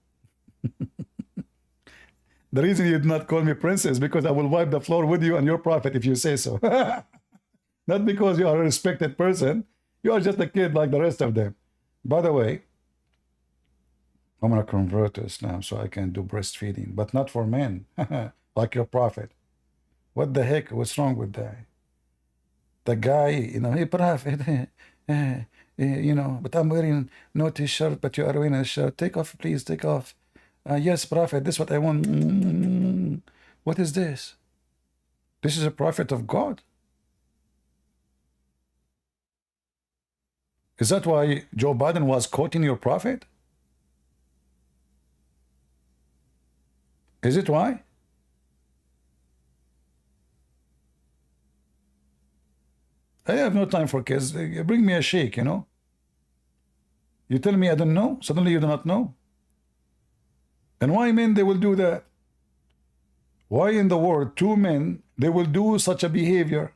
The reason you did not call me princess because I will wipe the floor with you and your prophet if you say so. Not because you are a respected person. You are just a kid like the rest of them. By the way, I'm going to convert to Islam so I can do breastfeeding, but not for men, like your prophet. What the heck? What's wrong with that? The guy, you know, hey, prophet, you know, but I'm wearing no t-shirt, but you are wearing a shirt. Take off, please, take off. Yes, prophet, this is what I want. What is this? This is a prophet of God. Is that why Joe Biden was quoting your prophet? Is it why? I have no time for kids. Bring me a shake, you know. You tell me I don't know. Suddenly you do not know. And why men they will do that? Why in the world two men they will do such a behavior?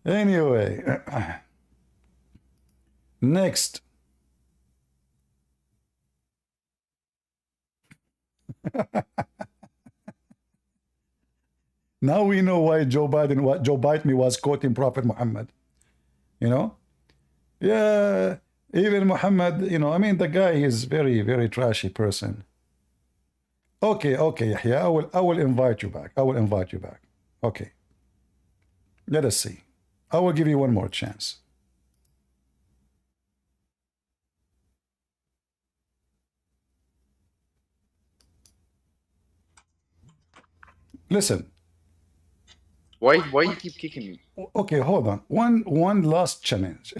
Anyway, next. Now we know why Joe Biden was quoting Prophet Muhammad. You know? Yeah, even Muhammad, you know, I mean, the guy is very, very trashy person. Okay, Yahya, I will invite you back. I will invite you back. Okay. Let us see. I will give you one more chance. Listen. Why you keep kicking me? Okay, hold on. One last challenge.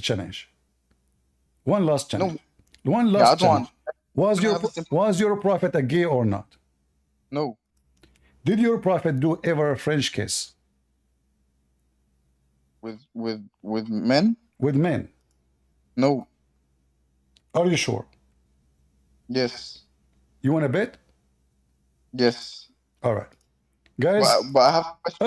One last challenge. No. One last challenge. Was your prophet a gay or not? No. Did your prophet do ever a French kiss? With men? With men? No. Are you sure? Yes. You want to bet? Yes. All right. Guys, but I have a question.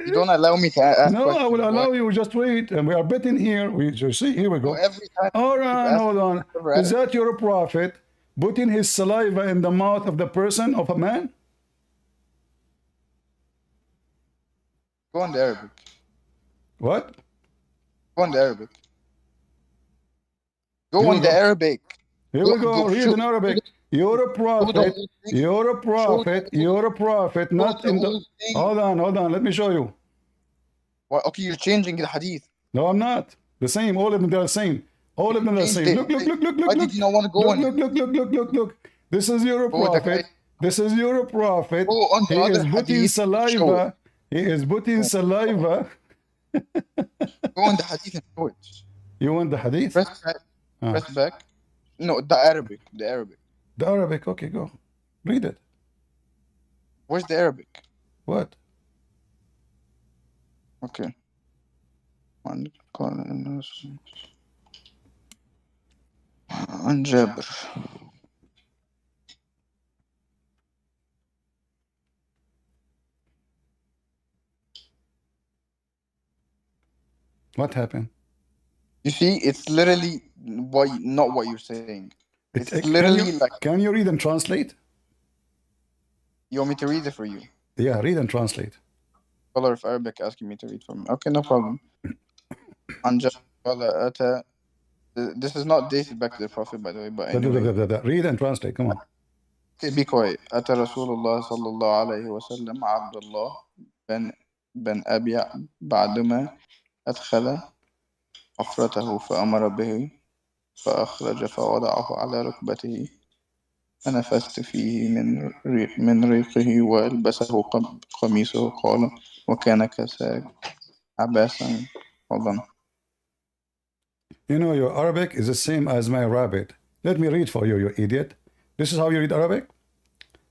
You don't allow me to ask no, questions. I will allow you. Just wait. And we are betting here. You see, here we go. Every time All right, hold on. Is that your prophet putting his saliva in the mouth of the person, of a man? Go on the Arabic. What? Go on the Arabic. Go on the Arabic. Here we go. Read in Arabic. You're a prophet. You're a prophet. You're a prophet. Not in the. Hold on. Let me show you. Well, okay, you're changing the hadith. No, I'm not. The same. All of them are the same. All of them are the same. Look. Why did you not want to go on? Look. This is your prophet. This is your prophet. He is putting saliva. He is putting saliva. Go on the hadith and show it. You want the hadith? Press back. No, the Arabic. The Arabic. Okay, go. Read it. Where's the Arabic? What? Okay. عن جابر. What happened? You see, it's literally not what you're saying. It's literally like. Can you read and translate? You want me to read it for you? Yeah, read and translate. Scholar of Arabic asking me to read for me. Okay, no problem. This is not dated back to the Prophet, by the way. But anyway. Read and translate. Come on. Okay, be quiet. أتى رسول الله صلى الله عليه وسلم عبد الله بن أبي بعدما أدخل حفرته فأمر به فأخرج فوضعه على ركبته فنفست فيه من ريقه وألبسه قميصه قال وكان كساك عباسا. Hold on. You know, your Arabic is the same as my rabbit. Let me read for you, you idiot. This is how you read Arabic.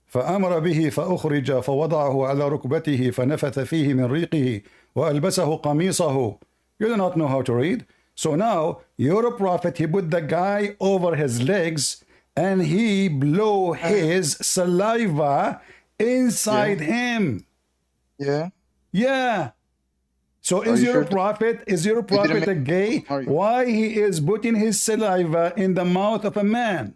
فأمر به فأخرج فوضعه على ركبته فنفث فيه من ريقه وألبسه قميصه. You do not know how to read. So now, you're a prophet, he put the guy over his legs and he blew his saliva inside him. Yeah. So is your prophet a gay? Why he is putting his saliva in the mouth of a man?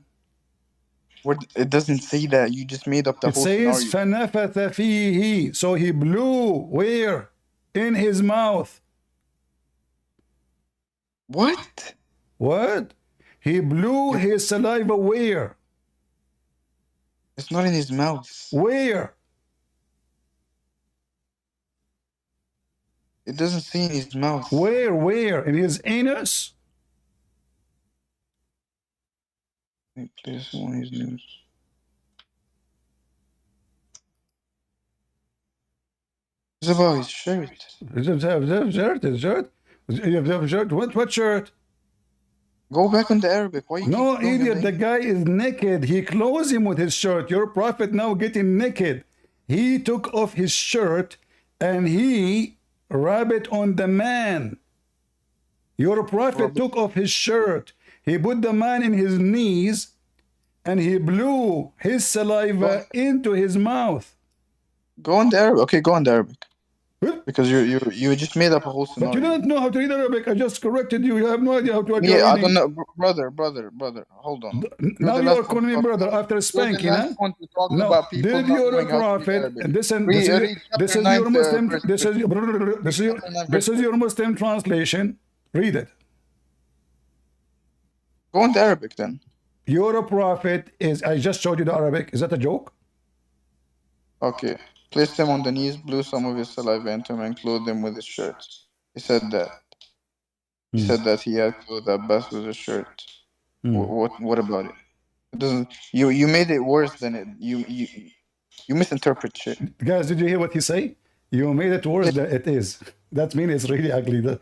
It doesn't say that. You just made up the whole scenario. It says فَنَفَثَ فِيهِ. So he blew where? In his mouth. What? He blew his saliva where? It's not in his mouth. Where? It doesn't say in his mouth. Where? In his anus? This one is news. It's about his shirt. Shirt? What shirt? Go back on the Arabic. Why you No, keep going idiot, on the guy is naked. He clothes him with his shirt. Your prophet now getting naked. He took off his shirt and he rubbed it on the man. Your prophet took off his shirt. He put the man in his knees and he blew his saliva into his mouth. Go on the Arabic. Okay, go on the Arabic. Because you just made up a whole scenario. But you don't know how to read Arabic. I just corrected you. You have no idea how to read. Yeah, I don't know, brother. Hold on. Now you are calling me brother after spanking, huh? No, did your prophet? This is your Muslim. This is your Muslim translation. Read it. Go on the Arabic then. Your prophet is. I just showed you the Arabic. Is that a joke? Okay. Placed him on the knees, blew some of his saliva into him, and clothed him with his shirt. He said that. He said that he had clothed Abbas with his shirt. What about it? It doesn't. You made it worse than it. You misinterpret shit. Guys, did you hear what he say? You made it worse than it is. That means it's really ugly. No,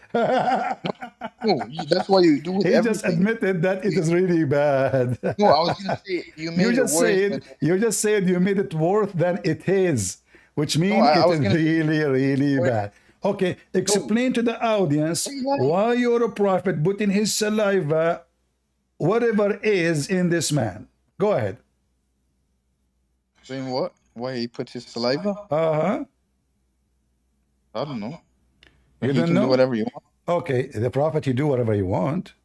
that's why you do it. He just admitted that it is really bad. No, I was gonna say you made it worse. You just said you made it worse than it is. Which means it is really bad. Okay, explain to the audience why your prophet put in his saliva whatever is in this man. Go ahead. Saying what? Why he put his saliva? Uh-huh. I don't know. You don't know? Do whatever you want. Okay, the prophet, you do whatever you want.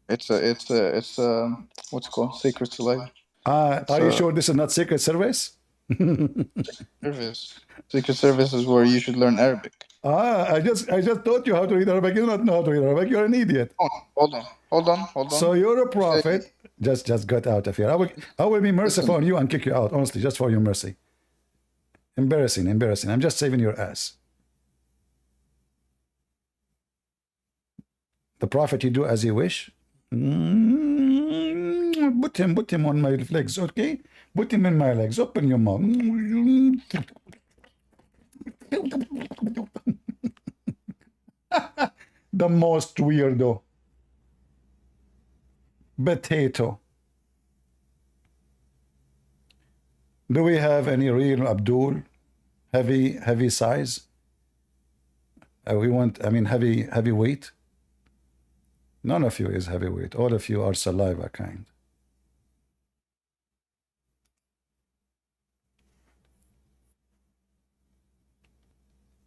It's what's it called? Sacred saliva. Are you sure this is not Secret Service? Secret Service is where you should learn Arabic. I just taught you how to read Arabic. You do not know how to read Arabic. You're an idiot. Hold on. So you're a prophet. Just get out of here. I will be merciful on you and kick you out. Honestly, just for your mercy. Embarrassing. I'm just saving your ass. The prophet, you do as you wish. Put him on my legs, okay? Put him in my legs. Open your mouth. The most weirdo. Potato. Do we have any real Abdul? Heavy size? Heavy weight? None of you is heavyweight. All of you are saliva kind.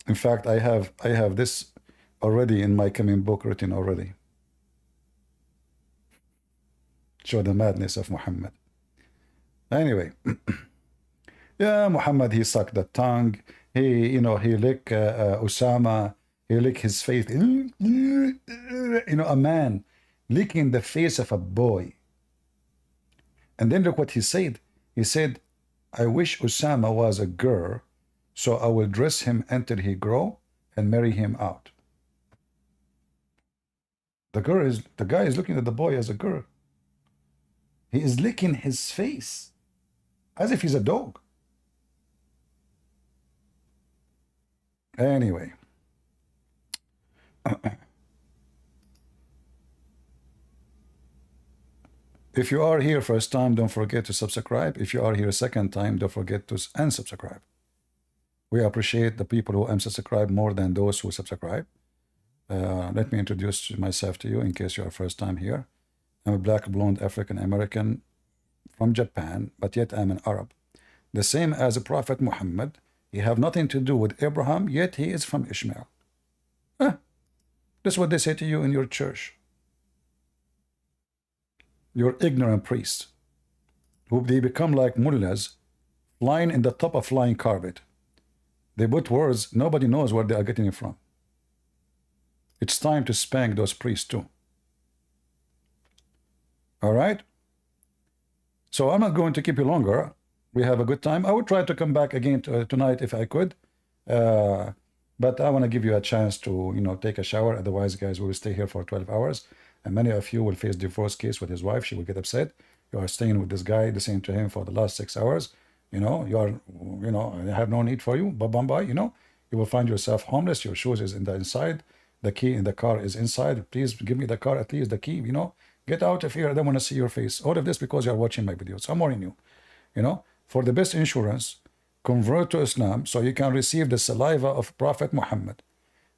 In fact, I have this already in my coming book written already. Show the madness of Muhammad. Anyway, yeah, Muhammad, he sucked the tongue. He licked Osama. He licked his face. A man licking the face of a boy. And then look what he said. He said, I wish Osama was a girl, so I will dress him until he grow and marry him out. The guy is looking at the boy as a girl. He is licking his face as if he's a dog. Anyway. If you are here first time, don't forget to subscribe. If you are here second time, don't forget to unsubscribe. We appreciate the people who unsubscribe more than those who subscribe. Let me introduce myself to you in case you are first time here. I'm a black, blonde, African American from Japan, but yet I'm an Arab. The same as the Prophet Muhammad. He have nothing to do with Abraham, yet he is from Ishmael. That's what they say to you in your church. Your ignorant priests, who they become like mullahs, flying in the top of flying carpet. They put words, nobody knows where they are getting it from. It's time to spank those priests too. All right? So I'm not going to keep you longer. We have a good time. I would try to come back again tonight if I could. But I want to give you a chance to, you know, take a shower. Otherwise, guys, we will stay here for 12 hours. And many of you will face divorce case with his wife. She will get upset. You are staying with this guy, listening to him for the last 6 hours. You know, you are, you know, I have no need for you. Bye, you know. You will find yourself homeless. Your shoes is in the inside. The key in the car is inside. Please give me the car, at least the key, you know. Get out of here. I don't want to see your face. All of this because you are watching my videos. I'm warning you. You know, for the best insurance, convert to Islam so you can receive the saliva of Prophet Muhammad.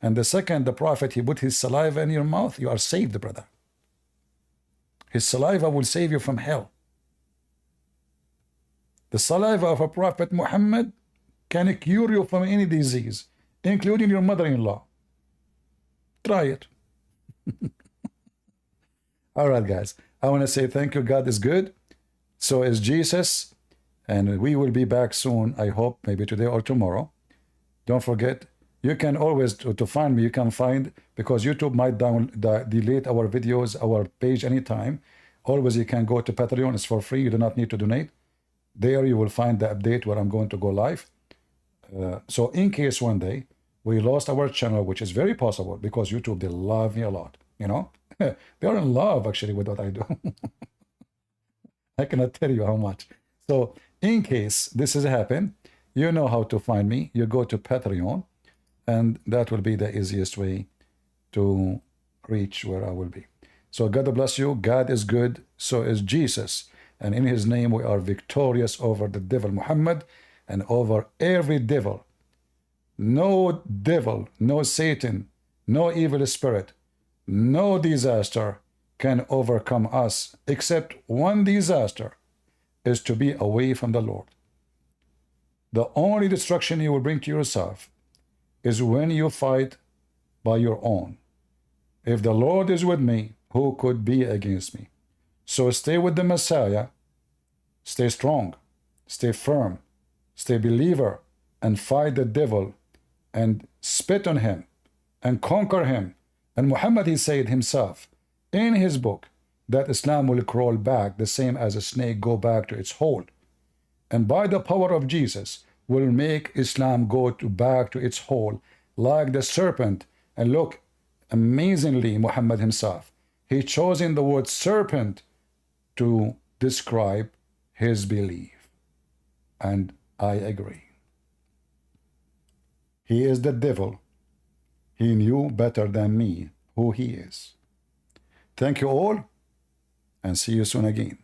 And the second, the Prophet, he put his saliva in your mouth, you are saved, brother. His saliva will save you from hell. The saliva of a Prophet Muhammad can cure you from any disease, including your mother-in-law. Try it. All right, guys. I want to say thank you. God is good. So is Jesus. And we will be back soon, I hope, maybe today or tomorrow. Don't forget, you can always, to find me, you can find, because YouTube might delete our videos, our page anytime. Always you can go to Patreon. It's for free. You do not need to donate. There you will find the update where I'm going to go live. So in case one day we lost our channel, which is very possible because YouTube, they love me a lot, you know. They are in love actually with what I do. I cannot tell you how much. So in case this has happened, you know how to find me. You go to Patreon, and that will be the easiest way to reach where I will be. So God bless you. God is good. So is Jesus. And in his name we are victorious over the devil Muhammad and over every devil. No devil, no Satan, no evil spirit, no disaster can overcome us, except one disaster is to be away from the Lord. The only destruction you will bring to yourself is when you fight by your own. If the Lord is with me, who could be against me? So stay with the Messiah, stay strong, stay firm, stay believer, and fight the devil and spit on him and conquer him. And Muhammad, he said himself in his book that Islam will crawl back the same as a snake go back to its hole. And by the power of Jesus will make Islam go back to its hole like the serpent. And look, amazingly, Muhammad himself, he chose in the word serpent to describe his belief. And I agree. He is the devil. He knew better than me who he is. Thank you all, and see you soon again.